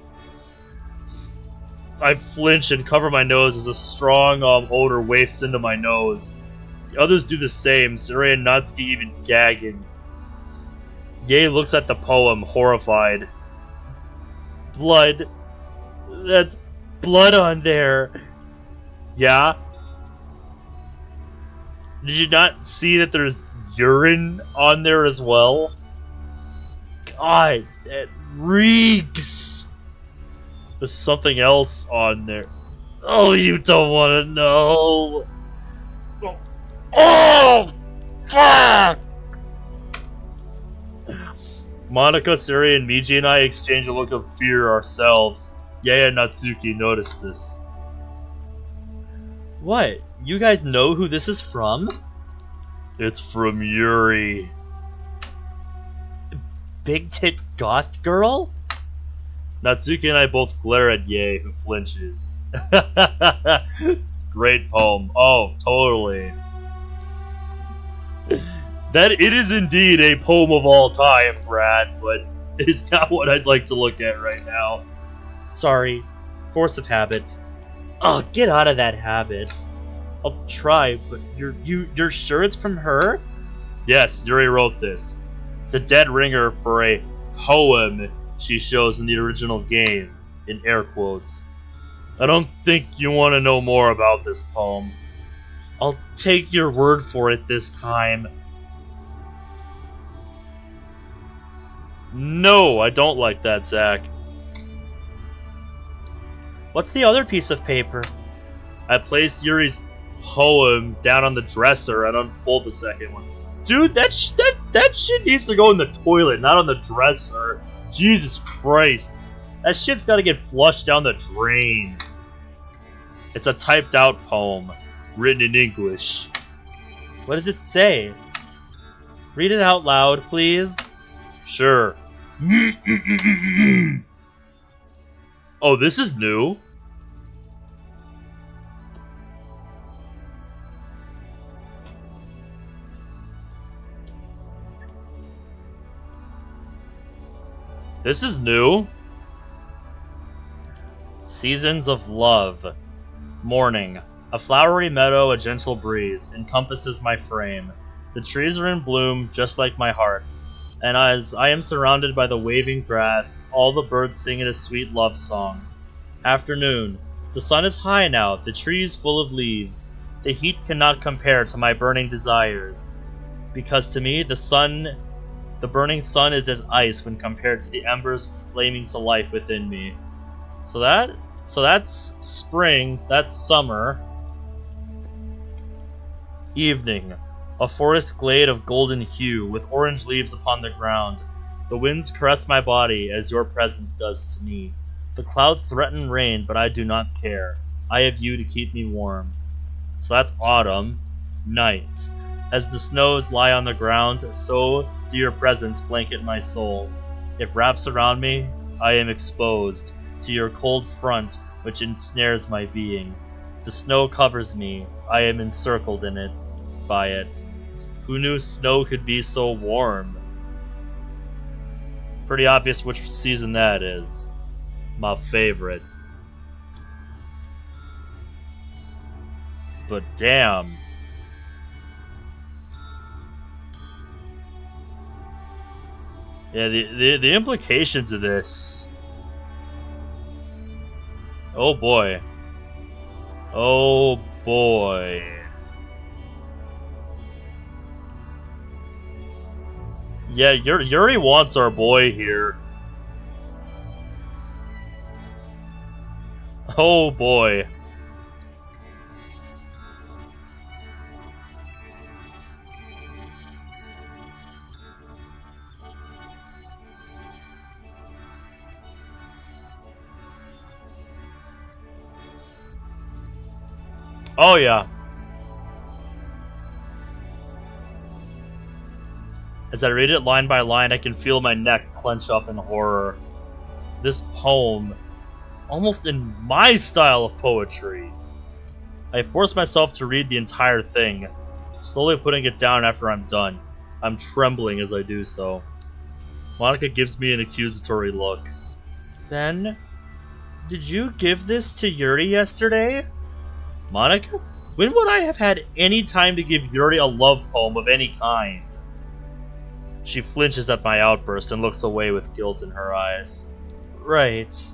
I flinch and cover my nose as a strong odor wafts into my nose. The others do the same, Sayori and Natsuki even gagging. Yae looks at the poem, horrified. Blood. That's blood on there. Yeah? Did you not see that there's urine on there as well? God, it reeks! There's something else on there. Oh, you don't want to know! Oh! Fuck! Monika, Sayori, and Meiji and I exchange a look of fear ourselves. Yae and Natsuki notice this. What? You guys know who this is from? It's from Yuri. Big tit goth girl? Natsuki and I both glare at Yae, who flinches. Great poem. Oh, totally. That it is indeed a poem of all time, Brad, but it is not what I'd like to look at right now. Sorry. Force of habit. Oh, get out of that habit. I'll try, but you're sure it's from her? Yes, Yuri wrote this. It's a dead ringer for a poem she shows in the original game, in air quotes. I don't think you want to know more about this poem. I'll take your word for it this time. No, I don't like that, Zach. What's the other piece of paper? I placed Yuri's poem down on the dresser and unfold the second one. Dude, that shit needs to go in the toilet, not on the dresser. Jesus Christ. That shit's gotta get flushed down the drain. It's a typed out poem, written in English. What does it say? Read it out loud, please. Sure. Oh, this is new. This is new. Seasons of love. Morning. A flowery meadow, a gentle breeze, encompasses my frame. The trees are in bloom, just like my heart. And as I am surrounded by the waving grass, all the birds sing a sweet love song. Afternoon. The sun is high now, the trees full of leaves. The heat cannot compare to my burning desires. Because to me, the burning sun is as ice when compared to the embers flaming to life within me. So that's spring, that's summer. Evening. A forest glade of golden hue, with orange leaves upon the ground. The winds caress my body as your presence does to me. The clouds threaten rain, but I do not care. I have you to keep me warm. So that's autumn. Night. As the snows lie on the ground, so do your presence blanket my soul. It wraps around me, I am exposed to your cold front, which ensnares my being. The snow covers me, I am encircled in it, by it. Who knew snow could be so warm? Pretty obvious which season that is. My favorite. But damn. Yeah, the implications of this. Oh boy. Oh boy. Yeah, Yuri wants our boy here. Oh boy. Oh yeah. As I read it line by line, I can feel my neck clench up in horror. This poem is almost in my style of poetry. I force myself to read the entire thing, slowly putting it down after I'm done. I'm trembling as I do so. Monika gives me an accusatory look. Then, did you give this to Yuri yesterday? Monika? When would I have had any time to give Yuri a love poem of any kind? She flinches at my outburst and looks away with guilt in her eyes. Right.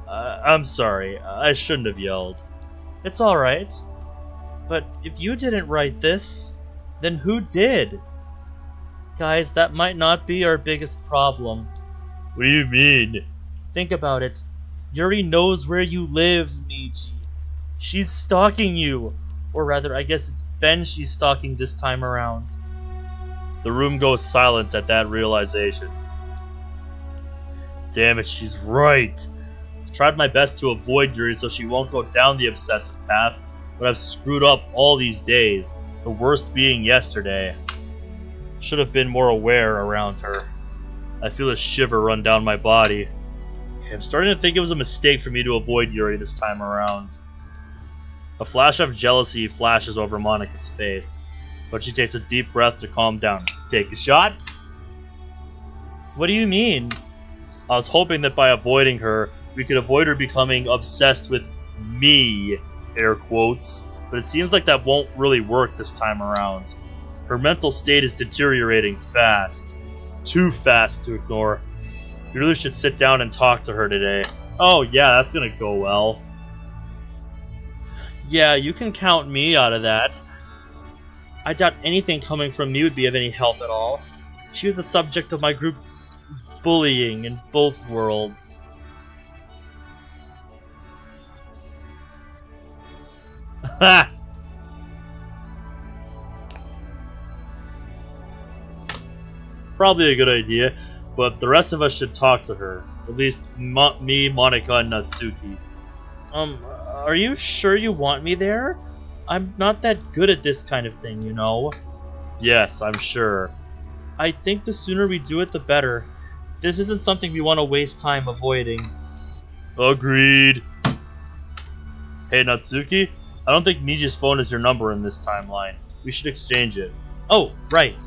I'm sorry. I shouldn't have yelled. It's alright. But if you didn't write this, then who did? Guys, that might not be our biggest problem. What do you mean? Think about it. Yuri knows where you live, Meiji. She's stalking you. Or rather, I guess it's Ben she's stalking this time around. The room goes silent at that realization. Damn it, she's right. I've tried my best to avoid Yuri so she won't go down the obsessive path, but I've screwed up all these days, the worst being yesterday. Should have been more aware around her. I feel a shiver run down my body. Okay, I'm starting to think it was a mistake for me to avoid Yuri this time around. A flash of jealousy flashes over Monika's face, but she takes a deep breath to calm down. Take a shot? What do you mean? I was hoping that by avoiding her, we could avoid her becoming obsessed with me, air quotes, but it seems like that won't really work this time around. Her mental state is deteriorating fast. Too fast to ignore. We really should sit down and talk to her today. Oh yeah, that's gonna go well. Yeah, you can count me out of that. I doubt anything coming from me would be of any help at all. She was the subject of my group's bullying in both worlds. Ha! Probably a good idea, but the rest of us should talk to her. At least me, Monika, and Natsuki. Are you sure you want me there? I'm not that good at this kind of thing, you know. Yes, I'm sure. I think the sooner we do it, the better. This isn't something we want to waste time avoiding. Agreed. Hey, Natsuki, I don't think Meiji's phone is your number in this timeline. We should exchange it. Oh, right.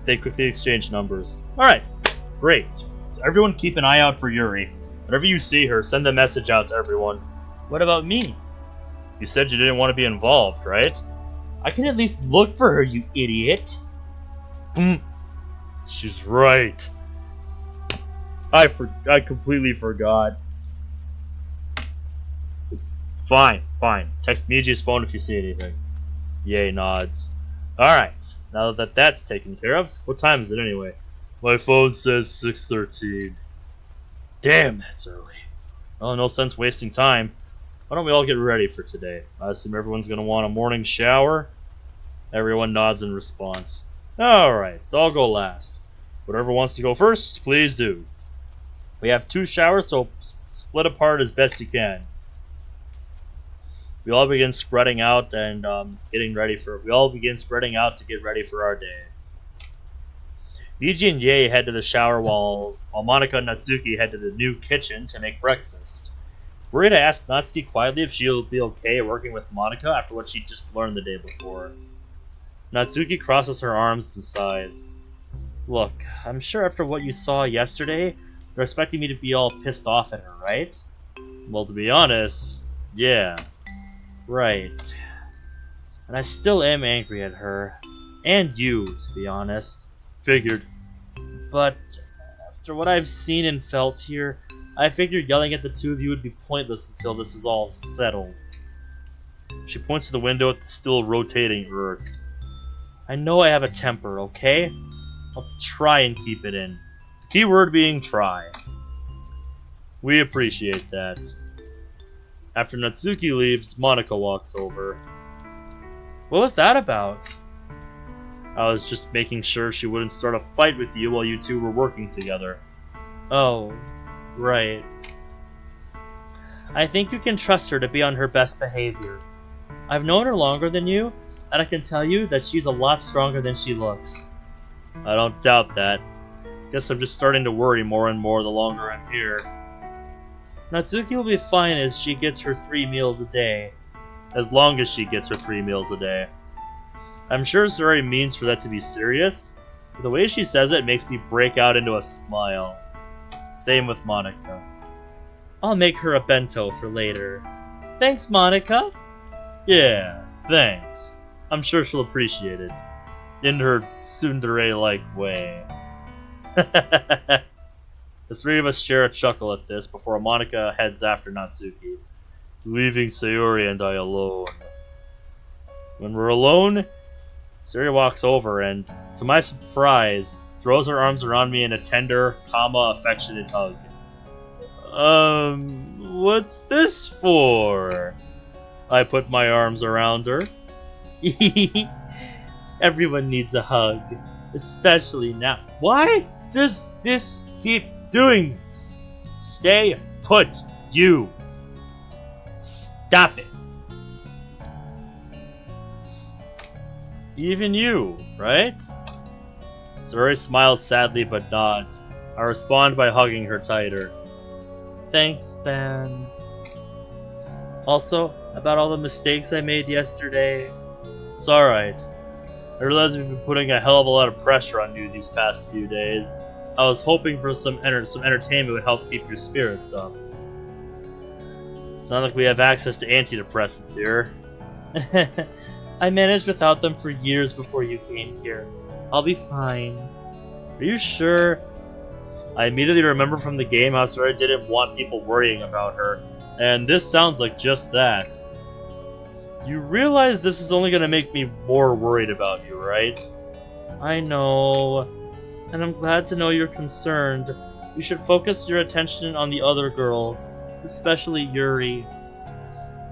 They quickly exchange numbers. Alright, great. So everyone keep an eye out for Yuri. Whenever you see her, send a message out to everyone. What about me? You said you didn't want to be involved, right? I can at least look for her, you idiot. She's right. I completely forgot. Fine. Text Meiji's phone if you see anything. Yae nods. Alright, now that that's taken care of, what time is it anyway? My phone says 6:13. Damn, that's early. Well, no sense wasting time. Why don't we all get ready for today? I assume everyone's going to want a morning shower. Everyone nods in response. Alright, I'll go last. Whatever wants to go first, please do. We have 2 showers, so split apart as best you can. We all begin spreading out and spreading out to get ready for our day. Meiji and Yae head to the shower walls, while Monika and Natsuki head to the new kitchen to make breakfast. We're going to ask Natsuki quietly if she'll be okay working with Monika after what she just learned the day before. Natsuki crosses her arms and sighs. Look, I'm sure after what you saw yesterday, you're expecting me to be all pissed off at her, right? Well, to be honest, yeah. Right. And I still am angry at her. And you, to be honest. Figured. But after what I've seen and felt here, I figured yelling at the two of you would be pointless until this is all settled. She points to the window at the still rotating Earth. I know I have a temper, okay? I'll try and keep it in. The key word being try. We appreciate that. After Natsuki leaves, Monika walks over. What was that about? I was just making sure she wouldn't start a fight with you while you two were working together. Oh, right. I think you can trust her to be on her best behavior. I've known her longer than you, and I can tell you that she's a lot stronger than she looks. I don't doubt that. Guess I'm just starting to worry more and more the longer I'm here. Natsuki will be fine as she gets her 3 meals a day. As long as she gets her 3 meals a day. I'm sure Sayori means for that to be serious, but the way she says it makes me break out into a smile. Same with Monika. I'll make her a bento for later. Thanks, Monika. Yeah, thanks. I'm sure she'll appreciate it. In her tsundere-like way. The three of us share a chuckle at this before Monika heads after Natsuki, leaving Sayori and I alone. When we're alone, Sayori walks over and, to my surprise, throws her arms around me in a tender, affectionate hug. What's this for? I put my arms around her. Everyone needs a hug, especially now. Why does this keep doing this? Stay put, you! Stop it! Even you, right? Sayori smiles sadly but nods. I respond by hugging her tighter. Thanks, Ben. Also, about all the mistakes I made yesterday. It's alright. I realize we've been putting a hell of a lot of pressure on you these past few days. I was hoping for some entertainment would help keep your spirits up. It's not like we have access to antidepressants here. I managed without them for years before you came here. I'll be fine. Are you sure? I immediately remember from the game how Sayori didn't want people worrying about her, and this sounds like just that. You realize this is only going to make me more worried about you, right? I know, and I'm glad to know you're concerned. You should focus your attention on the other girls, especially Yuri.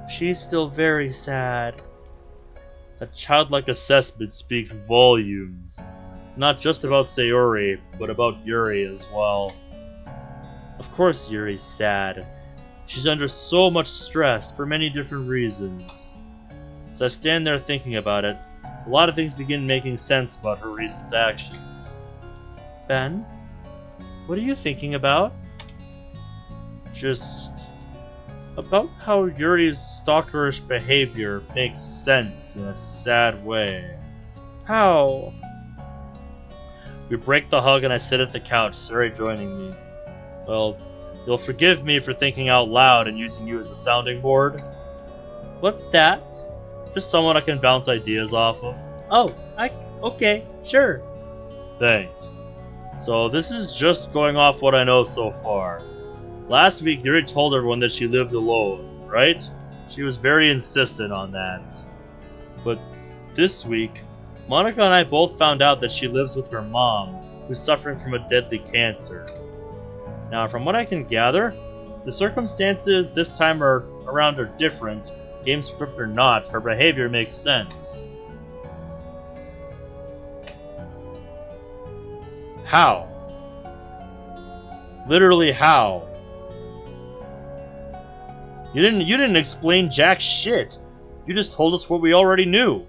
She's still very sad. That childlike assessment speaks volumes. Not just about Sayori, but about Yuri as well. Of course Yuri's sad. She's under so much stress for many different reasons. As I stand there thinking about it, a lot of things begin making sense about her recent actions. Ben? What are you thinking about? Just about how Yuri's stalkerish behavior makes sense in a sad way. How? We break the hug and I sit at the couch, Sayori joining me. Well, you'll forgive me for thinking out loud and using you as a sounding board. What's that? Just someone I can bounce ideas off of. Oh, okay, sure. Thanks. So this is just going off what I know so far. Last week, Yuri told everyone that she lived alone, right? She was very insistent on that. But this week, Monika and I both found out that she lives with her mom, who's suffering from a deadly cancer. Now, from what I can gather, the circumstances this time around are different. Game script or not, her behavior makes sense. How? Literally how? You didn't explain jack shit. You just told us what we already knew.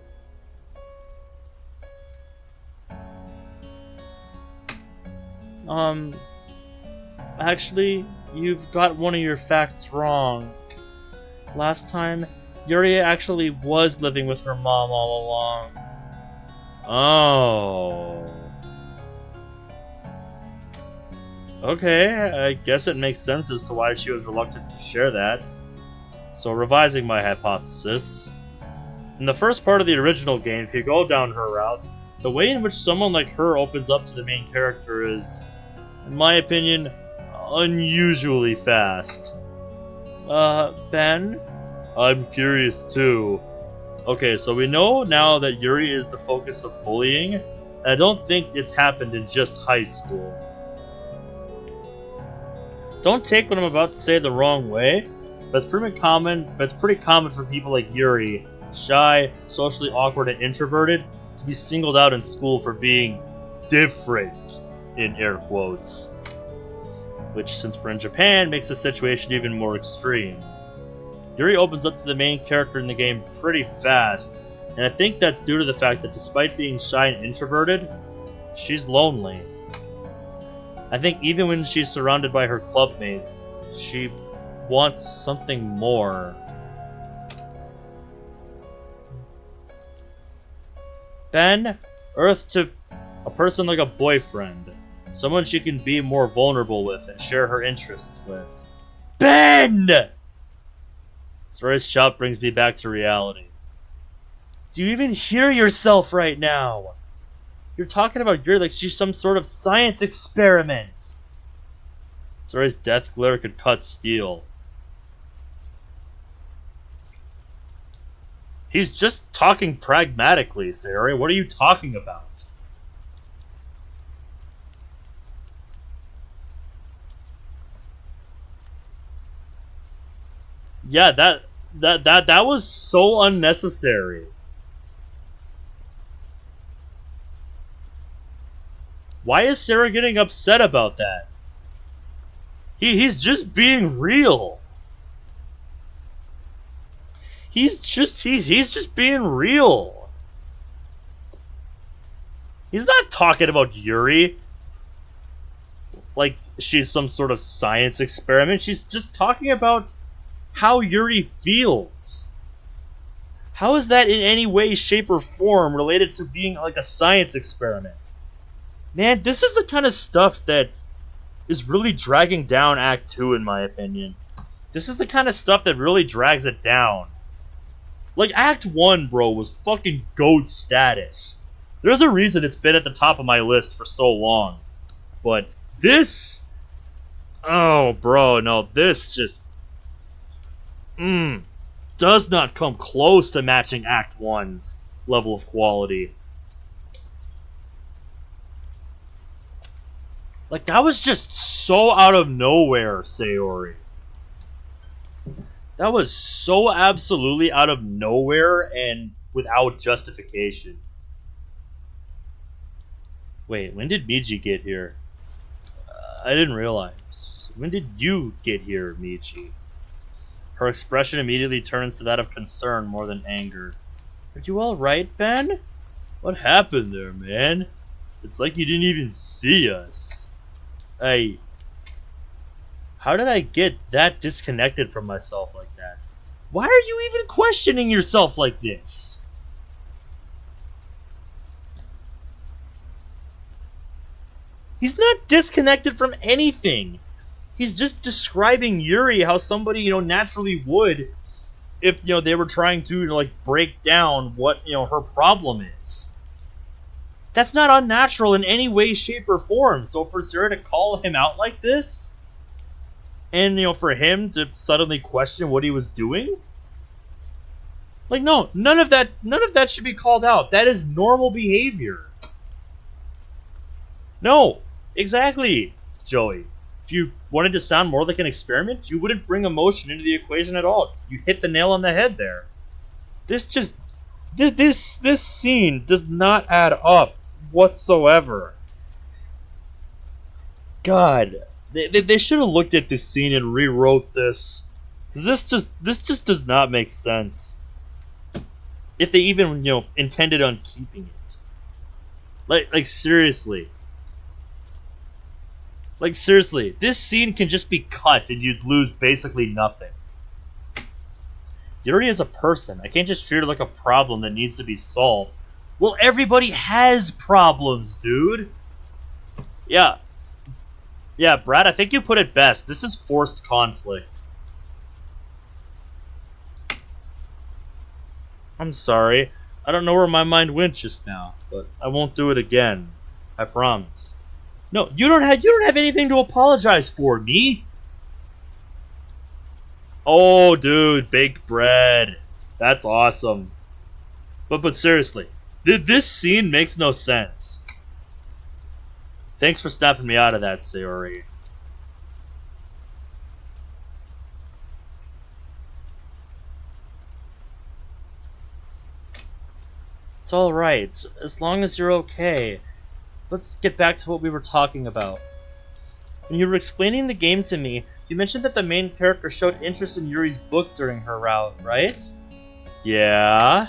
Actually, you've got one of your facts wrong. Last time, Yuri actually was living with her mom all along. Oh. Okay, I guess it makes sense as to why she was reluctant to share that. So, revising my hypothesis. In the first part of the original game, if you go down her route, the way in which someone like her opens up to the main character is, in my opinion, unusually fast. Ben? I'm curious too. Okay, so we know now that Yuri is the focus of bullying, and I don't think it's happened in just high school. Don't take what I'm about to say the wrong way, but it's pretty common for people like Yuri, shy, socially awkward, and introverted, to be singled out in school for being different, in air quotes. Which, since we're in Japan, makes the situation even more extreme. Yuri opens up to the main character in the game pretty fast, and I think that's due to the fact that despite being shy and introverted, she's lonely. I think even when she's surrounded by her clubmates, she wants something more. Ben, Earth to a person like a boyfriend. Someone she can be more vulnerable with and share her interests with. Ben! Sayori's shout brings me back to reality. Do you even hear yourself right now? You're talking about Yuri like she's some sort of science experiment. Sayori's death glare could cut steel. He's just talking pragmatically, Sayori. What are you talking about? Yeah, that was so unnecessary. Why is Sarah getting upset about that? He's just being real. He's just being real. He's not talking about Yuri like she's some sort of science experiment. She's just talking about how Yuri feels. How is that in any way, shape, or form related to being like a science experiment? Man, this is the kind of stuff that is really dragging down Act 2, in my opinion. This is the kind of stuff that really drags it down. Like, Act 1, bro, was fucking GOAT status. There's a reason it's been at the top of my list for so long. But this... Oh, bro, no, this just... does not come close to matching Act 1's level of quality. Like, that was just so out of nowhere, Sayori. That was so absolutely out of nowhere and without justification. Wait, when did Meiji get here? I didn't realize. When did you get here, Meiji? Her expression immediately turns to that of concern more than anger. Are you alright, Ben? What happened there, man? It's like you didn't even see us. How did I get that disconnected from myself like that? Why are you even questioning yourself like this? He's not disconnected from anything. He's just describing Yuri how somebody, naturally would if, they were trying to, break down what, her problem is. That's not unnatural in any way, shape, or form. So for Sarah to call him out like this, and, for him to suddenly question what he was doing, no, none of that should be called out. That is normal behavior. No, exactly, Joey. If you wanted to sound more like an experiment, you wouldn't bring emotion into the equation at all. You hit the nail on the head there. This scene does not add up whatsoever. God, they should have looked at this scene and rewrote this. This just does not make sense. If they even intended on keeping it. Like seriously. Like seriously, this scene can just be cut and you'd lose basically nothing. Yuri is a person. I can't just treat her like a problem that needs to be solved. Well, everybody has problems, dude. Yeah. Yeah, Brad, I think you put it best. This is forced conflict. I'm sorry. I don't know where my mind went just now, but I won't do it again. I promise. No, you don't have anything to apologize for, me. Oh, dude, baked bread. That's awesome. But seriously, this scene makes no sense. Thanks for snapping me out of that, Sayori. It's alright, as long as you're okay. Let's get back to what we were talking about. When you were explaining the game to me, You mentioned that the main character showed interest in Yuri's book during her route, right? Yeah.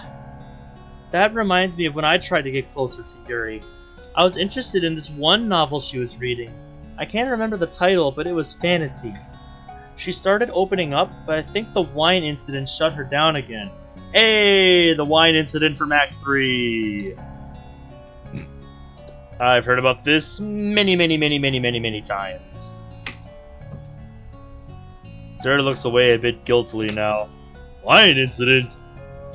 That reminds me of when I tried to get closer to Yuri. I was interested in this one novel she was reading. I can't remember the title, but it was fantasy. She started opening up, but I think the wine incident shut her down again. Hey, the wine incident from Act 3! I've heard about this many times. Sarah looks away a bit guiltily now. Wine incident?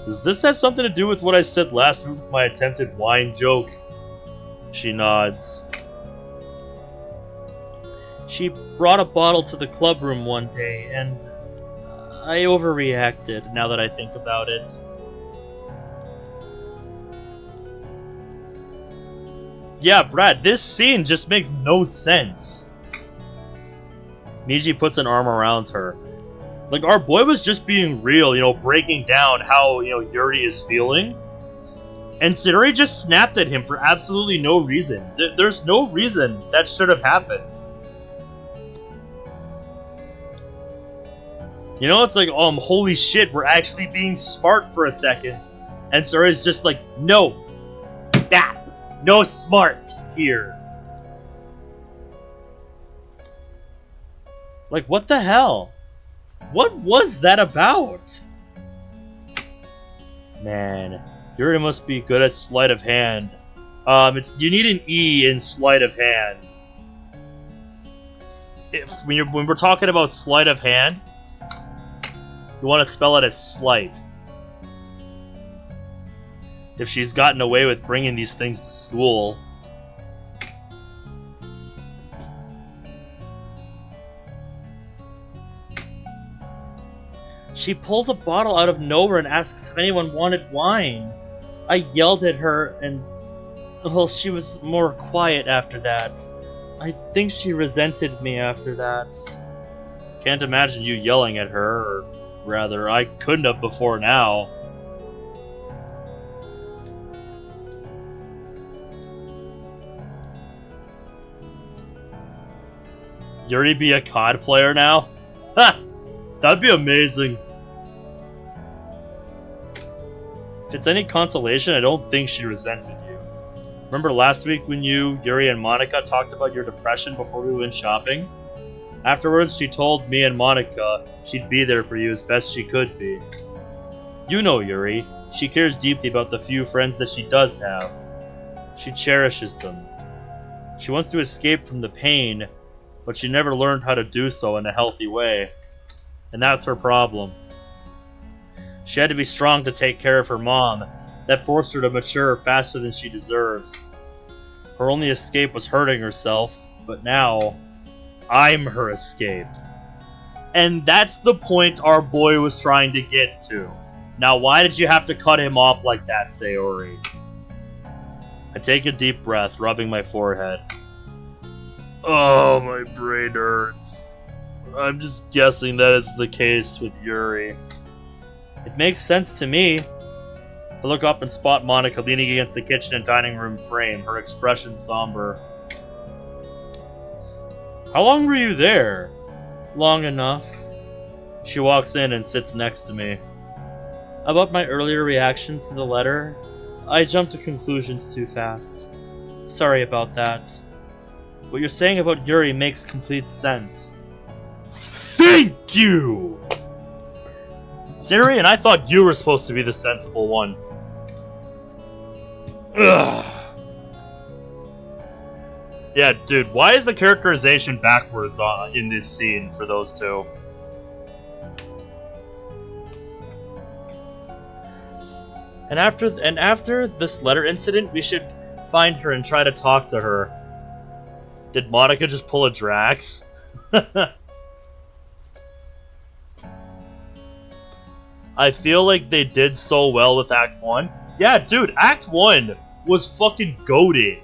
Does this have something to do with what I said last week with my attempted wine joke? She nods. She brought a bottle to the club room one day, and I overreacted, now that I think about it. Yeah, Brad, this scene just makes no sense. Meiji puts an arm around her. Like, our boy was just being real, you know, breaking down how, you know, Yuri is feeling. And Sayori just snapped at him for absolutely no reason. There's no reason that should have happened. You know, it's like, holy shit, we're actually being smart for a second. And Sayori's just like, no. No smart here. Like, what the hell? What was that about? Man, Yuri must be good at sleight of hand. You need an E in sleight of hand. When we're talking about sleight of hand, you want to spell it as slight. If she's gotten away with bringing these things to school. She pulls a bottle out of nowhere and asks if anyone wanted wine. I yelled at her and, well, she was more quiet after that. I think she resented me after that. Can't imagine you yelling at her, or rather, I couldn't have before now. Yuri be a COD player now? Ha! That'd be amazing. If it's any consolation, I don't think she resented you. Remember last week when you, Yuri, and Monika talked about your depression before we went shopping? Afterwards, she told me and Monika she'd be there for you as best she could be. You know Yuri. She cares deeply about the few friends that she does have. She cherishes them. She wants to escape from the pain, but she never learned how to do so in a healthy way. And that's her problem. She had to be strong to take care of her mom. That forced her to mature faster than she deserves. Her only escape was hurting herself, but now, I'm her escape. And that's the point our boy was trying to get to. Now why did you have to cut him off like that, Sayori? I take a deep breath, rubbing my forehead. Oh, my brain hurts. I'm just guessing that is the case with Yuri. It makes sense to me. I look up and spot Monika leaning against the kitchen and dining room frame, her expression somber. How long were you there? Long enough. She walks in and sits next to me. About my earlier reaction to the letter, I jumped to conclusions too fast. Sorry about that. What you're saying about Yuri makes complete sense. Thank you! Sayori, and I thought you were supposed to be the sensible one. Ugh. Yeah, dude, why is the characterization backwards in this scene for those two? And after this letter incident, we should find her and try to talk to her. Did Monika just pull a Drax? I feel like they did so well with Act 1. Yeah, dude, Act 1 was fucking goated.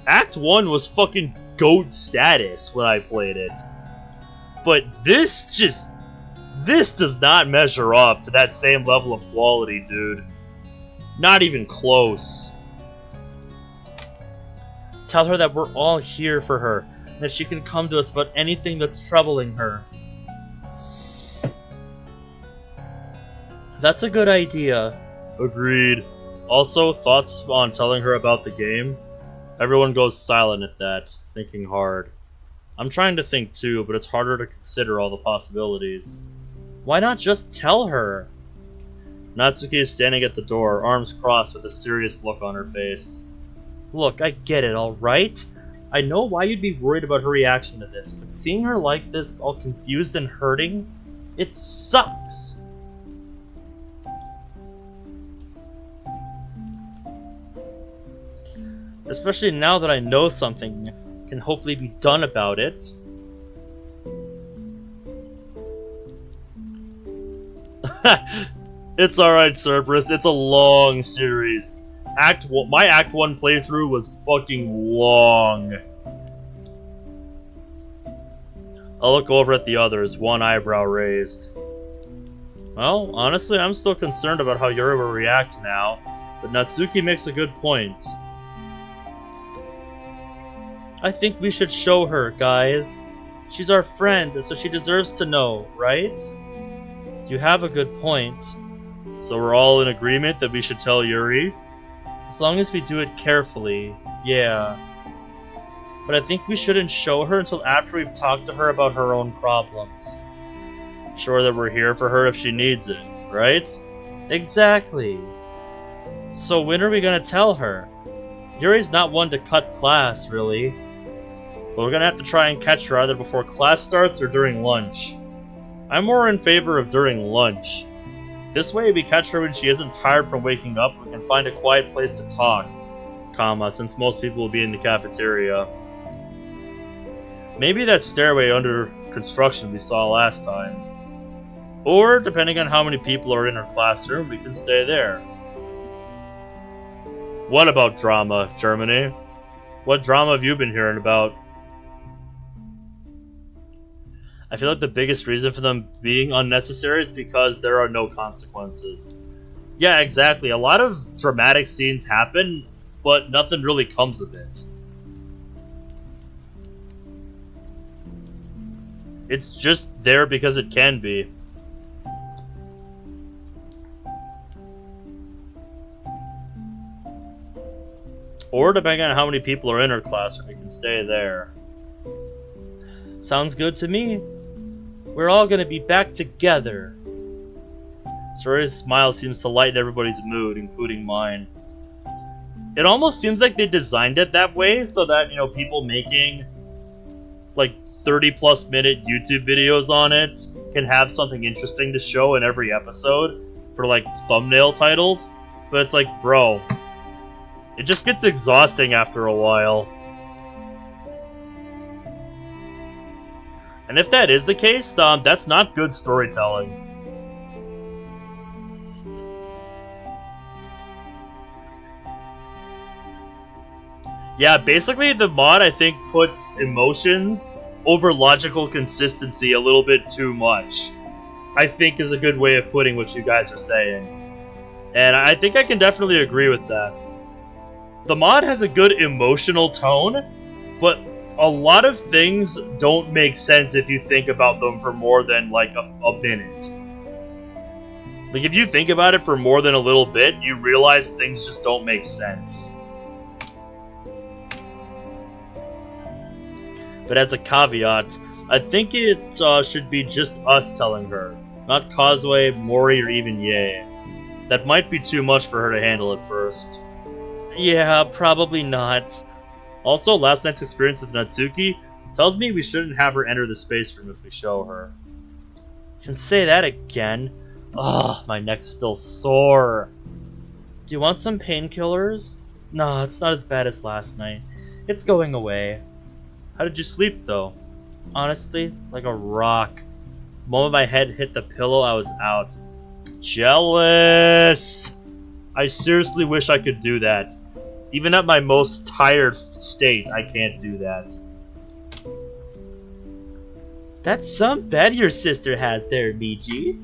Act 1 was fucking GOAT status when I played it. But this does not measure up to that same level of quality, dude. Not even close. Tell her that we're all here for her. that she can come to us about anything that's troubling her. That's a good idea. Agreed. Also, thoughts on telling her about the game? Everyone goes silent at that, thinking hard. I'm trying to think too, but it's harder to consider all the possibilities. Why not just tell her? Natsuki is standing at the door, arms crossed with a serious look on her face. Look, I get it, alright? I know why you'd be worried about her reaction to this, but seeing her like this, all confused and hurting, it sucks! Especially now that I know something can hopefully be done about it. It's alright, Cerberus. It's a long series. My Act 1 playthrough was fucking long. I'll look over at the others, one eyebrow raised. Well, honestly, I'm still concerned about how Yuri will react now, but Natsuki makes a good point. I think we should show her, guys. She's our friend, so she deserves to know, right? You have a good point. So we're all in agreement that we should tell Yuri? As long as we do it carefully, yeah. But I think we shouldn't show her until after we've talked to her about her own problems. Sure that we're here for her if she needs it, right? Exactly. So when are we gonna tell her? Yuri's not one to cut class, really. But we're gonna have to try and catch her either before class starts or during lunch. I'm more in favor of during lunch. This way we catch her when she isn't tired from waking up, we can find a quiet place to talk, since most people will be in the cafeteria. Maybe that stairway under construction we saw last time. Or, depending on how many people are in her classroom, we can stay there. What about drama, Germany? What drama have you been hearing about? I feel like the biggest reason for them being unnecessary is because there are no consequences. Yeah, exactly. A lot of dramatic scenes happen, but nothing really comes of it. It's just there because it can be. Or depending on how many people are in her classroom, we can stay there. Sounds good to me. We're all gonna be back together. Sayori's smile seems to lighten everybody's mood, including mine. It almost seems like they designed it that way so that, people making like 30+ minute YouTube videos on it can have something interesting to show in every episode for like thumbnail titles. But it's like, bro, it just gets exhausting after a while. And if that is the case, that's not good storytelling. Yeah, basically the mod, I think, puts emotions over logical consistency a little bit too much. I think is a good way of putting what you guys are saying. And I think I can definitely agree with that. The mod has a good emotional tone, but a lot of things don't make sense if you think about them for more than, like, a minute. Like, if you think about it for more than a little bit, you realize things just don't make sense. But as a caveat, I think it should be just us telling her, not Kozue, Mori, or even Yae. That might be too much for her to handle at first. Yeah, probably not. Also, last night's experience with Natsuki tells me we shouldn't have her enter the space room if we show her. Can say that again. Ugh, my neck's still sore. Do you want some painkillers? No, it's not as bad as last night. It's going away. How did you sleep, though? Honestly, like a rock. The moment my head hit the pillow, I was out. Jealous! I seriously wish I could do that. Even at my most tired state, I can't do that. That's some bed your sister has there, Meiji.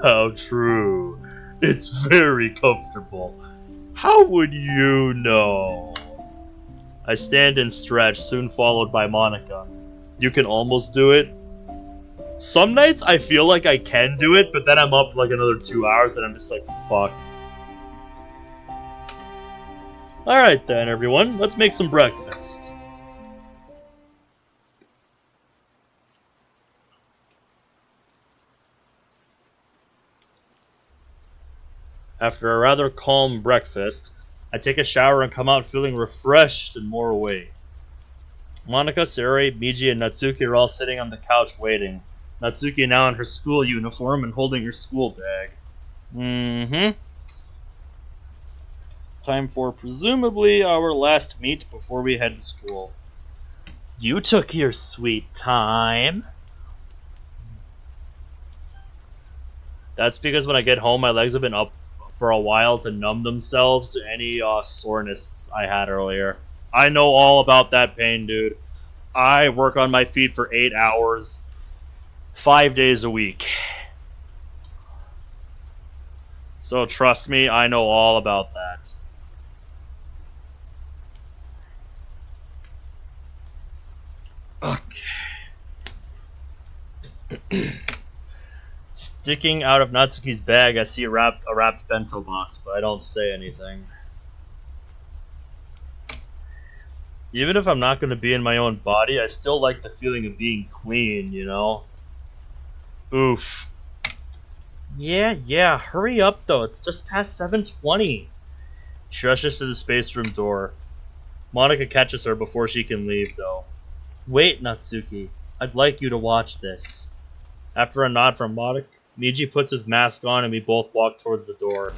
How true. It's very comfortable. How would you know? I stand and stretch, soon followed by Monika. You can almost do it. Some nights I feel like I can do it, but then I'm up for like another 2 hours and I'm just like, fuck. Alright then, everyone, let's make some breakfast. After a rather calm breakfast, I take a shower and come out feeling refreshed and more awake. Monika, Sayori, Meiji, and Natsuki are all sitting on the couch waiting. Natsuki now in her school uniform and holding her school bag. Time for presumably our last meet before we head to school. You took your sweet time. That's because when I get home, my legs have been up for a while to numb themselves to any soreness I had earlier. I know all about that pain, dude. I work on my feet for 8 hours, 5 days a week. So trust me, I know all about that. Okay. Sticking out of Natsuki's bag, I see a wrapped bento box, but I don't say anything. Even if I'm not going to be in my own body, I still like the feeling of being clean, you know? Oof. Yeah, hurry up though, it's just past 7:20. She rushes to the space room door. Monika catches her before she can leave, though. Wait, Natsuki, I'd like you to watch this. After a nod from Monika, Meiji puts his mask on and we both walk towards the door.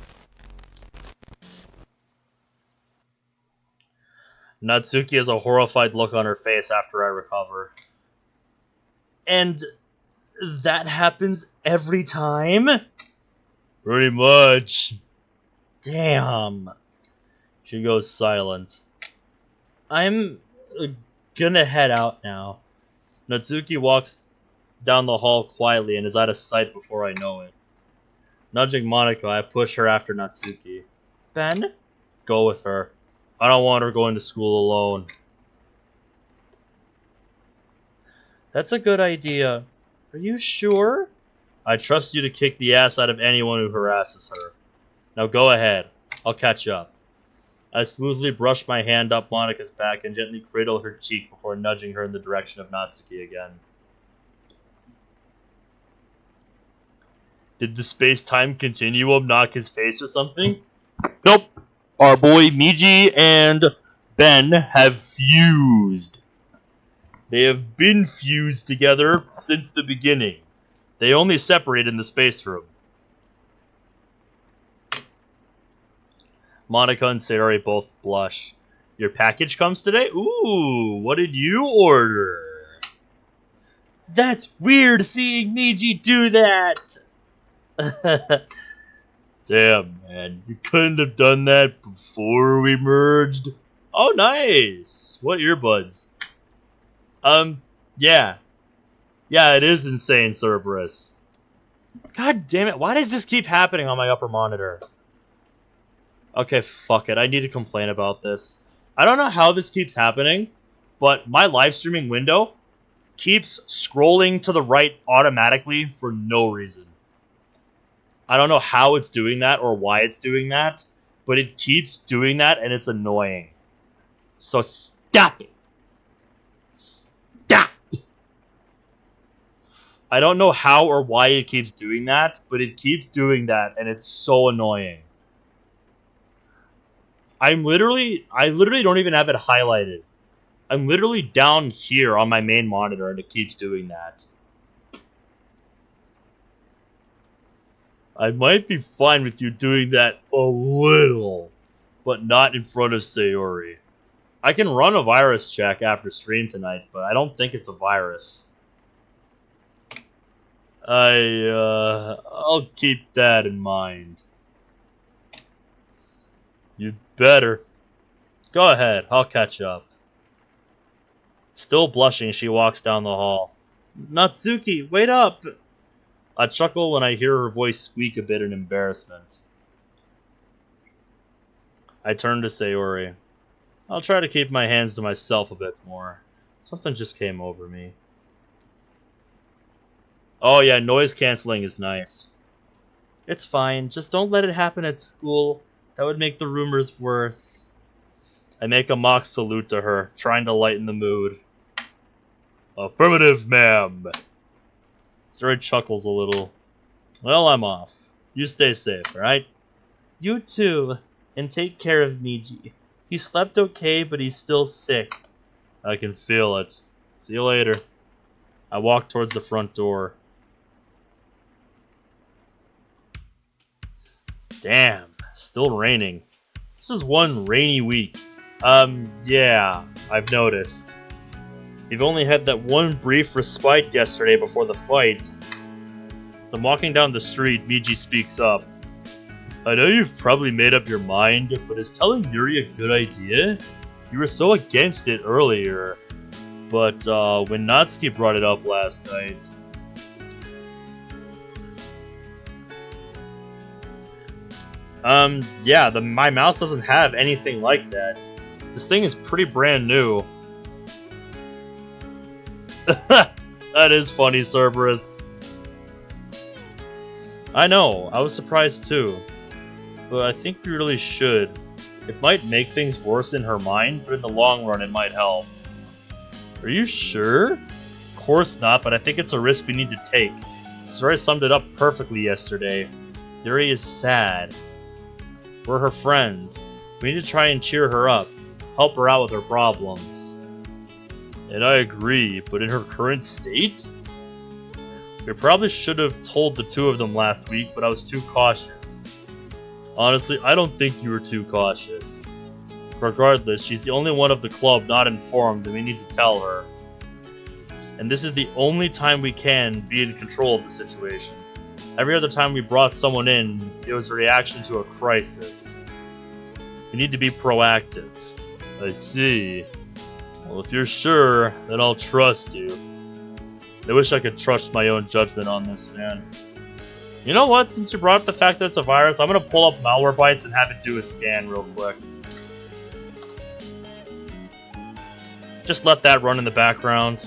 Natsuki has a horrified look on her face after I recover. And that happens every time? Pretty much. Damn. She goes silent. I'm gonna head out now. Natsuki walks down the hall quietly and is out of sight before I know it. Nudging Monika, I push her after Natsuki. Ben? Go with her. I don't want her going to school alone. That's a good idea. Are you sure? I trust you to kick the ass out of anyone who harasses her. Now go ahead. I'll catch up. I smoothly brush my hand up Monika's back and gently cradle her cheek before nudging her in the direction of Natsuki again. Did the space-time continuum knock his face or something? Nope. Our boy Meiji and Ben have fused. They have been fused together since the beginning. They only separate in the space room. Monika and Sayori both blush. Your package comes today? Ooh, what did you order? That's weird seeing Meiji do that! Damn, man. You couldn't have done that before we merged? Oh, nice! What earbuds? Yeah. Yeah, it is insane, Cerberus. God damn it, why does this keep happening on my upper monitor? Okay, fuck it, I need to complain about this. I don't know how this keeps happening, but my live streaming window keeps scrolling to the right automatically for no reason. I don't know how it's doing that or why it's doing that, but it keeps doing that and it's annoying. So stop it. Stop! I don't know how or why it keeps doing that, but it keeps doing that and it's so annoying. I literally don't even have it highlighted. I'm literally down here on my main monitor and it keeps doing that. I might be fine with you doing that a little, but not in front of Sayori. I can run a virus check after stream tonight, but I don't think it's a virus. I'll keep that in mind. You'd better. Go ahead, I'll catch up. Still blushing, she walks down the hall. Natsuki, wait up! I chuckle when I hear her voice squeak a bit in embarrassment. I turn to Sayori. I'll try to keep my hands to myself a bit more. Something just came over me. Oh yeah, noise cancelling is nice. It's fine, just don't let it happen at school. That would make the rumors worse. I make a mock salute to her, trying to lighten the mood. Affirmative, ma'am. Sayori chuckles a little. Well, I'm off. You stay safe, alright? You too. And take care of Meiji. He slept okay, but he's still sick. I can feel it. See you later. I walk towards the front door. Damn, still raining. This is one rainy week. Yeah, I've noticed. We've only had that one brief respite yesterday before the fight. As I'm walking down the street, Meiji speaks up. I know you've probably made up your mind, but is telling Yuri a good idea? You were so against it earlier, but when Natsuki brought it up last night... yeah, my mouse doesn't have anything like that. This thing is pretty brand new. That is funny, Cerberus. I know, I was surprised too. But I think we really should. It might make things worse in her mind, but in the long run it might help. Are you sure? Of course not, but I think it's a risk we need to take. Sayori summed it up perfectly yesterday. Yuri is sad. We're her friends. We need to try and cheer her up. Help her out with her problems. And I agree, but in her current state? We probably should have told the two of them last week, but I was too cautious. Honestly, I don't think you were too cautious. Regardless, she's the only one of the club not informed, and we need to tell her. And this is the only time we can be in control of the situation. Every other time we brought someone in, it was a reaction to a crisis. We need to be proactive. I see. Well, if you're sure, then I'll trust you. I wish I could trust my own judgment on this, man. You know what? Since you brought up the fact that it's a virus, I'm gonna pull up Malwarebytes and have it do a scan real quick. Just let that run in the background.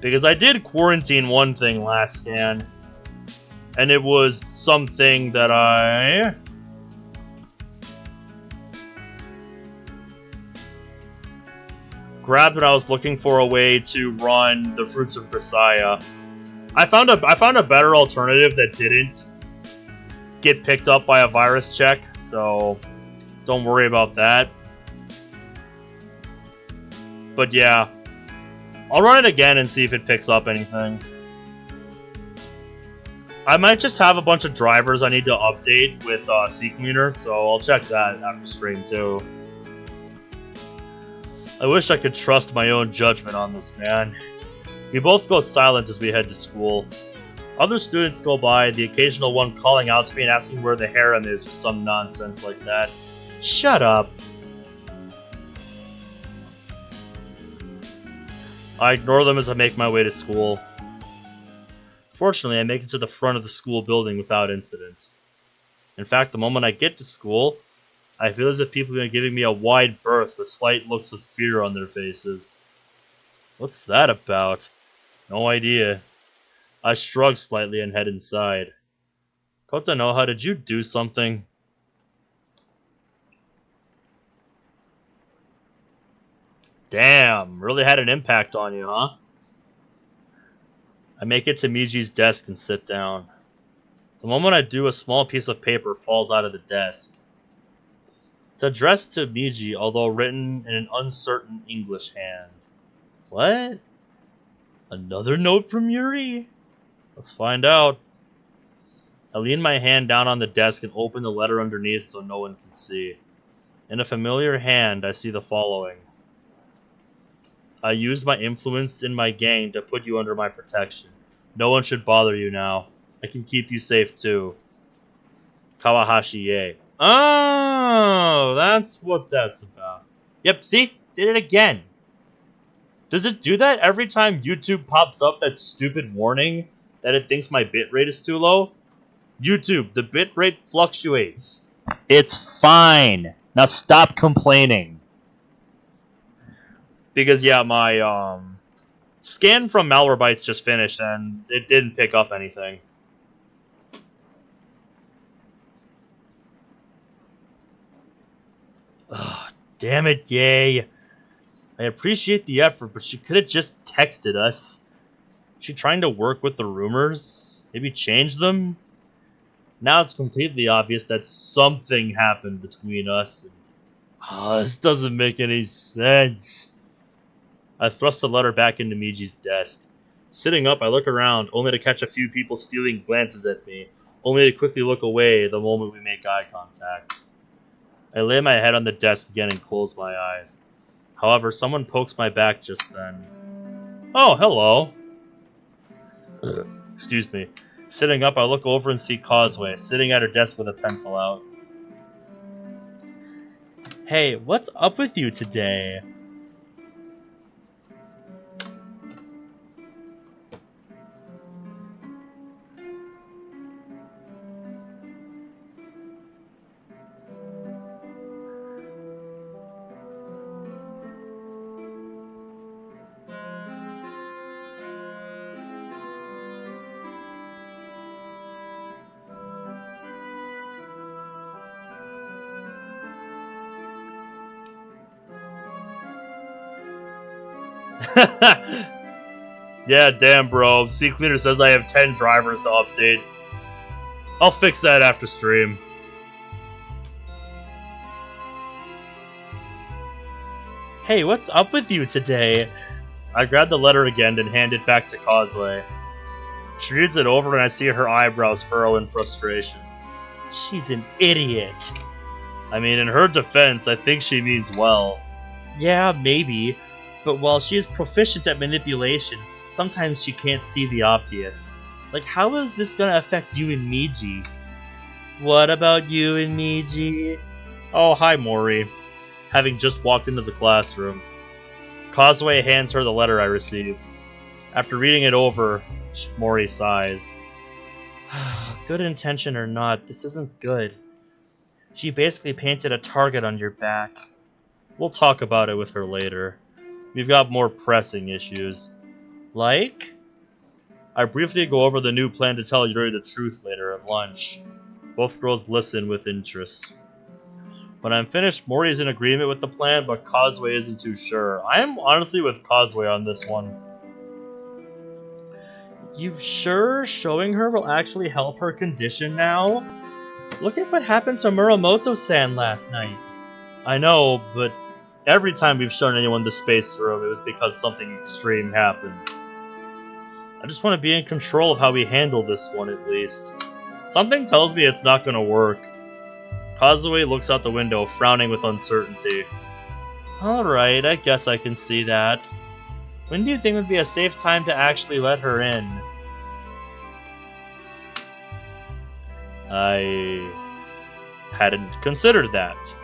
Because I did quarantine one thing last scan. And it was something that I... grabbed when I was looking for a way to run the Fruits of Grisaya. I found a better alternative that didn't get picked up by a virus check, so don't worry about that. But yeah, I'll run it again and see if it picks up anything. I might just have a bunch of drivers I need to update with CCleaner, so I'll check that after stream too. I wish I could trust my own judgment on this, man. We both go silent as we head to school. Other students go by, the occasional one calling out to me and asking where the harem is or some nonsense like that. Shut up. I ignore them as I make my way to school. Fortunately, I make it to the front of the school building without incident. In fact, the moment I get to school, I feel as if people are giving me a wide berth with slight looks of fear on their faces. What's that about? No idea. I shrug slightly and head inside. Kotanoha, did you do something? Damn, really had an impact on you, huh? I make it to Meiji's desk and sit down. The moment I do, a small piece of paper falls out of the desk. It's addressed to Meiji, although written in an uncertain English hand. What? Another note from Yuri? Let's find out. I lean my hand down on the desk and open the letter underneath so no one can see. In a familiar hand, I see the following. I used my influence in my gang to put you under my protection. No one should bother you now. I can keep you safe too. Kawahashi Yae. Oh, that's what that's about. Yep, see? Did it again. Does it do that every time YouTube pops up that stupid warning that it thinks my bitrate is too low? YouTube, the bitrate fluctuates. It's fine. Now stop complaining. Because, yeah, my, scan from Malwarebytes just finished, and it didn't pick up anything. Ugh, damn it, Yae. I appreciate the effort, but she could have just texted us. She trying to work with the rumors? Maybe change them? Now it's completely obvious that something happened between us. This doesn't make any sense. I thrust the letter back into Meiji's desk. Sitting up, I look around, only to catch a few people stealing glances at me, only to quickly look away the moment we make eye contact. I lay my head on the desk again and close my eyes. However, someone pokes my back just then. Oh, hello. Excuse me. Sitting up, I look over and see Kozue, sitting at her desk with a pencil out. Hey, what's up with you today? Yeah, damn, bro. C-Cleaner says I have 10 drivers to update. I'll fix that after stream. Hey, what's up with you today? I grab the letter again and hand it back to Kozue. She reads it over and I see her eyebrows furrow in frustration. She's an idiot. I mean, in her defense, I think she means well. Yeah, maybe. But while she is proficient at manipulation, sometimes she can't see the obvious. Like, how is this gonna affect you and Meiji? What about you and Meiji? Oh, hi, Mori. Having just walked into the classroom. Kozue hands her the letter I received. After reading it over, Mori sighs. Good intention or not, this isn't good. She basically painted a target on your back. We'll talk about it with her later. We've got more pressing issues. Like? I briefly go over the new plan to tell Yuri the truth later at lunch. Both girls listen with interest. When I'm finished, Mori is in agreement with the plan, but Kozue isn't too sure. I am honestly with Kozue on this one. You sure showing her will actually help her condition now? Look at what happened to Muramoto-san last night. I know, but every time we've shown anyone the space room, it was because something extreme happened. I just want to be in control of how we handle this one, at least. Something tells me it's not going to work. Kozue looks out the window, frowning with uncertainty. Alright, I guess I can see that. When do you think would be a safe time to actually let her in? I hadn't considered that.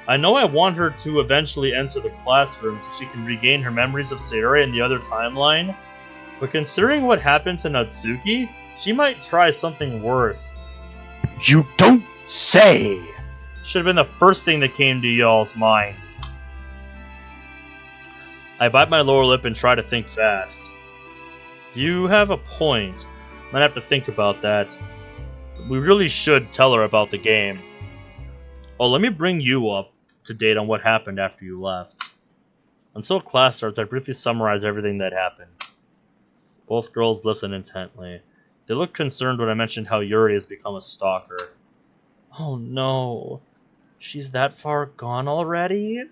I know I want her to eventually enter the classroom so she can regain her memories of Sayori and the other timeline, but considering what happened to Natsuki, she might try something worse. You don't say! Should have been the first thing that came to y'all's mind. I bite my lower lip and try to think fast. You have a point. Might have to think about that. We really should tell her about the game. Oh, let me bring you up to date on what happened after you left. Until class starts, I briefly summarize everything that happened. Both girls listen intently. They look concerned when I mentioned how Yuri has become a stalker. Oh no. She's that far gone already?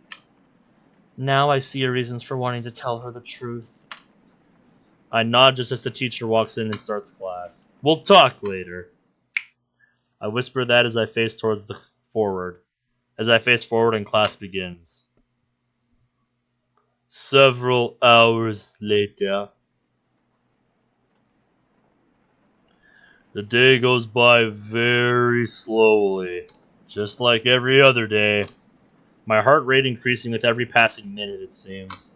Now I see your reasons for wanting to tell her the truth. I nod just as the teacher walks in and starts class. We'll talk later. I whisper that as I face towards the forward. As I face forward and class begins. Several hours later. The day goes by very slowly, just like every other day. My heart rate increasing with every passing minute, it seems.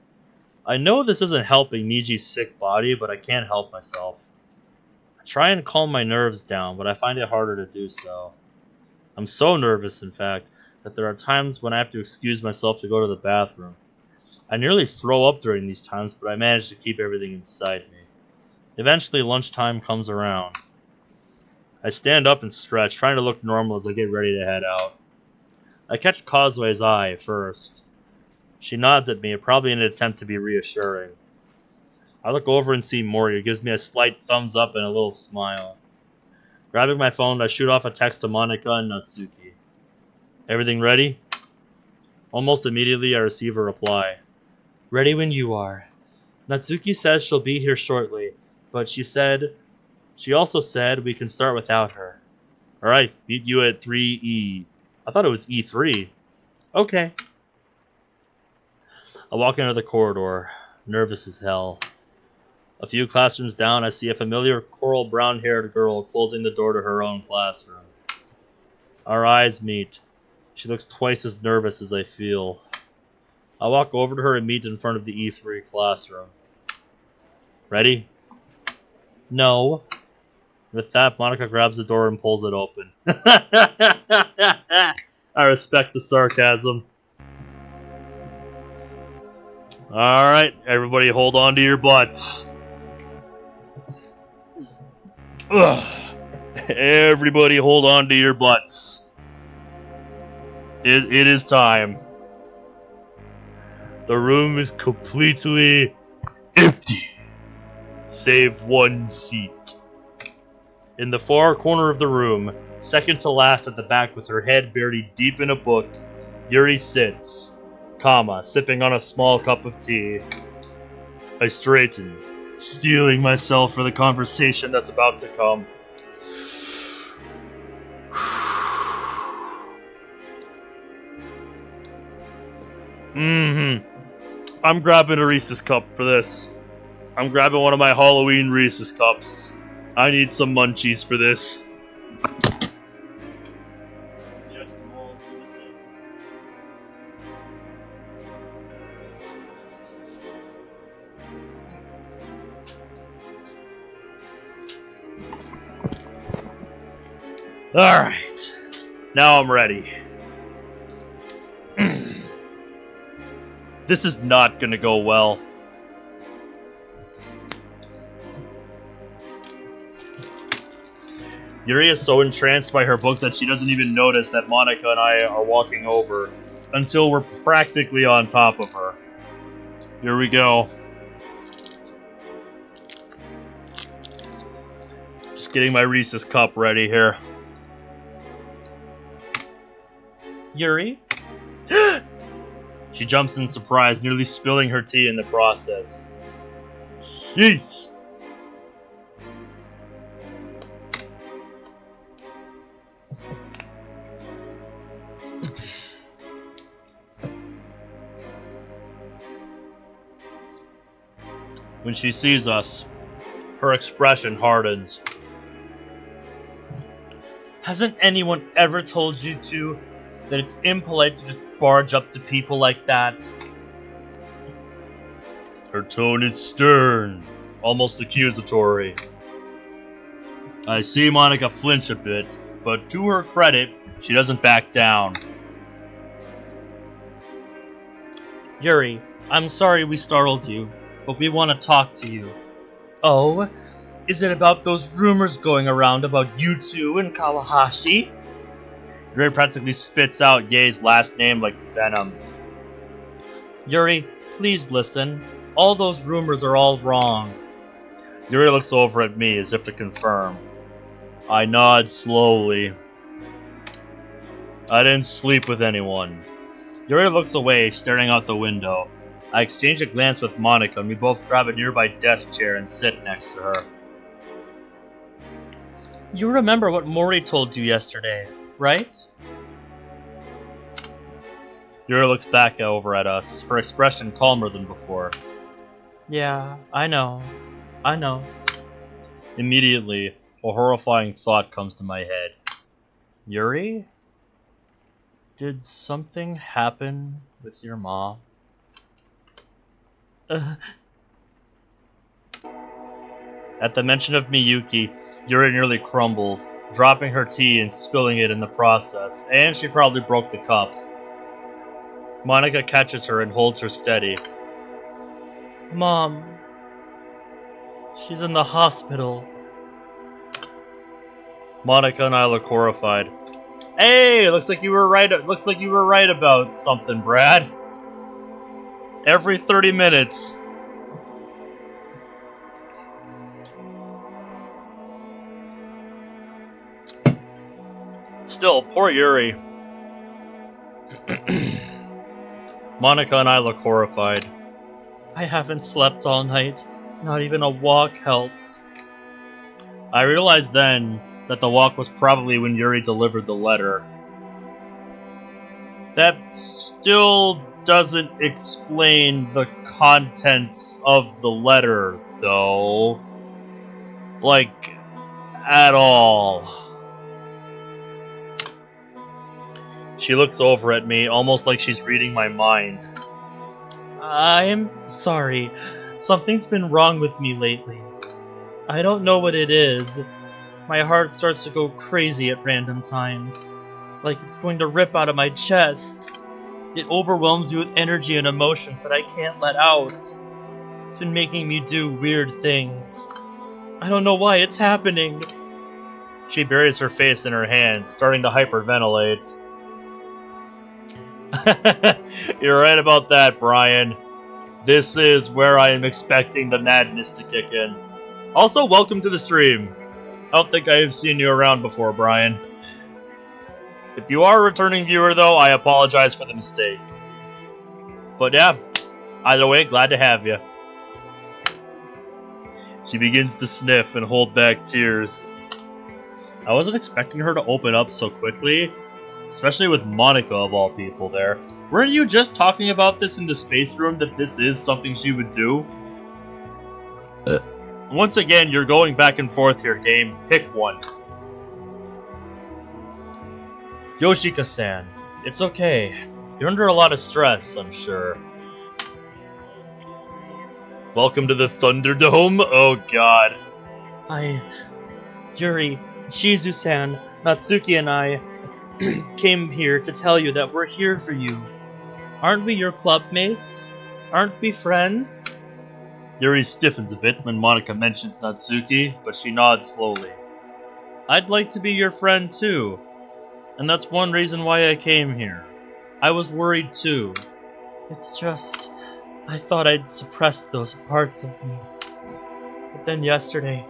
I know this isn't helping Meiji's sick body, but I can't help myself. I try and calm my nerves down, but I find it harder to do so. I'm so nervous, in fact. that there are times when I have to excuse myself to go to the bathroom. I nearly throw up during these times, but I manage to keep everything inside me. Eventually, lunchtime comes around. I stand up and stretch, trying to look normal as I get ready to head out. I catch Kozue's eye first. She nods at me, probably in an attempt to be reassuring. I look over and see Mori, who gives me a slight thumbs up and a little smile. Grabbing my phone, I shoot off a text to Monika and Natsuki. Everything ready? Almost immediately, I receive a reply. Ready when you are. Natsuki says she'll be here shortly, but she also said we can start without her. Alright, meet you at 3E. I thought it was E3. Okay. I walk into the corridor, nervous as hell. A few classrooms down, I see a familiar coral brown-haired girl closing the door to her own classroom. Our eyes meet. She looks twice as nervous as I feel. I walk over to her and meet in front of the E3 classroom. Ready? No. With that, Monika grabs the door and pulls it open. I respect the sarcasm. Alright, everybody hold on to your butts. Ugh. Everybody hold on to your butts. It is time. The room is completely empty, save one seat. In the far corner of the room, second to last at the back with her head buried deep in a book, Yuri sits, sipping on a small cup of tea. I straighten, steeling myself for the conversation that's about to come. I'm grabbing a Reese's cup for this. I'm grabbing one of my Halloween Reese's cups. I need some munchies for this. Alright. Now I'm ready. This is not gonna go well. Yuri is so entranced by her book that she doesn't even notice that Monika and I are walking over until we're practically on top of her. Here we go. Just getting my Reese's cup ready here. Yuri? She jumps in surprise, nearly spilling her tea in the process. Sheesh! When she sees us, her expression hardens. Hasn't anyone ever told you that it's impolite to just barge up to people like that? Her tone is stern, almost accusatory. I see Monika flinch a bit, but to her credit, she doesn't back down. Yuri, I'm sorry we startled you, but we want to talk to you. Oh? Is it about those rumors going around about you two and Kawahashi? Yuri practically spits out Yae's last name like venom. Yuri, please listen. All those rumors are all wrong. Yuri looks over at me as if to confirm. I nod slowly. I didn't sleep with anyone. Yuri looks away, staring out the window. I exchange a glance with Monika and we both grab a nearby desk chair and sit next to her. You remember what Mori told you yesterday, right? Yuri looks back over at us, her expression calmer than before. Yeah, I know. Immediately, a horrifying thought comes to my head. Yuri? Did something happen with your mom? At the mention of Miyuki, Yuri nearly crumbles, dropping her tea and spilling it in the process, and she probably broke the cup. Monika catches her and holds her steady. Mom, she's in the hospital. Monika and I look horrified. Hey, looks like you were right. Looks like you were right about something, Brad. Every 30 minutes. Still, poor Yuri. Monika and I look horrified. I haven't slept all night. Not even a walk helped. I realized then that the walk was probably when Yuri delivered the letter. That still doesn't explain the contents of the letter, though. Like, at all. She looks over at me, almost like she's reading my mind. I'm sorry. Something's been wrong with me lately. I don't know what it is. My heart starts to go crazy at random times, like it's going to rip out of my chest. It overwhelms me with energy and emotions that I can't let out. It's been making me do weird things. I don't know why it's happening. She buries her face in her hands, starting to hyperventilate. You're right about that, Brian. This is where I am expecting the madness to kick in. Also, welcome to the stream. I don't think I have seen you around before, Brian. If you are a returning viewer, though, I apologize for the mistake. But yeah, either way, glad to have you. She begins to sniff and hold back tears. I wasn't expecting her to open up so quickly, especially with Monika of all people there. Weren't you just talking about this in the space room, that this is something she would do? Once again, you're going back and forth here, game. Pick one. Yoshika-san, it's okay. You're under a lot of stress, I'm sure. Welcome to the Thunderdome? Oh god. Yuri, Shizu-san, Natsuki and I came here to tell you that we're here for you. Aren't we your club mates? Aren't we friends? Yuri stiffens a bit when Monika mentions Natsuki, but she nods slowly. I'd like to be your friend too, and that's one reason why I came here. I was worried too. It's just, I thought I'd suppressed those parts of me. But then yesterday,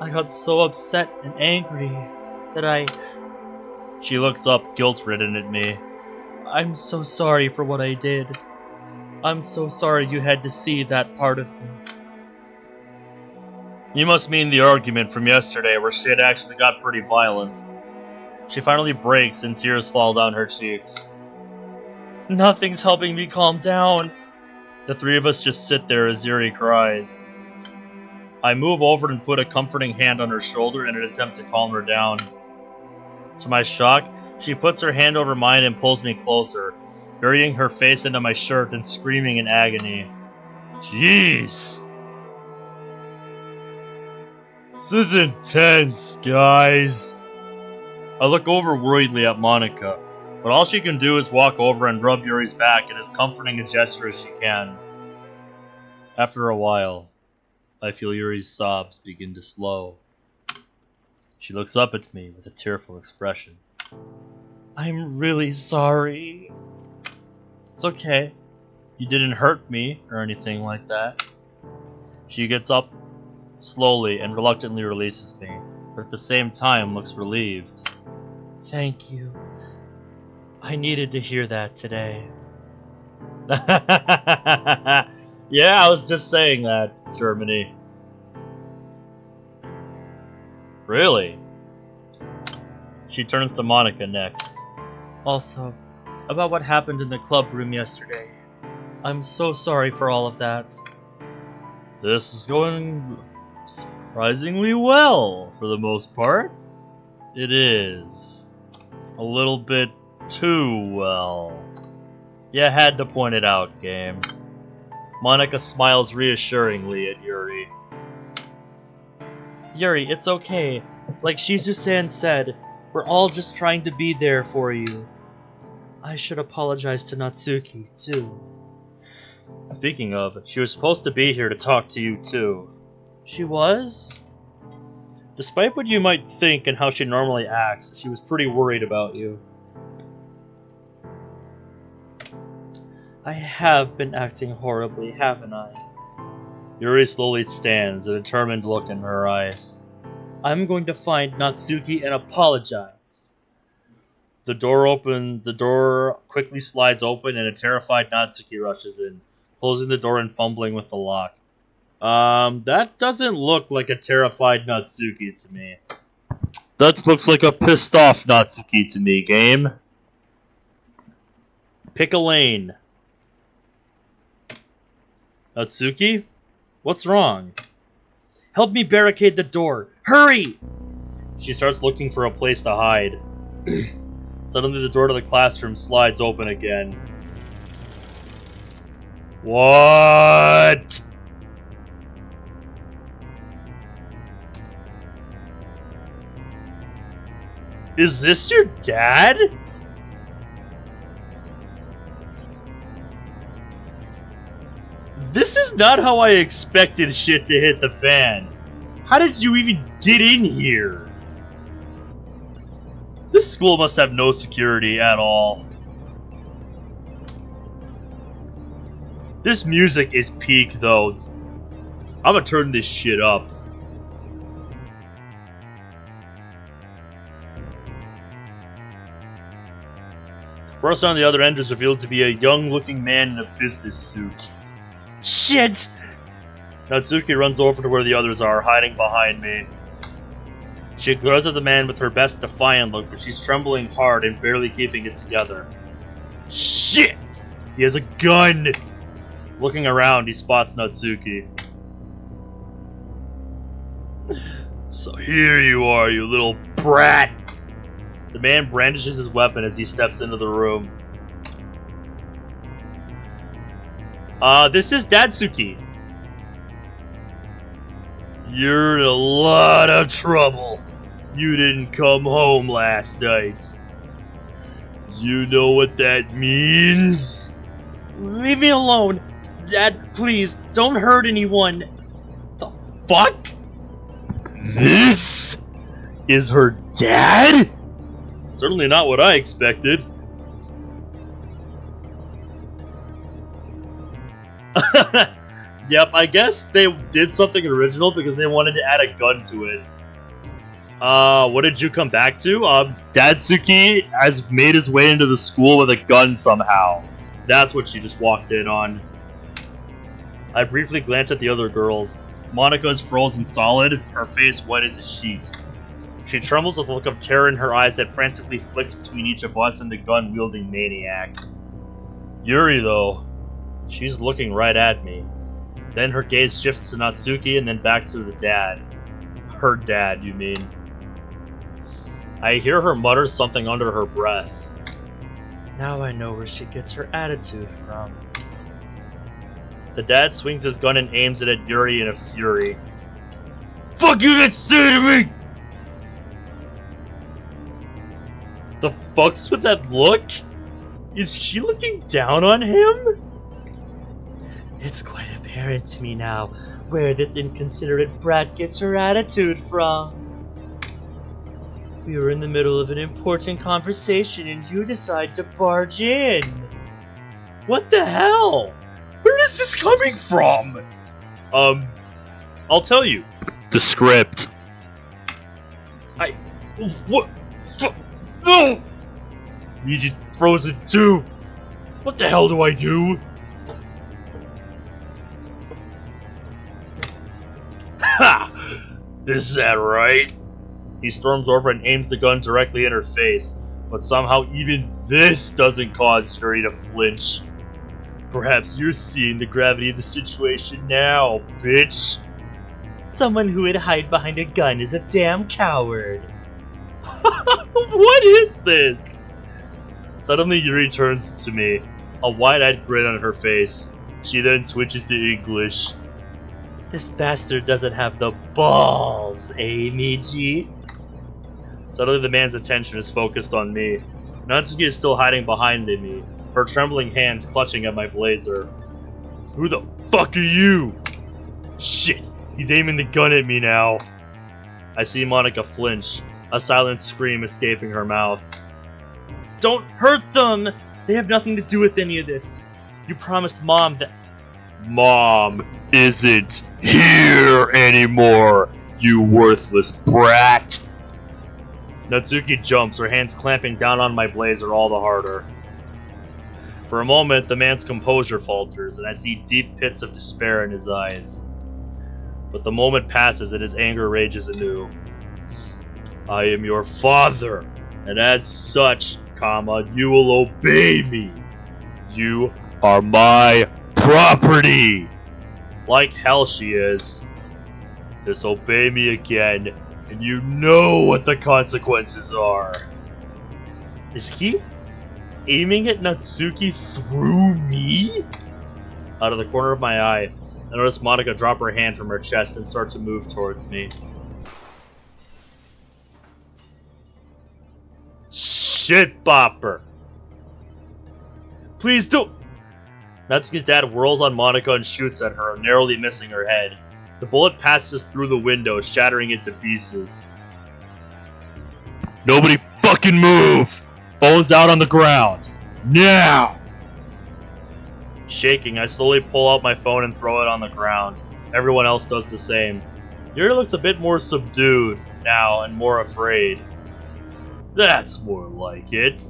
I got so upset and angry that She looks up, guilt-ridden at me. I'm so sorry for what I did. I'm so sorry you had to see that part of me. You must mean the argument from yesterday where shit actually got pretty violent. She finally breaks and tears fall down her cheeks. Nothing's helping me calm down. The three of us just sit there as Yuri cries. I move over and put a comforting hand on her shoulder in an attempt to calm her down. To my shock, she puts her hand over mine and pulls me closer, burying her face into my shirt and screaming in agony. Jeez! This is intense, guys. I look over worriedly at Monika, but all she can do is walk over and rub Yuri's back in as comforting a gesture as she can. After a while, I feel Yuri's sobs begin to slow. She looks up at me with a tearful expression. I'm really sorry. It's okay. You didn't hurt me or anything like that. She gets up slowly and reluctantly releases me, but at the same time looks relieved. Thank you. I needed to hear that today. Yeah, I was just saying that, Germany. Really? She turns to Monika next. Also, about what happened in the club room yesterday. I'm so sorry for all of that. This is going surprisingly well, for the most part. It is. A little bit too well. You had to point it out, game. Monika smiles reassuringly at Yuri. Yuri, it's okay. Like Shizu-san said, we're all just trying to be there for you. I should apologize to Natsuki, too. Speaking of, she was supposed to be here to talk to you, too. She was? Despite what you might think and how she normally acts, she was pretty worried about you. I have been acting horribly, haven't I? Yuri slowly stands, a determined look in her eyes. I'm going to find Natsuki and apologize. The door quickly slides open and a terrified Natsuki rushes in, closing the door and fumbling with the lock. That doesn't look like a terrified Natsuki to me. That looks like a pissed off Natsuki to me, game. Pick a lane. Natsuki? What's wrong? Help me barricade the door. Hurry! She starts looking for a place to hide. Suddenly the door to the classroom slides open again. What? Is this your dad? This is not how I expected shit to hit the fan. How did you even get in here? This school must have no security at all. This music is peak, though. I'm gonna turn this shit up. The person on the other end is revealed to be a young-looking man in a business suit. Shit! Natsuki runs over to where the others are, hiding behind me. She glares at the man with her best defiant look, but she's trembling hard and barely keeping it together. Shit! He has a gun! Looking around, he spots Natsuki. So here you are, you little brat! The man brandishes his weapon as he steps into the room. This is Datsuki. You're in a lot of trouble. You didn't come home last night. You know what that means? Leave me alone. Dad, please, don't hurt anyone. The fuck? This is her dad? Certainly not what I expected. Yep, I guess they did something original because they wanted to add a gun to it. What did you come back to? Datsuki has made his way into the school with a gun somehow. That's what she just walked in on. I briefly glance at the other girls. Monika is frozen solid, her face white as a sheet. She trembles with a look of terror in her eyes that frantically flicks between each of us and the gun-wielding maniac. Yuri, though, she's looking right at me. Then her gaze shifts to Natsuki and then back to the dad. Her dad, you mean. I hear her mutter something under her breath. Now I know where she gets her attitude from. The dad swings his gun and aims it at Yuri in a fury. Fuck you, that's say to me! The fuck's with that look? Is she looking down on him? It's quite apparent to me now where this inconsiderate brat gets her attitude from. We were in the middle of an important conversation and you decide to barge in. What the hell? Where is this coming from? I'll tell you. The script. What? No! Meiji's frozen too. What the hell do I do? Ha! Is that right? He storms over and aims the gun directly in her face, but somehow even this doesn't cause Yuri to flinch. Perhaps you're seeing the gravity of the situation now, bitch. Someone who would hide behind a gun is a damn coward. What is this? Suddenly Yuri turns to me, a wide-eyed grin on her face. She then switches to English. This bastard doesn't have the balls, eh, Meiji? Suddenly the man's attention is focused on me. Natsuki is still hiding behind me, her trembling hands clutching at my blazer. Who the fuck are you? Shit, he's aiming the gun at me now. I see Monika flinch, a silent scream escaping her mouth. Don't hurt them! They have nothing to do with any of this. You promised Mom that... Mom isn't here anymore, you worthless brat! Natsuki jumps, her hands clamping down on my blazer all the harder. For a moment, the man's composure falters, and I see deep pits of despair in his eyes. But the moment passes and his anger rages anew. I am your father, and as such, you will obey me. You are my property. Like hell she is. Disobey me again, and you know what the consequences are. Is he aiming at Natsuki through me? Out of the corner of my eye, I notice Monika drop her hand from her chest and start to move towards me. Shit bopper! Please don't! Natsuki's dad whirls on Monika and shoots at her, narrowly missing her head. The bullet passes through the window, shattering it to pieces. Nobody fucking move! Phone's out on the ground. Now! Shaking, I slowly pull out my phone and throw it on the ground. Everyone else does the same. Yuri looks a bit more subdued now and more afraid. That's more like it.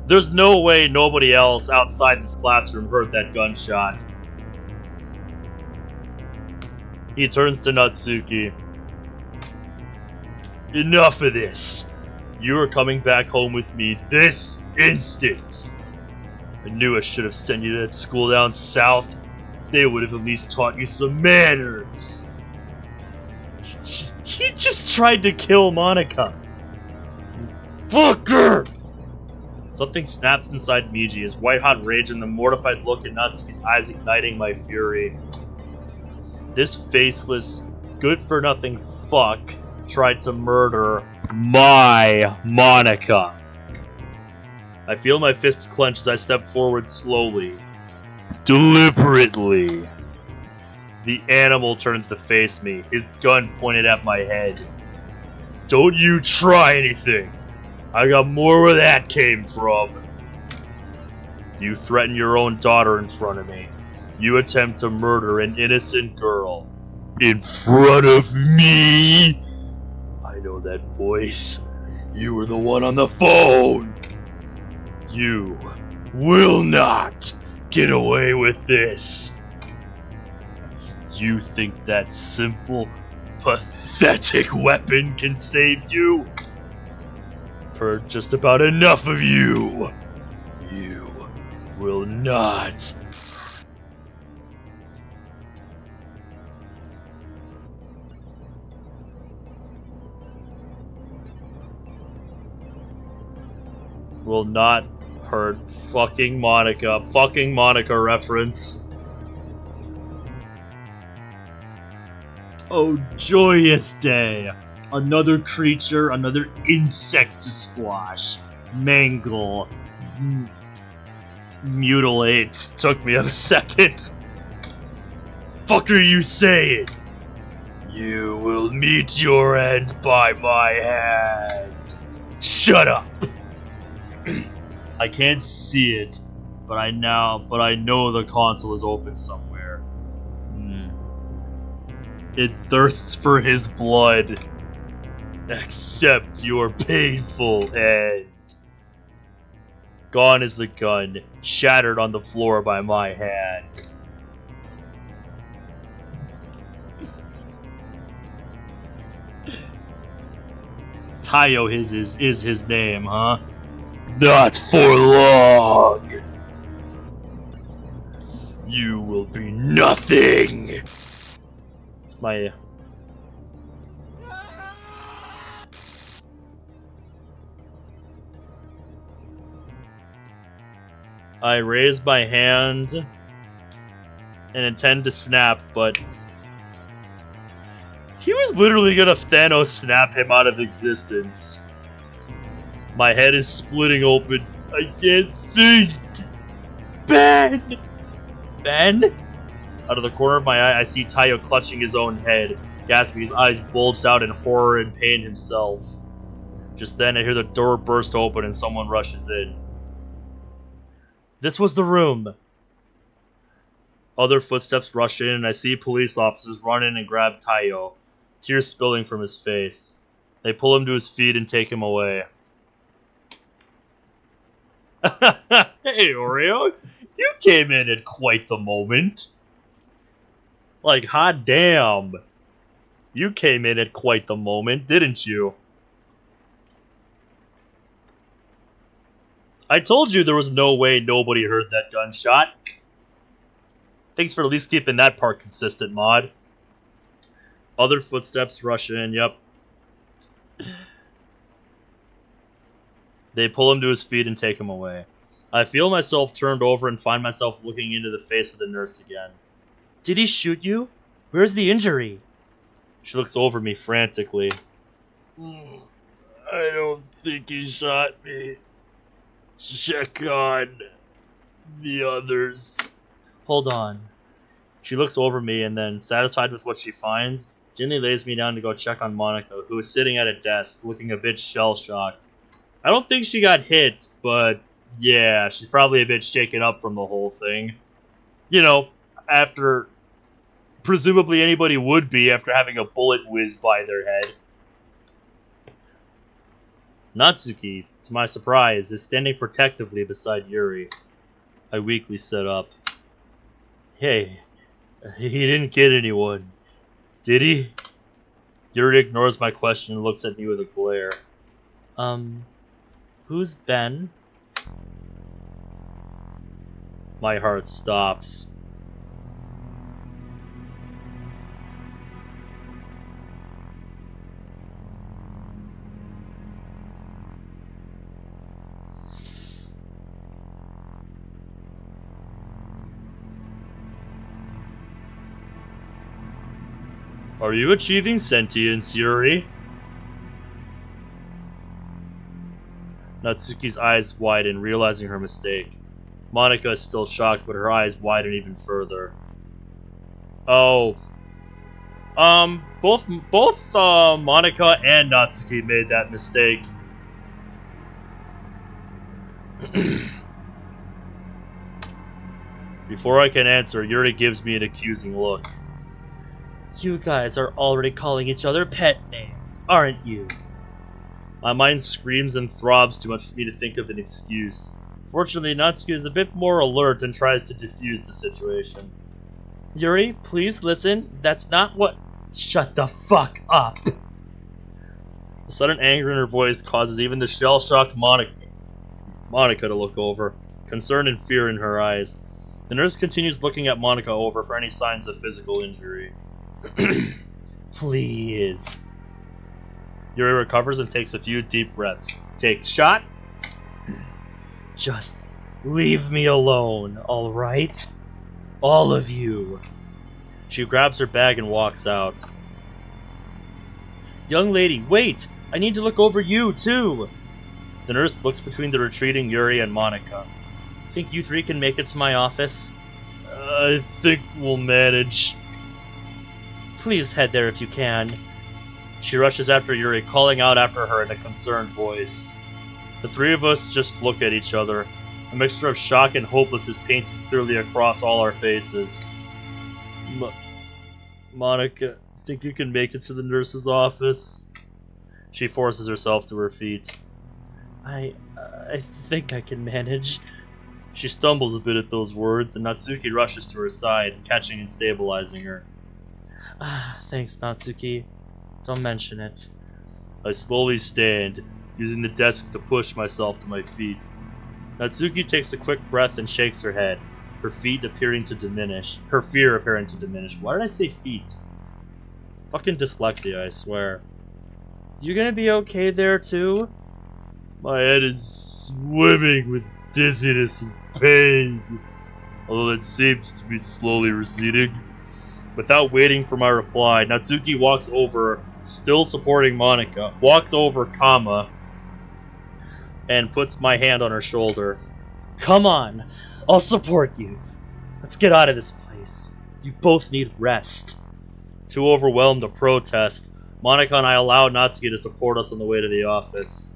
There's no way nobody else outside this classroom heard that gunshot. He turns to Natsuki. Enough of this. You are coming back home with me this instant. I knew I should have sent you to that school down south. They would have at least taught you some manners. He just tried to kill Monika. Fucker! Something snaps inside Meiji, his white-hot rage and the mortified look in Natsuki's eyes igniting my fury. This faceless, good-for-nothing fuck tried to murder my Monika. I feel my fists clench as I step forward slowly. Deliberately. The animal turns to face me, his gun pointed at my head. Don't you try anything! I got more where that came from. You threaten your own daughter in front of me. You attempt to murder an innocent girl. In front of me? I know that voice. You were the one on the phone. You will not get away with this. You think that simple, pathetic weapon can save you? Heard just about enough of you. You will not. Will not hurt fucking Monika. Fucking Monika reference. Oh, joyous day. Another creature, another insect to squash, mangle, mutilate. Took me a second. Fuck are you saying? You will meet your end by my hand. Shut up. I can't see it, but I know the console is open somewhere. It thirsts for his blood. Accept your painful end. Gone is the gun, shattered on the floor by my hand. Tayo is his name, huh? Not for long! You will be nothing! It's my... I raise my hand and intend to snap, but... He was was literally gonna Thanos snap him out of existence. My head is splitting open. I can't think. Ben! Ben? Out of the corner of my eye, I see Taiyo clutching his own head, gasping, his eyes bulged out in horror and pain himself. Just then, I hear the door burst open and someone rushes in. This was the room. Other footsteps rush in, and I see police officers run in and grab Taiyo, tears spilling from his face. They pull him to his feet and take him away. Hey, Oreo, you came in at quite the moment. Like, hot damn. You came in at quite the moment, didn't you? I told you there was no way nobody heard that gunshot. Thanks for at least keeping that part consistent, Mod. Other footsteps rush in, yep. They pull him to his feet and take him away. I feel myself turned over and find myself looking into the face of the nurse again. Did he shoot you? Where's the injury? She looks over me frantically. I don't think he shot me. Check on the others. Hold on. She looks over me and then, satisfied with what she finds, gently lays me down to go check on Monika, who is sitting at a desk, looking a bit shell-shocked. I don't think she got hit, but yeah, she's probably a bit shaken up from the whole thing. You know, after... presumably anybody would be after having a bullet whiz by their head. Natsuki, to my surprise, is standing protectively beside Yuri. I weakly sit up. Hey, he didn't get anyone, did he? Yuri ignores my question and looks at me with a glare. Who's Ben? My heart stops. Are you achieving sentience, Yuri? Natsuki's eyes widen, realizing her mistake. Monika is still shocked, but her eyes widen even further. Oh. Both Monika and Natsuki made that mistake. Before I can answer, Yuri gives me an accusing look. You guys are already calling each other pet names, aren't you? My mind screams and throbs too much for me to think of an excuse. Fortunately, Natsuki is a bit more alert and tries to defuse the situation. Yuri, please listen. That's not what... Shut the fuck up! The sudden anger in her voice causes even the shell-shocked Monika to look over, concern and fear in her eyes. The nurse continues looking at Monika over for any signs of physical injury. Please. Yuri recovers and takes a few deep breaths. Take shot. Just leave me alone, alright? All of you. She grabs her bag and walks out. Young lady, wait! I need to look over you, too! The nurse looks between the retreating Yuri and Monika. Think you three can make it to my office? I think we'll manage. Please head there if you can. She rushes after Yuri, calling out after her in a concerned voice. The three of us just look at each other. A mixture of shock and hopelessness painted clearly across all our faces. Monika, think you can make it to the nurse's office? She forces herself to her feet. I think I can manage. She stumbles a bit at those words, and Natsuki rushes to her side, catching and stabilizing her. Thanks, Natsuki. Don't mention it. I slowly stand, using the desk to push myself to my feet. Natsuki takes a quick breath and shakes her head, her feet appearing to diminish. Her fear appearing to diminish. Why did I say feet? Fucking dyslexia, I swear. You gonna be okay there, too? My head is swimming with dizziness and pain, although it seems to be slowly receding. Without waiting for my reply, Natsuki walks over, still supporting Monika, walks over, and puts my hand on her shoulder. Come on, I'll support you. Let's get out of this place. You both need rest. Too overwhelmed to protest, Monika and I allowed Natsuki to support us on the way to the office.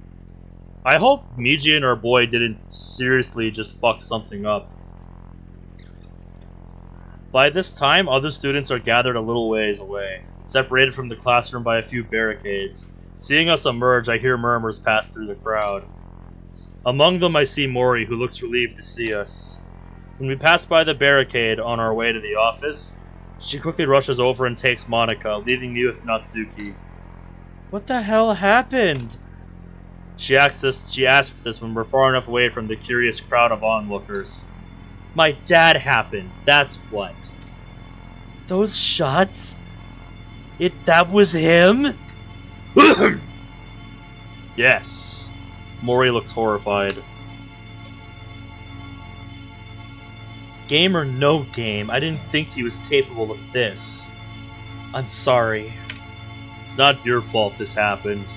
I hope Meiji and her boy didn't seriously just fuck something up. By this time, other students are gathered a little ways away, separated from the classroom by a few barricades. Seeing us emerge, I hear murmurs pass through the crowd. Among them, I see Mori, who looks relieved to see us. When we pass by the barricade on our way to the office, she quickly rushes over and takes Monika, leaving me with Natsuki. What the hell happened? She asks this when we're far enough away from the curious crowd of onlookers. My dad happened, that's what. Those shots? That was him? Yes. Mori looks horrified. Game or no game, I didn't think he was capable of this. I'm sorry. It's not your fault this happened.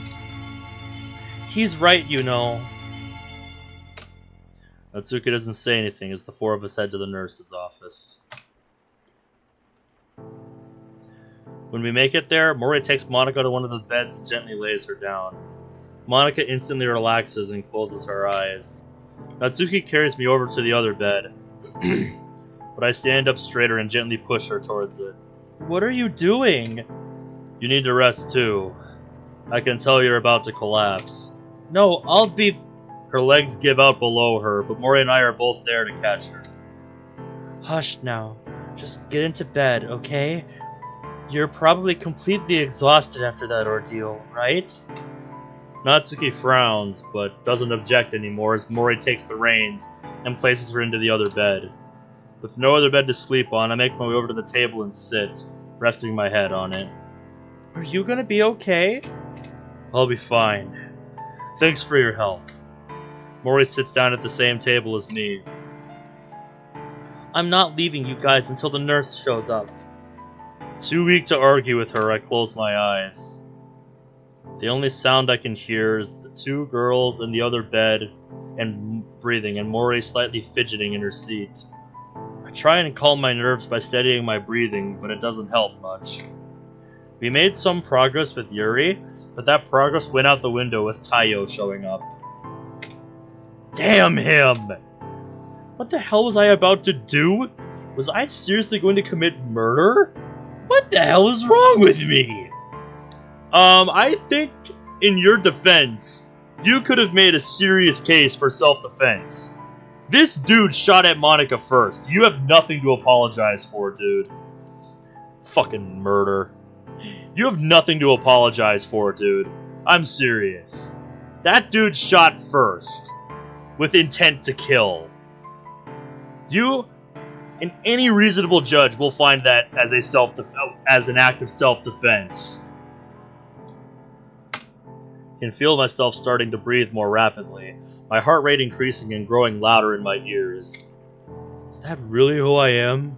He's right, you know. Natsuki doesn't say anything as the four of us head to the nurse's office. When we make it there, Mori takes Monika to one of the beds and gently lays her down. Monika instantly relaxes and closes her eyes. Natsuki carries me over to the other bed, but I stand up straighter and gently push her towards it. What are you doing? You need to rest too. I can tell you're about to collapse. No, I'll be... Her legs give out below her, but Mori and I are both there to catch her. Hush now. Just get into bed, okay? You're probably completely exhausted after that ordeal, right? Natsuki frowns, but doesn't object anymore as Mori takes the reins and places her into the other bed. With no other bed to sleep on, I make my way over to the table and sit, resting my head on it. Are you gonna be okay? I'll be fine. Thanks for your help. Mori sits down at the same table as me. I'm not leaving you guys until the nurse shows up. Too weak to argue with her, I close my eyes. The only sound I can hear is the two girls in the other bed and breathing, and Mori slightly fidgeting in her seat. I try and calm my nerves by steadying my breathing, but it doesn't help much. We made some progress with Yuri, but that progress went out the window with Taiyo showing up. Damn him! What the hell was I about to do? Was I seriously going to commit murder? What the hell is wrong with me? I think, in your defense, you could have made a serious case for self-defense. This dude shot at Monika first. You have nothing to apologize for, dude. Fucking murder. You have nothing to apologize for, dude. I'm serious. That dude shot first, with intent to kill. You, and any reasonable judge, will find that as an act of self-defense. I can feel myself starting to breathe more rapidly, my heart rate increasing and growing louder in my ears. Is that really who I am?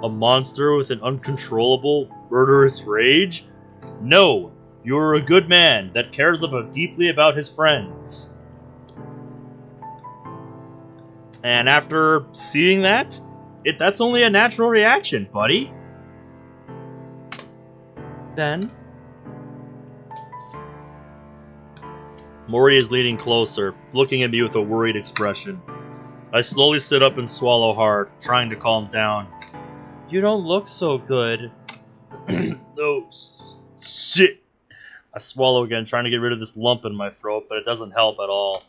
A monster with an uncontrollable, murderous rage? No, you are a good man that cares deeply about his friends. And after seeing that, that's only a natural reaction, buddy. Ben? Mori is leaning closer, looking at me with a worried expression. I slowly sit up and swallow hard, trying to calm down. You don't look so good. Oh, shit. I swallow again, trying to get rid of this lump in my throat, but it doesn't help at all.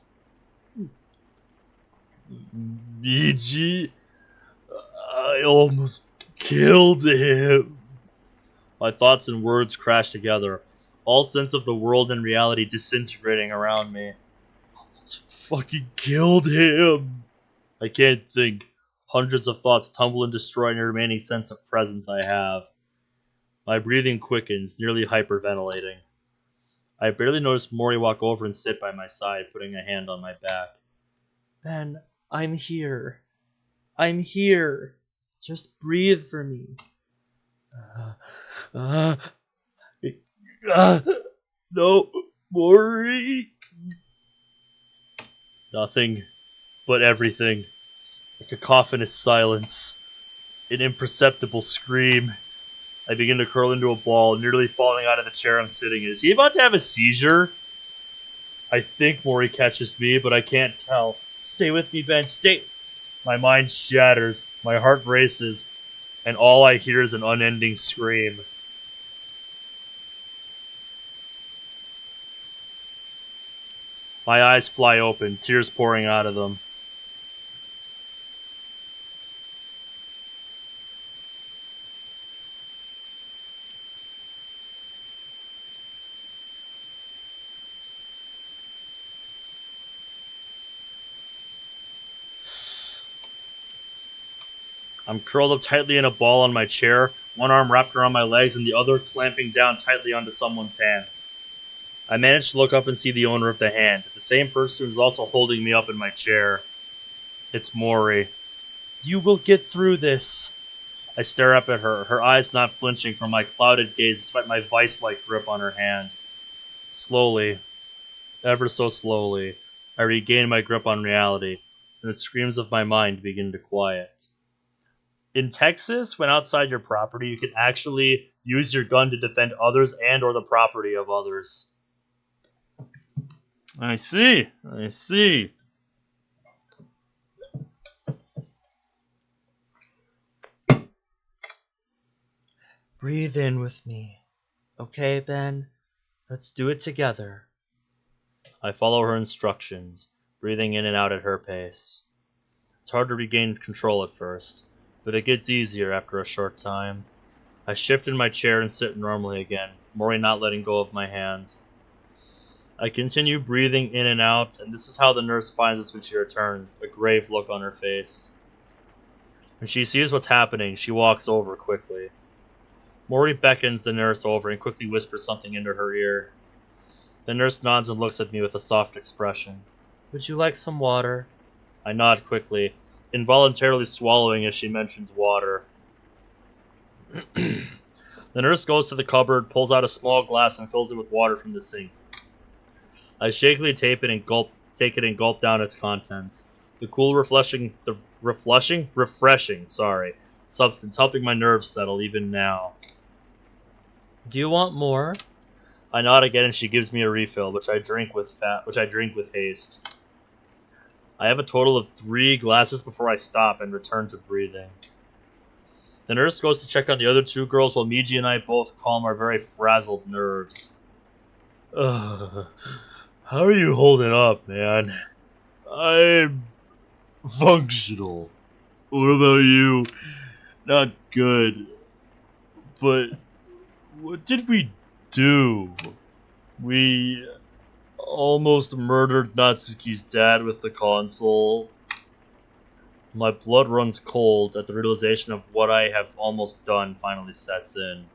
Meiji, I almost killed him. My thoughts and words crash together, all sense of the world and reality disintegrating around me. Almost fucking killed him. I can't think. Hundreds of thoughts tumble and destroy any remaining sense of presence I have. My breathing quickens, nearly hyperventilating. I barely notice Mori walk over and sit by my side, putting a hand on my back. Ben, I'm here. I'm here. Just breathe for me. Uh, no, Mori. Nothing but everything. A cacophonous silence. An imperceptible scream. I begin to curl into a ball, nearly falling out of the chair I'm sitting in. Is he about to have a seizure? I think Mori catches me, but I can't tell. Stay with me, Ben. Stay. My mind shatters. My heart races. And all I hear is an unending scream. My eyes fly open, tears pouring out of them. I'm curled up tightly in a ball on my chair, one arm wrapped around my legs and the other clamping down tightly onto someone's hand. I manage to look up and see the owner of the hand, the same person who's also holding me up in my chair. It's Mori. You will get through this. I stare up at her, her eyes not flinching from my clouded gaze despite my vice-like grip on her hand. Slowly, ever so slowly, I regain my grip on reality, and the screams of my mind begin to quiet. In Texas, when outside your property, you can actually use your gun to defend others and or the property of others. I see. Breathe in with me. Okay, Ben? Let's do it together. I follow her instructions, breathing in and out at her pace. It's hard to regain control at first, but it gets easier after a short time. I shift in my chair and sit normally again, Mori not letting go of my hand. I continue breathing in and out, and this is how the nurse finds us when she returns, a grave look on her face. When she sees what's happening, she walks over quickly. Mori beckons the nurse over and quickly whispers something into her ear. The nurse nods and looks at me with a soft expression. Would you like some water? I nod quickly, involuntarily swallowing as she mentions water. The nurse goes to the cupboard, pulls out a small glass, and fills it with water from the sink. I shakily take it and gulp down its contents. The cool, refreshing substance helping my nerves settle even now. Do you want more? I nod again, and she gives me a refill, which I drink with haste. I have a total of 3 glasses before I stop and return to breathing. The nurse goes to check on the other 2 girls while Meiji and I both calm our very frazzled nerves. How are you holding up, man? I'm functional. What about you? Not good. But what did we do? We almost murdered Natsuki's dad with the console. My blood runs cold at the realization of what I have almost done finally sets in.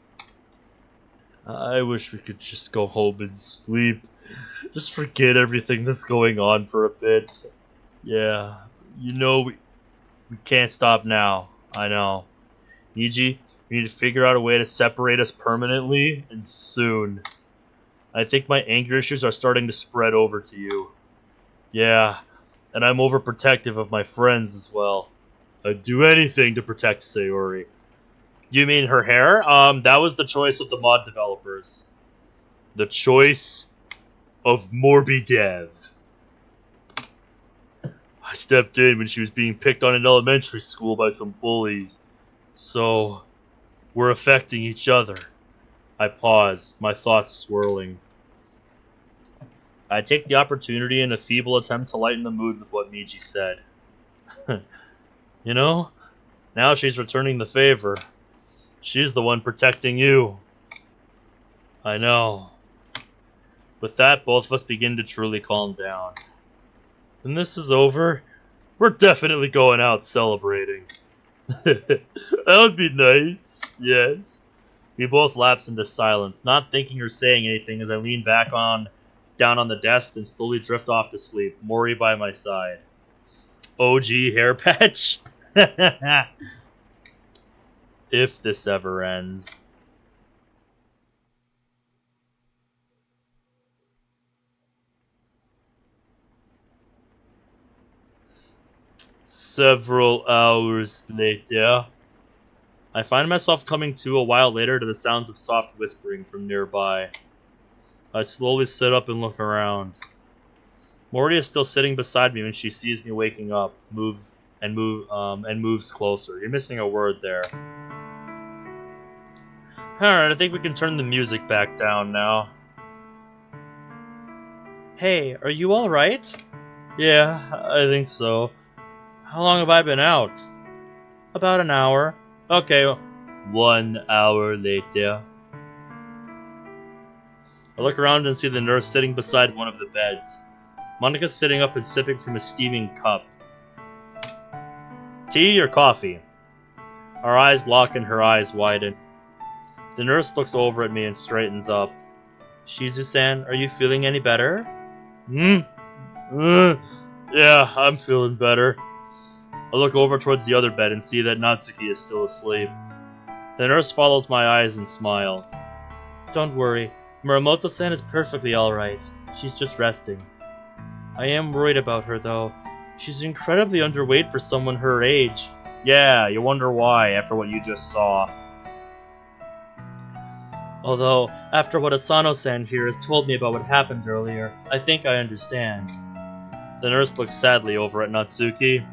I wish we could just go home and sleep. Just forget everything that's going on for a bit. Yeah, you know, we can't stop now. I know. Meiji, we need to figure out a way to separate us permanently, and soon. I think my anger issues are starting to spread over to you. Yeah, and I'm overprotective of my friends as well. I'd do anything to protect Sayori. You mean her hair? That was the choice of the mod developers. The choice of Morbidev. I stepped in when she was being picked on in elementary school by some bullies. So, we're affecting each other. I pause, my thoughts swirling. I take the opportunity in a feeble attempt to lighten the mood with what Meiji said. You know, now she's returning the favor. She's the one protecting you. I know. With that, both of us begin to truly calm down. When this is over, we're definitely going out celebrating. That would be nice, yes. We both lapse into silence, not thinking or saying anything as I lean down on the desk and slowly drift off to sleep, Mori by my side. OG hair patch? If this ever ends. Several hours later, I find myself coming to a while later to the sounds of soft whispering from nearby. I slowly sit up and look around. Mori is still sitting beside me when she sees me waking up, moves closer. You're missing a word there. Alright, I think we can turn the music back down now. Hey, are you alright? Yeah, I think so. How long have I been out? About an hour. Okay, 1 hour later. I look around and see the nurse sitting beside one of the beds. Monika's sitting up and sipping from a steaming cup. Tea or coffee? Our eyes lock and her eyes widen. The nurse looks over at me and straightens up. Shizu-san, are you feeling any better? Yeah, I'm feeling better. I look over towards the other bed and see that Natsuki is still asleep. The nurse follows my eyes and smiles. Don't worry, Muramoto-san is perfectly alright. She's just resting. I am worried about her, though. She's incredibly underweight for someone her age. Yeah, you wonder why, after what you just saw. Although, after what Asano-san here has told me about what happened earlier, I think I understand. The nurse looks sadly over at Natsuki.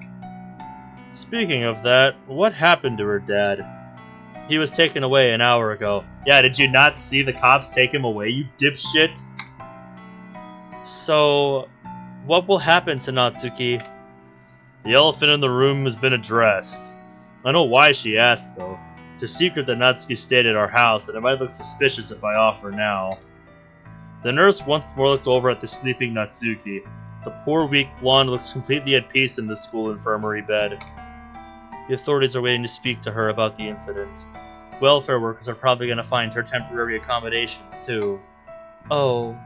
Speaking of that, what happened to her dad? He was taken away an hour ago. Yeah, did you not see the cops take him away, you dipshit? So, what will happen to Natsuki? The elephant in the room has been addressed. I know why she asked, though. It's a secret that Natsuki stayed at our house, and it might look suspicious if I offer now. The nurse once more looks over at the sleeping Natsuki. The poor, weak blonde looks completely at peace in the school infirmary bed. The authorities are waiting to speak to her about the incident. Welfare workers are probably going to find her temporary accommodations, too. Oh.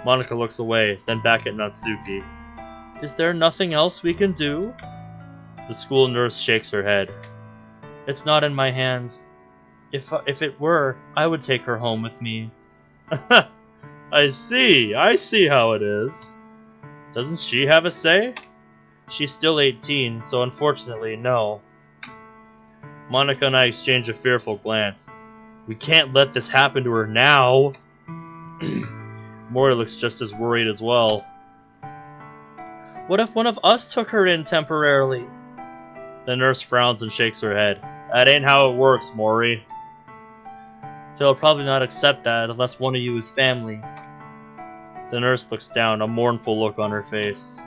Monika looks away, then back at Natsuki. Is there nothing else we can do? The school nurse shakes her head. It's not in my hands. If it were, I would take her home with me. I see how it is. Doesn't she have a say? She's still 18, so unfortunately, no. Monika and I exchange a fearful glance. We can't let this happen to her now. Mori looks just as worried as well. What if one of us took her in temporarily? The nurse frowns and shakes her head. That ain't how it works, Mori. They'll probably not accept that unless one of you is family. The nurse looks down, a mournful look on her face.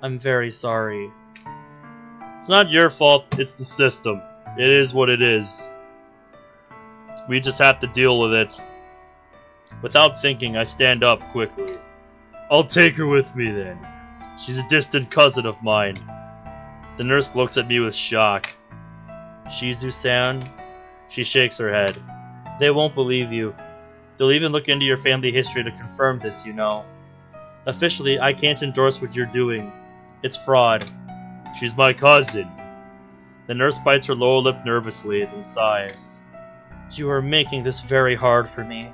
I'm very sorry. It's not your fault, it's the system. It is what it is. We just have to deal with it. Without thinking, I stand up quickly. I'll take her with me then. She's a distant cousin of mine. The nurse looks at me with shock. Shizu-san? She shakes her head. They won't believe you. They'll even look into your family history to confirm this, you know. Officially, I can't endorse what you're doing. It's fraud. She's my cousin. The nurse bites her lower lip nervously, then sighs. You are making this very hard for me.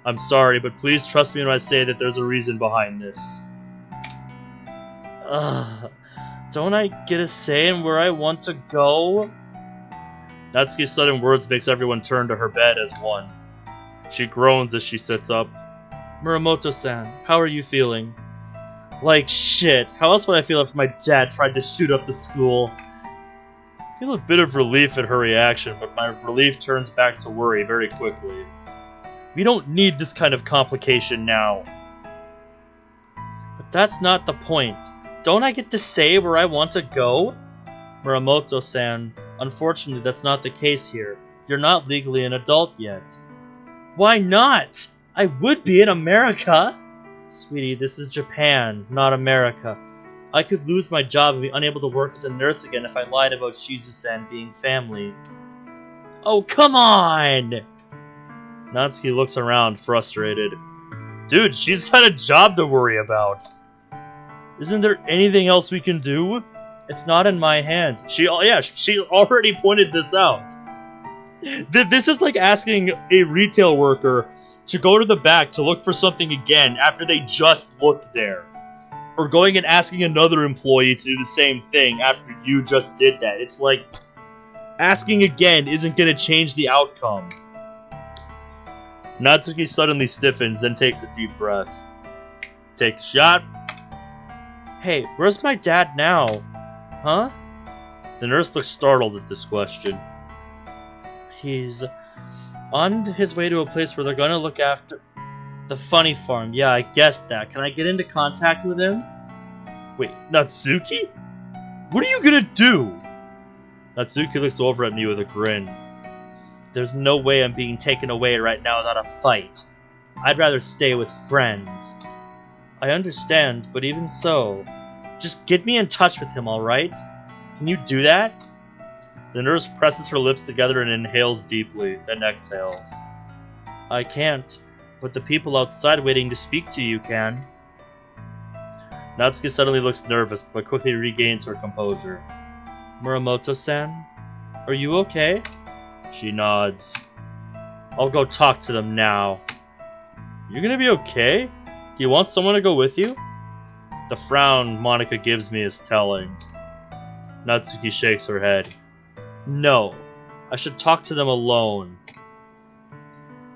I'm sorry, but please trust me when I say that there's a reason behind this. Don't I get a say in where I want to go? Natsuki's sudden words makes everyone turn to her bed as one. She groans as she sits up. Muramoto-san, how are you feeling? Like shit. How else would I feel if my dad tried to shoot up the school? I feel a bit of relief at her reaction, but my relief turns back to worry very quickly. We don't need this kind of complication now. But that's not the point. Don't I get to say where I want to go? Muramoto-san, unfortunately that's not the case here. You're not legally an adult yet. Why not? I would be in America! Sweetie, this is Japan, not America. I could lose my job and be unable to work as a nurse again if I lied about Shizu-san being family. Oh, come on! Natsuki looks around, frustrated. Dude, she's got a job to worry about. Isn't there anything else we can do? It's not in my hands. She already pointed this out. This is like asking a retail worker to go to the back to look for something again after they just looked there. Or going and asking another employee to do the same thing after you just did that. It's like, asking again isn't gonna change the outcome. Natsuki suddenly stiffens, then takes a deep breath. Take a shot. Hey, where's my dad now? Huh? The nurse looks startled at this question. He's on his way to a place where they're gonna look after the funny farm. Yeah, I guessed that. Can I get into contact with him? Wait, Natsuki? What are you gonna do? Natsuki looks over at me with a grin. There's no way I'm being taken away right now without a fight. I'd rather stay with friends. I understand, but even so, just get me in touch with him, alright? Can you do that? The nurse presses her lips together and inhales deeply, then exhales. I can't, but the people outside waiting to speak to you can. Natsuki suddenly looks nervous, but quickly regains her composure. Muramoto-san? Are you okay? She nods. I'll go talk to them now. You're gonna be okay? Do you want someone to go with you? The frown Monika gives me is telling. Natsuki shakes her head. No, I should talk to them alone.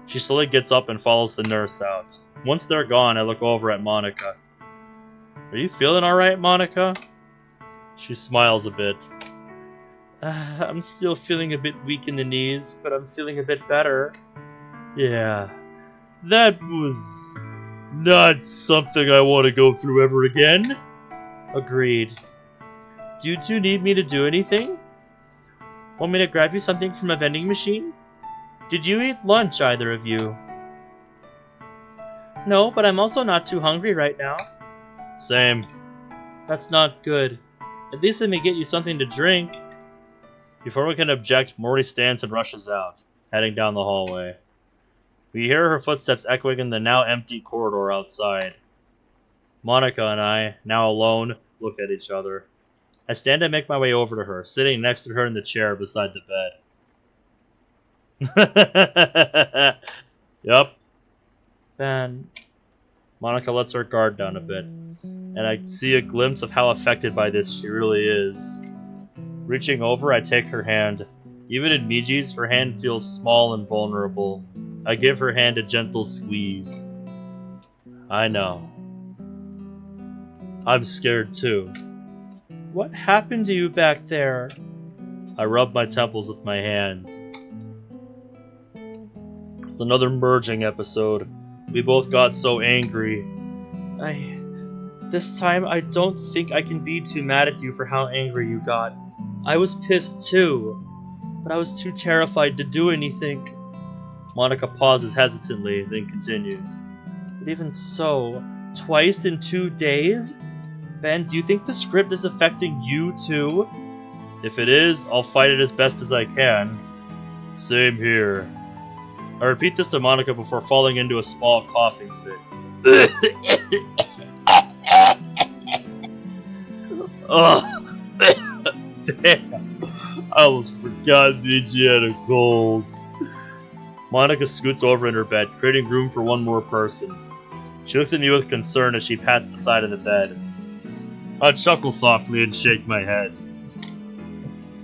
She slowly gets up and follows the nurse out. Once they're gone, I look over at Monika. Are you feeling alright, Monika? She smiles a bit. I'm still feeling a bit weak in the knees, but I'm feeling a bit better. Yeah, that was not something I want to go through ever again. Agreed. Do you two need me to do anything? Want me to grab you something from a vending machine? Did you eat lunch, either of you? No, but I'm also not too hungry right now. Same. That's not good. At least let me get you something to drink. Before we can object, Mori stands and rushes out, heading down the hallway. We hear her footsteps echoing in the now empty corridor outside. Monika and I, now alone, look at each other. I stand and make my way over to her, sitting next to her in the chair beside the bed. Yup. Then Monika lets her guard down a bit, and I see a glimpse of how affected by this she really is. Reaching over, I take her hand. Even in Meiji's, her hand feels small and vulnerable. I give her hand a gentle squeeze. I know. I'm scared too. What happened to you back there? I rub my temples with my hands. It's another merging episode. We both got so angry. This time I don't think I can be too mad at you for how angry you got. I was pissed too, but I was too terrified to do anything. Monika pauses hesitantly, then continues. But even so, twice in 2 days? Ben, do you think the script is affecting you too? If it is, I'll fight it as best as I can. Same here. I repeat this to Monika before falling into a small coughing fit. Oh, damn. I almost forgot Meiji had a cold. Monika scoots over in her bed, creating room for one more person. She looks at me with concern as she pats the side of the bed. I chuckle softly and shake my head.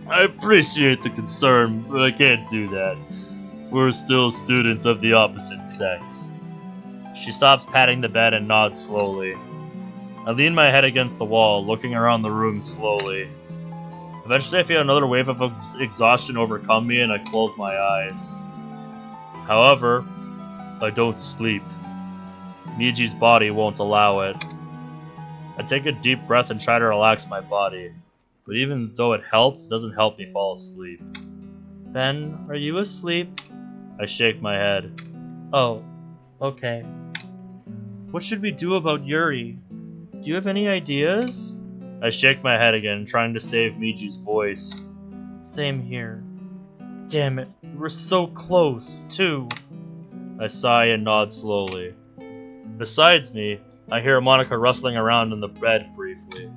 I appreciate the concern, but I can't do that. We're still students of the opposite sex. She stops patting the bed and nods slowly. I lean my head against the wall, looking around the room slowly. Eventually I feel another wave of exhaustion overcome me and I close my eyes. However, I don't sleep. Meiji's body won't allow it. I take a deep breath and try to relax my body, but even though it helps, it doesn't help me fall asleep. Ben, are you asleep? I shake my head. Oh, okay. What should we do about Yuri? Do you have any ideas? I shake my head again, trying to save Meiji's voice. Same here. Damn it, we're so close, too. I sigh and nod slowly. Besides me, I hear Monika rustling around in the bed briefly.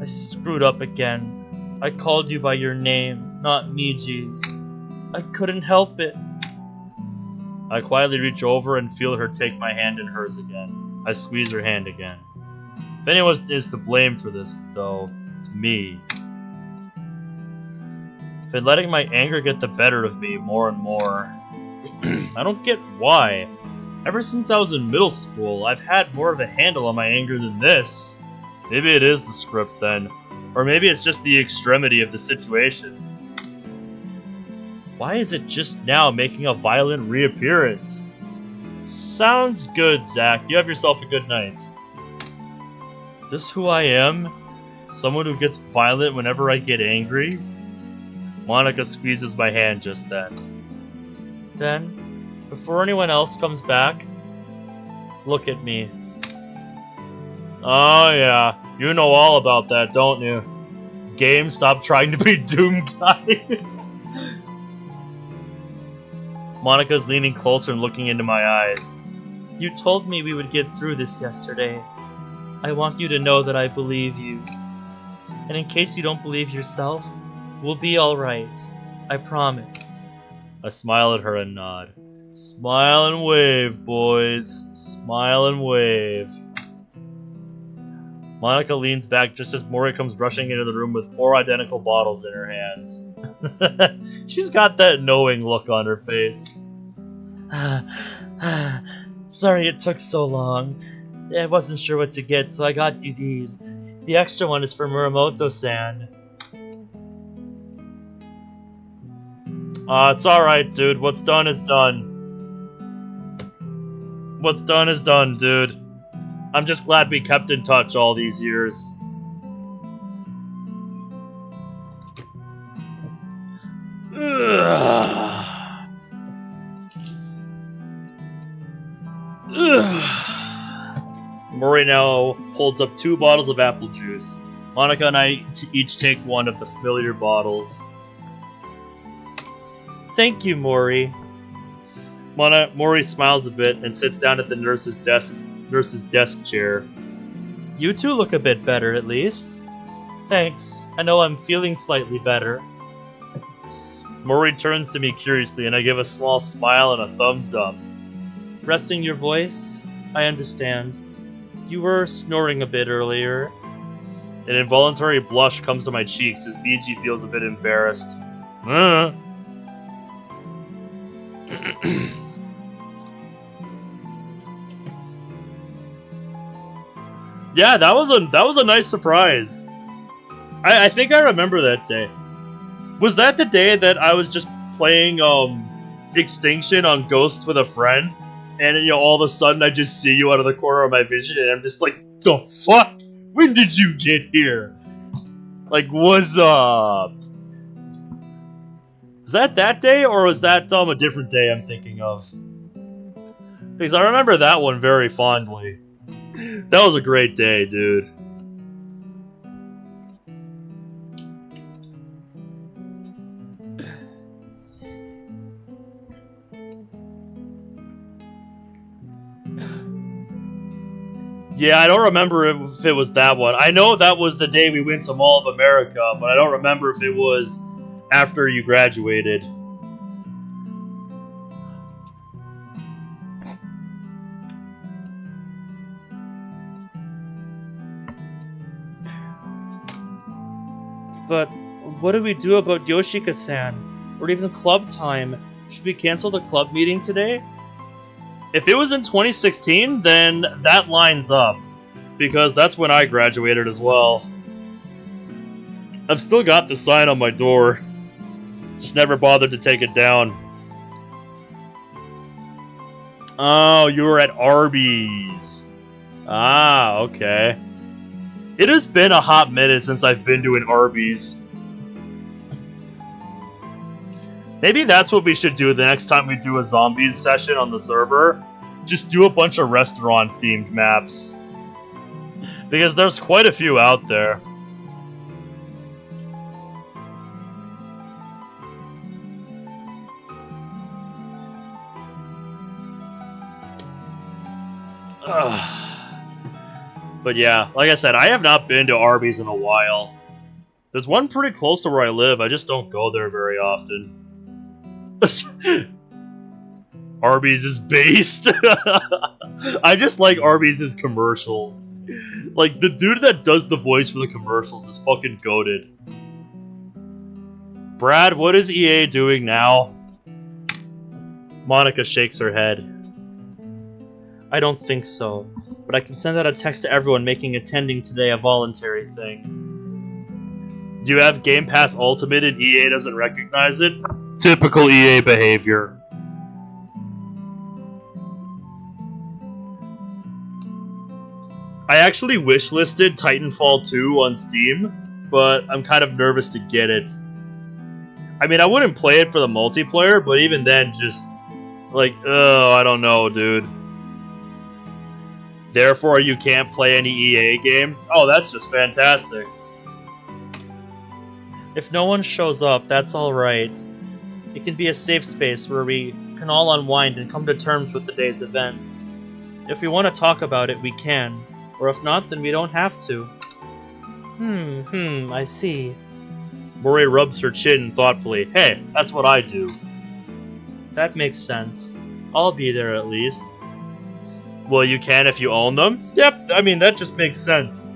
I screwed up again. I called you by your name, not Meiji's. I couldn't help it. I quietly reach over and feel her take my hand in hers again. I squeeze her hand again. If anyone is to blame for this, though, it's me. I've been letting my anger get the better of me more and more. I don't get why. Ever since I was in middle school, I've had more of a handle on my anger than this. Maybe it is the script then. Or maybe it's just the extremity of the situation. Why is it just now making a violent reappearance? Sounds good, Zach. You have yourself a good night. Is this who I am? Someone who gets violent whenever I get angry? Monika squeezes my hand just then. Then, before anyone else comes back, look at me. Oh yeah, you know all about that, don't you? Game, stop trying to be Doom Guy. Monika's leaning closer and looking into my eyes. You told me we would get through this yesterday. I want you to know that I believe you. And in case you don't believe yourself, we'll be alright. I promise. I smile at her and nod. Smile and wave, boys. Smile and wave. Monika leans back just as Mori comes rushing into the room with 4 identical bottles in her hands. She's got that knowing look on her face. Sorry it took so long. I wasn't sure what to get, so I got you these. The extra one is for Muramoto-san. It's alright, dude. What's done is done. What's done is done, dude. I'm just glad we kept in touch all these years. Mori now holds up 2 bottles of apple juice. Monika and I each take one of the familiar bottles. Thank you, Mori. Mori smiles a bit and sits down at the nurse's desk chair. You two look a bit better, at least. Thanks. I know I'm feeling slightly better. Mori turns to me curiously, and I give a small smile and a thumbs up. Resting your voice? I understand. You were snoring a bit earlier. An involuntary blush comes to my cheeks as Meiji feels a bit embarrassed. Yeah, that was a nice surprise. I think I remember that day. Was that the day that I was just playing Extinction on Ghosts with a friend, and all of a sudden I just see you out of the corner of my vision, and I'm just like, the fuck? When did you get here? Like, what's up? Was that day, or was that a different day I'm thinking of? Because I remember that one very fondly. That was a great day, dude. Yeah, I don't remember if it was that one. I know that was the day we went to Mall of America, but I don't remember if it was after you graduated. But what do we do about Yoshika-san? Or even club time? Should we cancel the club meeting today? If it was in 2016, then that lines up. Because that's when I graduated as well. I've still got the sign on my door. Just never bothered to take it down. Oh, you were at Arby's. Ah, okay. It has been a hot minute since I've been to an Arby's. Maybe that's what we should do the next time we do a zombies session on the server. Just do a bunch of restaurant-themed maps. Because there's quite a few out there. But yeah, like I said, I have not been to Arby's in a while. There's one pretty close to where I live, I just don't go there very often. Arby's is based. I just like Arby's' commercials. Like, the dude that does the voice for the commercials is fucking goated. Brad, what is EA doing now? Monika shakes her head. I don't think so, but I can send out a text to everyone making attending today a voluntary thing. Do you have Game Pass Ultimate and EA doesn't recognize it? Typical EA behavior. I actually wishlisted Titanfall 2 on Steam, but I'm kind of nervous to get it. I mean, I wouldn't play it for the multiplayer, but even then, just like, oh, I don't know, dude. Therefore, you can't play any EA game? Oh, that's just fantastic. If no one shows up, that's alright. It can be a safe space where we can all unwind and come to terms with the day's events. If we want to talk about it, we can. Or if not, then we don't have to. I see. Mori rubs her chin thoughtfully. Hey, that's what I do. That makes sense. I'll be there at least. Well, you can if you own them? Yep, I mean, that just makes sense.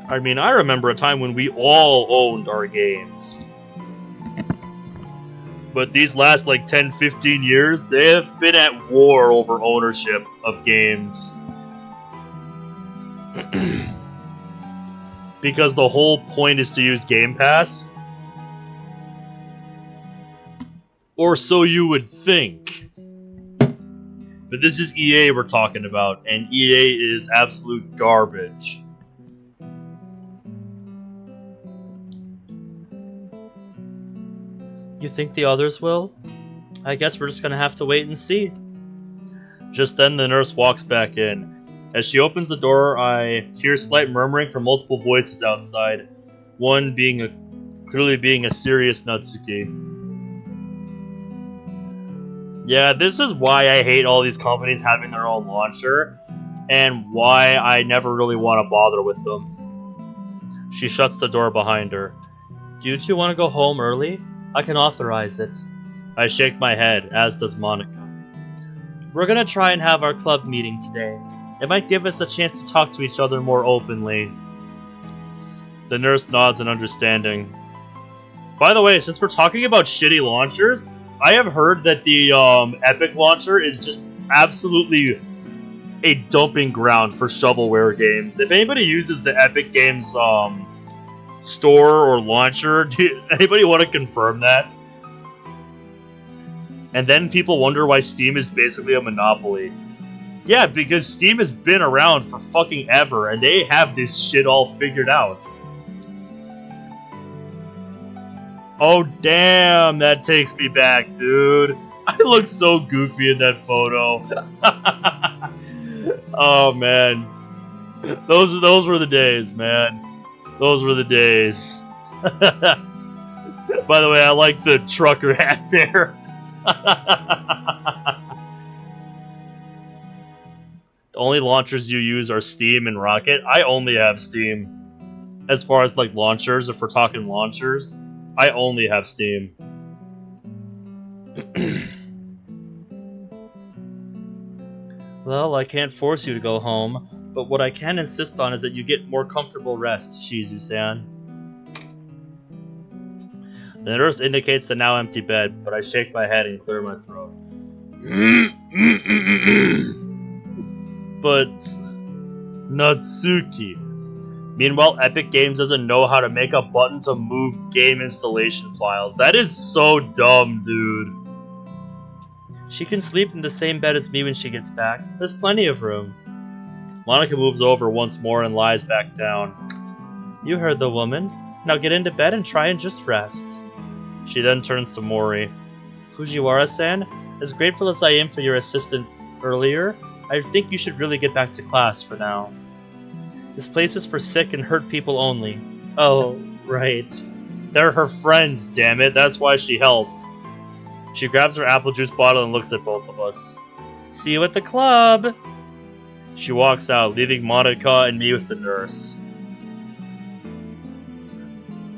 I mean, I remember a time when we all owned our games. But these last, like, 10-15 years, they have been at war over ownership of games. Because the whole point is to use Game Pass. Or so you would think. But this is EA we're talking about, and EA is absolute garbage. You think the others will? I guess we're just gonna have to wait and see. Just then the nurse walks back in. As she opens the door, I hear slight murmuring from multiple voices outside. One clearly being a serious Natsuki. Yeah, this is why I hate all these companies having their own launcher, and why I never really want to bother with them. She shuts the door behind her. Do you two want to go home early? I can authorize it. I shake my head, as does Monika. We're gonna try and have our club meeting today. It might give us a chance to talk to each other more openly. The nurse nods in understanding. By the way, since we're talking about shitty launchers, I have heard that the Epic launcher is just absolutely a dumping ground for shovelware games. If anybody uses the Epic Games store or launcher, anybody want to confirm that? And then people wonder why Steam is basically a monopoly. Yeah, because Steam has been around for fucking ever, and they have this shit all figured out. Oh, damn, that takes me back, dude. I look so goofy in that photo. Oh, man. Those were the days, man. Those were the days. By the way, I like the trucker hat there. The only launchers you use are Steam and Rocket. I only have Steam. As far as, like, launchers, if we're talking launchers, I only have Steam. Well, I can't force you to go home, but what I can insist on is that you get more comfortable rest, Shizu-san. The nurse indicates the now empty bed, but I shake my head and clear my throat. But Natsuki. Meanwhile, Epic Games doesn't know how to make a button to move game installation files. That is so dumb, dude. She can sleep in the same bed as me when she gets back. There's plenty of room. Monika moves over once more and lies back down. You heard the woman. Now get into bed and try and just rest. She then turns to Mori. Fujiwara-san, as grateful as I am for your assistance earlier, I think you should really get back to class for now. This place is for sick and hurt people only. Oh, right. They're her friends, damn it. That's why she helped. She grabs her apple juice bottle and looks at both of us. See you at the club! She walks out, leaving Monika and me with the nurse.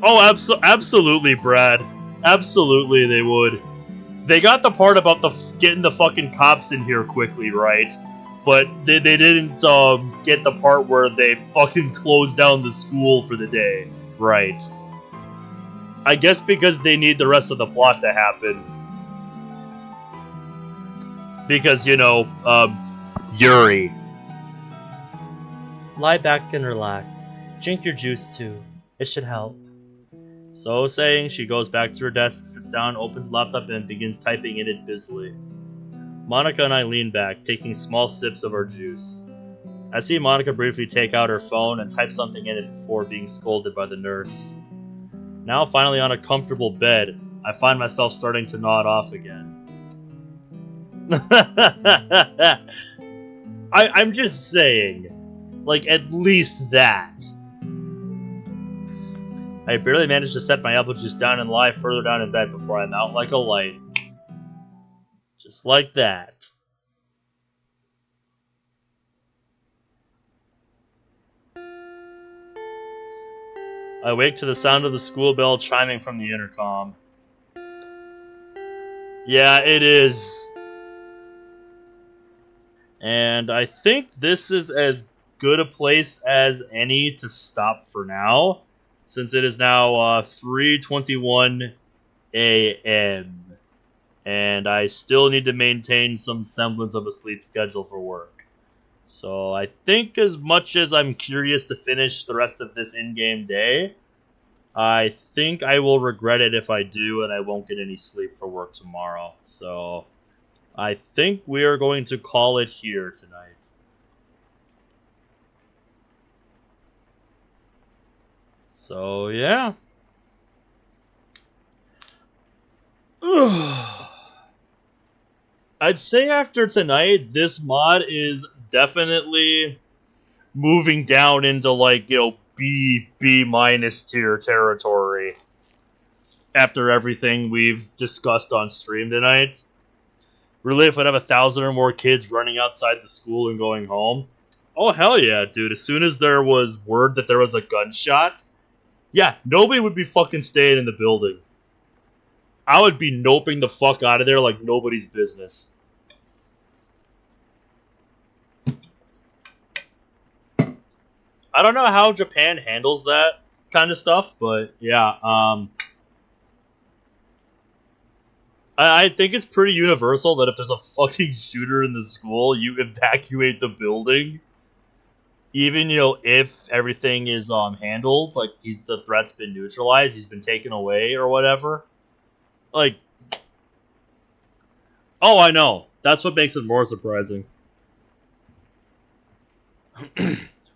Oh, absolutely, Brad. Absolutely, they would. They got the part about getting the fucking cops in here quickly, right? But they didn't get the part where they fucking closed down the school for the day, right? I guess because they need the rest of the plot to happen. Because, you know, Yuri. Lie back and relax. Drink your juice too. It should help. So saying, she goes back to her desk, sits down, opens the laptop, and begins typing in it busily. Monika and I lean back, taking small sips of our juice. I see Monika briefly take out her phone and type something in it before being scolded by the nurse. Now finally on a comfortable bed, I find myself starting to nod off again. I'm just saying. Like, at least that. I barely managed to set my apple juice down and lie further down in bed before I'm out like a light. Just like that. I wake to the sound of the school bell chiming from the intercom. Yeah, it is. And I think this is as good a place as any to stop for now, since it is now 3:21 a.m. And I still need to maintain some semblance of a sleep schedule for work. So I think as much as I'm curious to finish the rest of this in-game day, I think I will regret it if I do, and I won't get any sleep for work tomorrow. So I think we are going to call it here tonight. So, yeah. I'd say after tonight, this mod is definitely moving down into, like, you know, B minus tier territory. After everything we've discussed on stream tonight. Really, if I'd have 1,000 or more kids running outside the school and going home. Oh, hell yeah, dude. As soon as there was word that there was a gunshot, yeah, nobody would be fucking staying in the building. I would be noping the fuck out of there like nobody's business. I don't know how Japan handles that kind of stuff, but yeah, I think it's pretty universal that if there's a fucking shooter in the school, you evacuate the building. Even, you know, if everything is handled, like the threat's been neutralized, he's been taken away or whatever. Like, oh, I know. That's what makes it more surprising.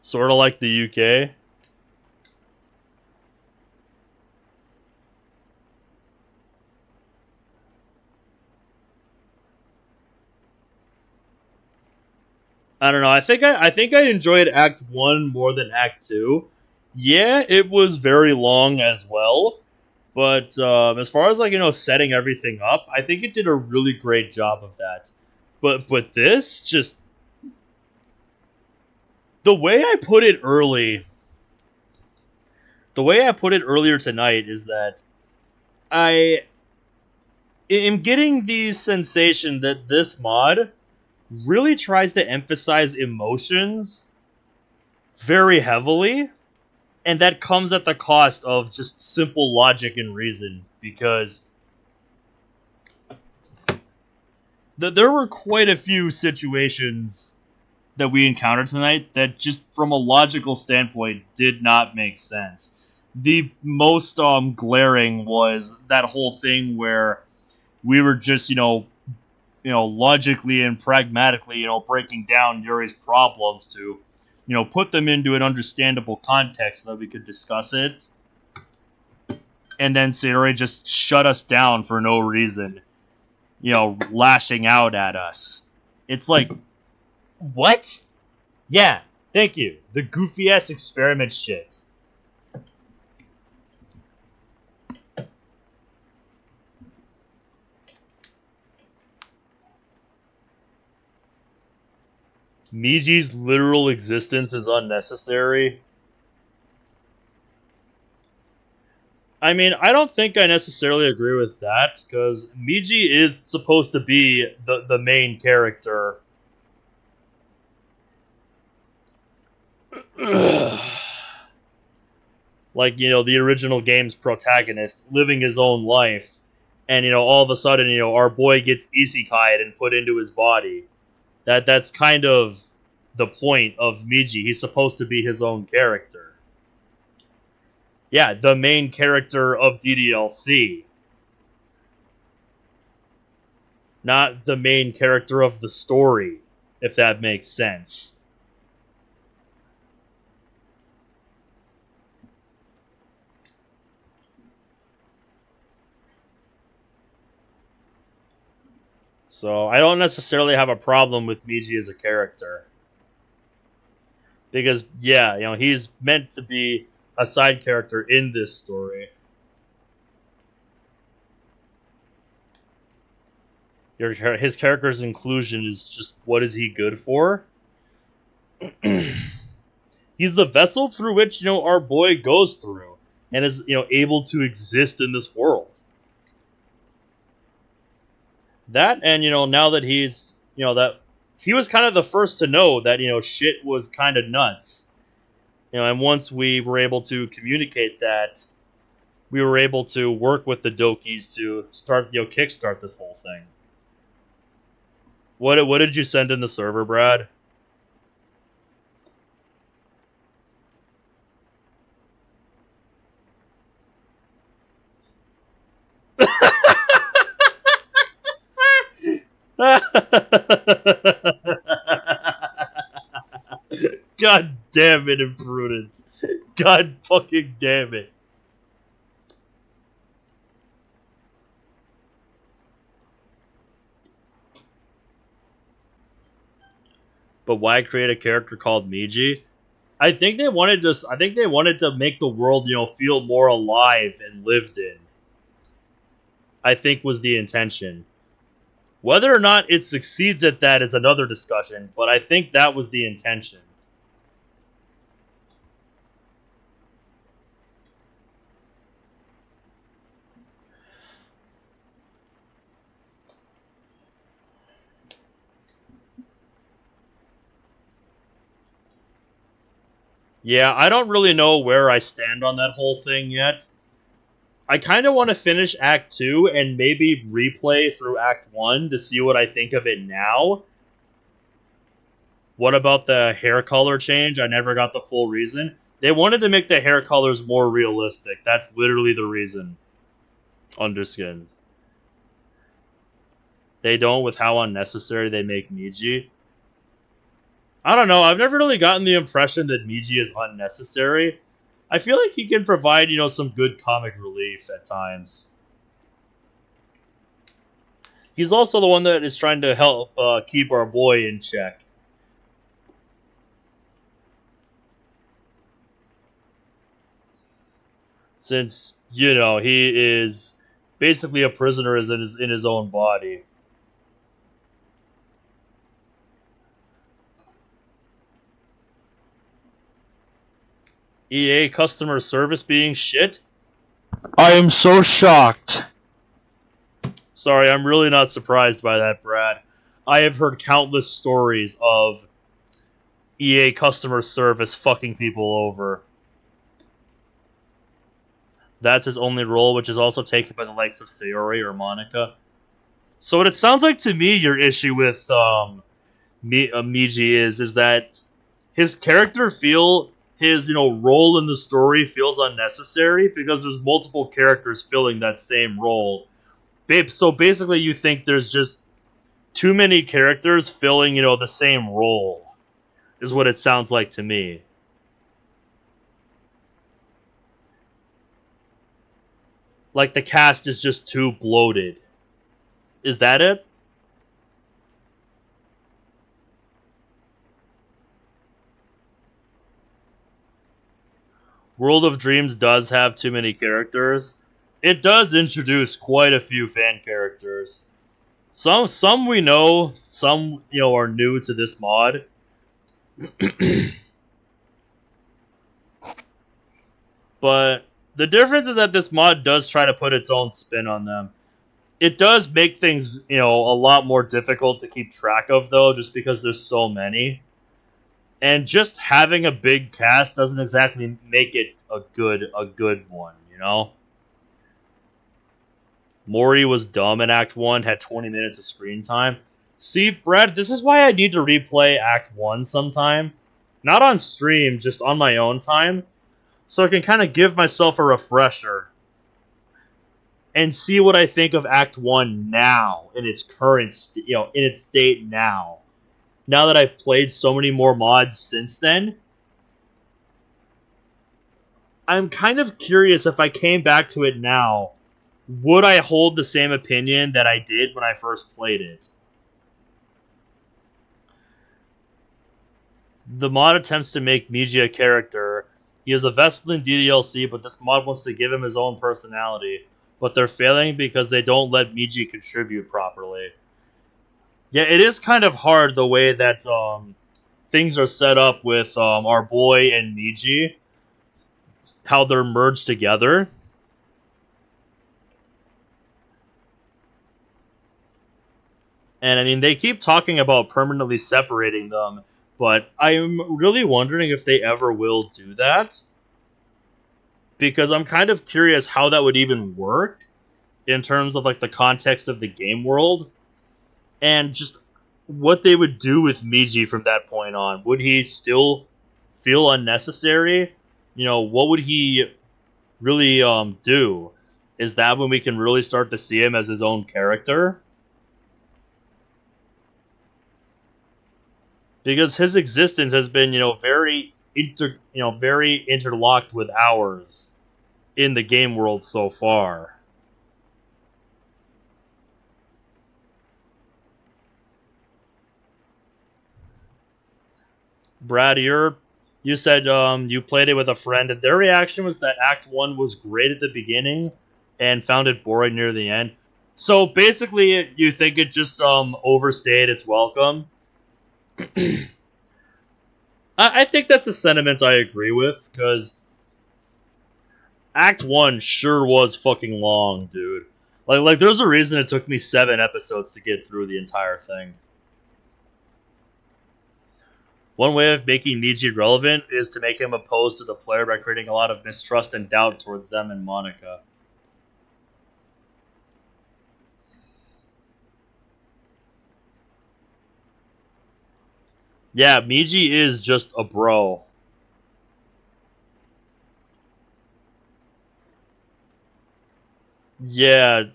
Sort of like the UK. I don't know. I think I enjoyed Act 1 more than Act 2. Yeah, it was very long as well. But as far as, like, you know, setting everything up, I think it did a really great job of that. But this just, the way I put it earlier tonight is that I am getting the sensation that this mod really tries to emphasize emotions very heavily, and that comes at the cost of just simple logic and reason, because there were quite a few situations that we encountered tonight that just from a logical standpoint did not make sense. The most glaring was that whole thing where we were just, you know, logically and pragmatically, you know, breaking down Yuri's problems to, you know, put them into an understandable context so that we could discuss it. And then Sayori just shut us down for no reason, you know, lashing out at us. It's like, what? Yeah, thank you. The goofy-ass experiment shit. Meiji's literal existence is unnecessary. I mean, I don't think I necessarily agree with that, because Meiji is supposed to be the main character. Like, you know, the original game's protagonist, living his own life, and, you know, all of a sudden, you know, our boy gets isekai'd and put into his body. That's kind of the point of Meiji. He's supposed to be his own character. Yeah, the main character of DDLC. Not the main character of the story, if that makes sense. So, I don't necessarily have a problem with Meiji as a character. Because, yeah, you know, he's meant to be a side character in this story. His character's inclusion is just, what is he good for? He's the vessel through which, you know, our boy goes through, and is, you know, able to exist in this world. That, and, you know, now that he's, you know, that he was kind of the first to know that, you know, shit was kind of nuts. You know, and once we were able to communicate that, we were able to work with the Dokis to start, you know, kickstart this whole thing. What did you send in the server, Brad? God damn it, Imprudence. God fucking damn it. But why create a character called Meiji? I think they wanted to make the world, you know, feel more alive and lived in. I think was the intention. Whether or not it succeeds at that is another discussion, but I think that was the intention. Yeah, I don't really know where I stand on that whole thing yet. I kind of want to finish Act 2 and maybe replay through Act 1 to see what I think of it now. What about the hair color change? I never got the full reason. They wanted to make the hair colors more realistic. That's literally the reason. Underskins. They don't with how unnecessary they make Meiji. I don't know, I've never really gotten the impression that Meiji is unnecessary. I feel like he can provide, you know, some good comic relief at times. He's also the one that is trying to help keep our boy in check. Since, you know, he is basically a prisoner in his own body. EA customer service being shit? I am so shocked. Sorry, I'm really not surprised by that, Brad. I have heard countless stories of EA customer service fucking people over. That's his only role, which is also taken by the likes of Sayori or Monika. So what it sounds like to me, your issue with Meiji is that his character his, you know, role in the story feels unnecessary because there's multiple characters filling that same role. So basically you think there's just too many characters filling, you know, the same role, is what it sounds like to me. Like the cast is just too bloated. Is that it? World of Dreams does have too many characters. It does introduce quite a few fan characters. Some we know, some, you know, are new to this mod. But the difference is that this mod does try to put its own spin on them. It does make things, a lot more difficult to keep track of, though, just because there's so many. And just having a big cast doesn't exactly make it a good one, Mori was dumb in Act 1, had 20 minutes of screen time. See, Brad, this is why I need to replay Act 1 sometime. Not on stream, just on my own time. So I can kind of give myself a refresher. And see what I think of Act 1 now, in its current, in its state now. Now that I've played so many more mods since then. I'm kind of curious if I came back to it now, would I hold the same opinion that I did when I first played it? The mod attempts to make Meiji a character. He is a vessel in DDLC, but this mod wants to give him his own personality. But they're failing because they don't let Meiji contribute properly. Yeah, it is kind of hard the way that things are set up with our boy and Meiji. How they're merged together. And I mean, they keep talking about permanently separating them, but I'm really wondering if they ever will do that. Because I'm kind of curious how that would even work in terms of like the context of the game world. And just what they would do with Meiji from that point on. Would he still feel unnecessary? What would he really do? Is that when we can really start to see him as his own character? Because his existence has been, very interlocked with ours in the game world so far. Brad, you said you played it with a friend, and their reaction was that Act 1 was great at the beginning and found it boring near the end. So basically, you think it just overstayed its welcome? I think that's a sentiment I agree with, because Act 1 sure was fucking long, dude. Like there's a reason it took me 7 episodes to get through the entire thing. One way of making Meiji relevant is to make him opposed to the player by creating a lot of mistrust and doubt towards them and Monika. Yeah, Meiji is just a bro. Yeah.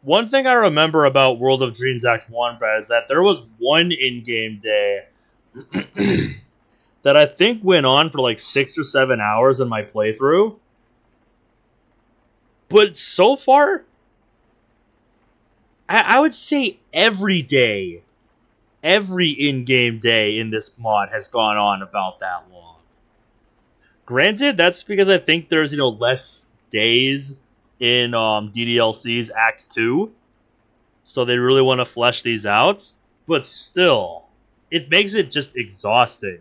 One thing I remember about World of Dreams Act 1, Brad, is that there was one in-game day that I think went on for like 6 or 7 hours in my playthrough. But so far, I would say every day, every in-game day in this mod has gone on about that long. Granted, that's because I think there's, less days in DDLC's Act 2. So they really want to flesh these out. But still, it makes it just exhausting.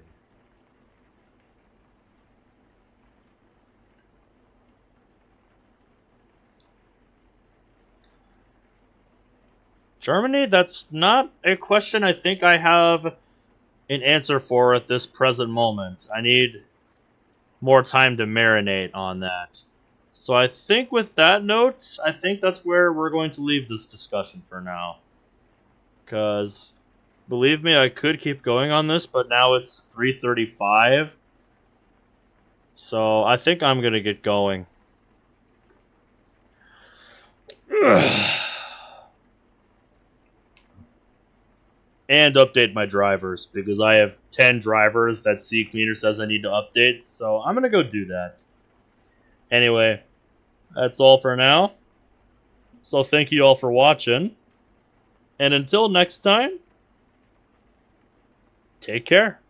Germany, that's not a question I think I have an answer for at this present moment. I need more time to marinate on that. So I think with that note, I think that's where we're going to leave this discussion for now. Because, believe me, I could keep going on this, but now it's 3:35. So I think I'm going to get going. And update my drivers, because I have 10 drivers that CCleaner says I need to update, so I'm going to go do that. Anyway, that's all for now. So thank you all for watching. And until next time, take care.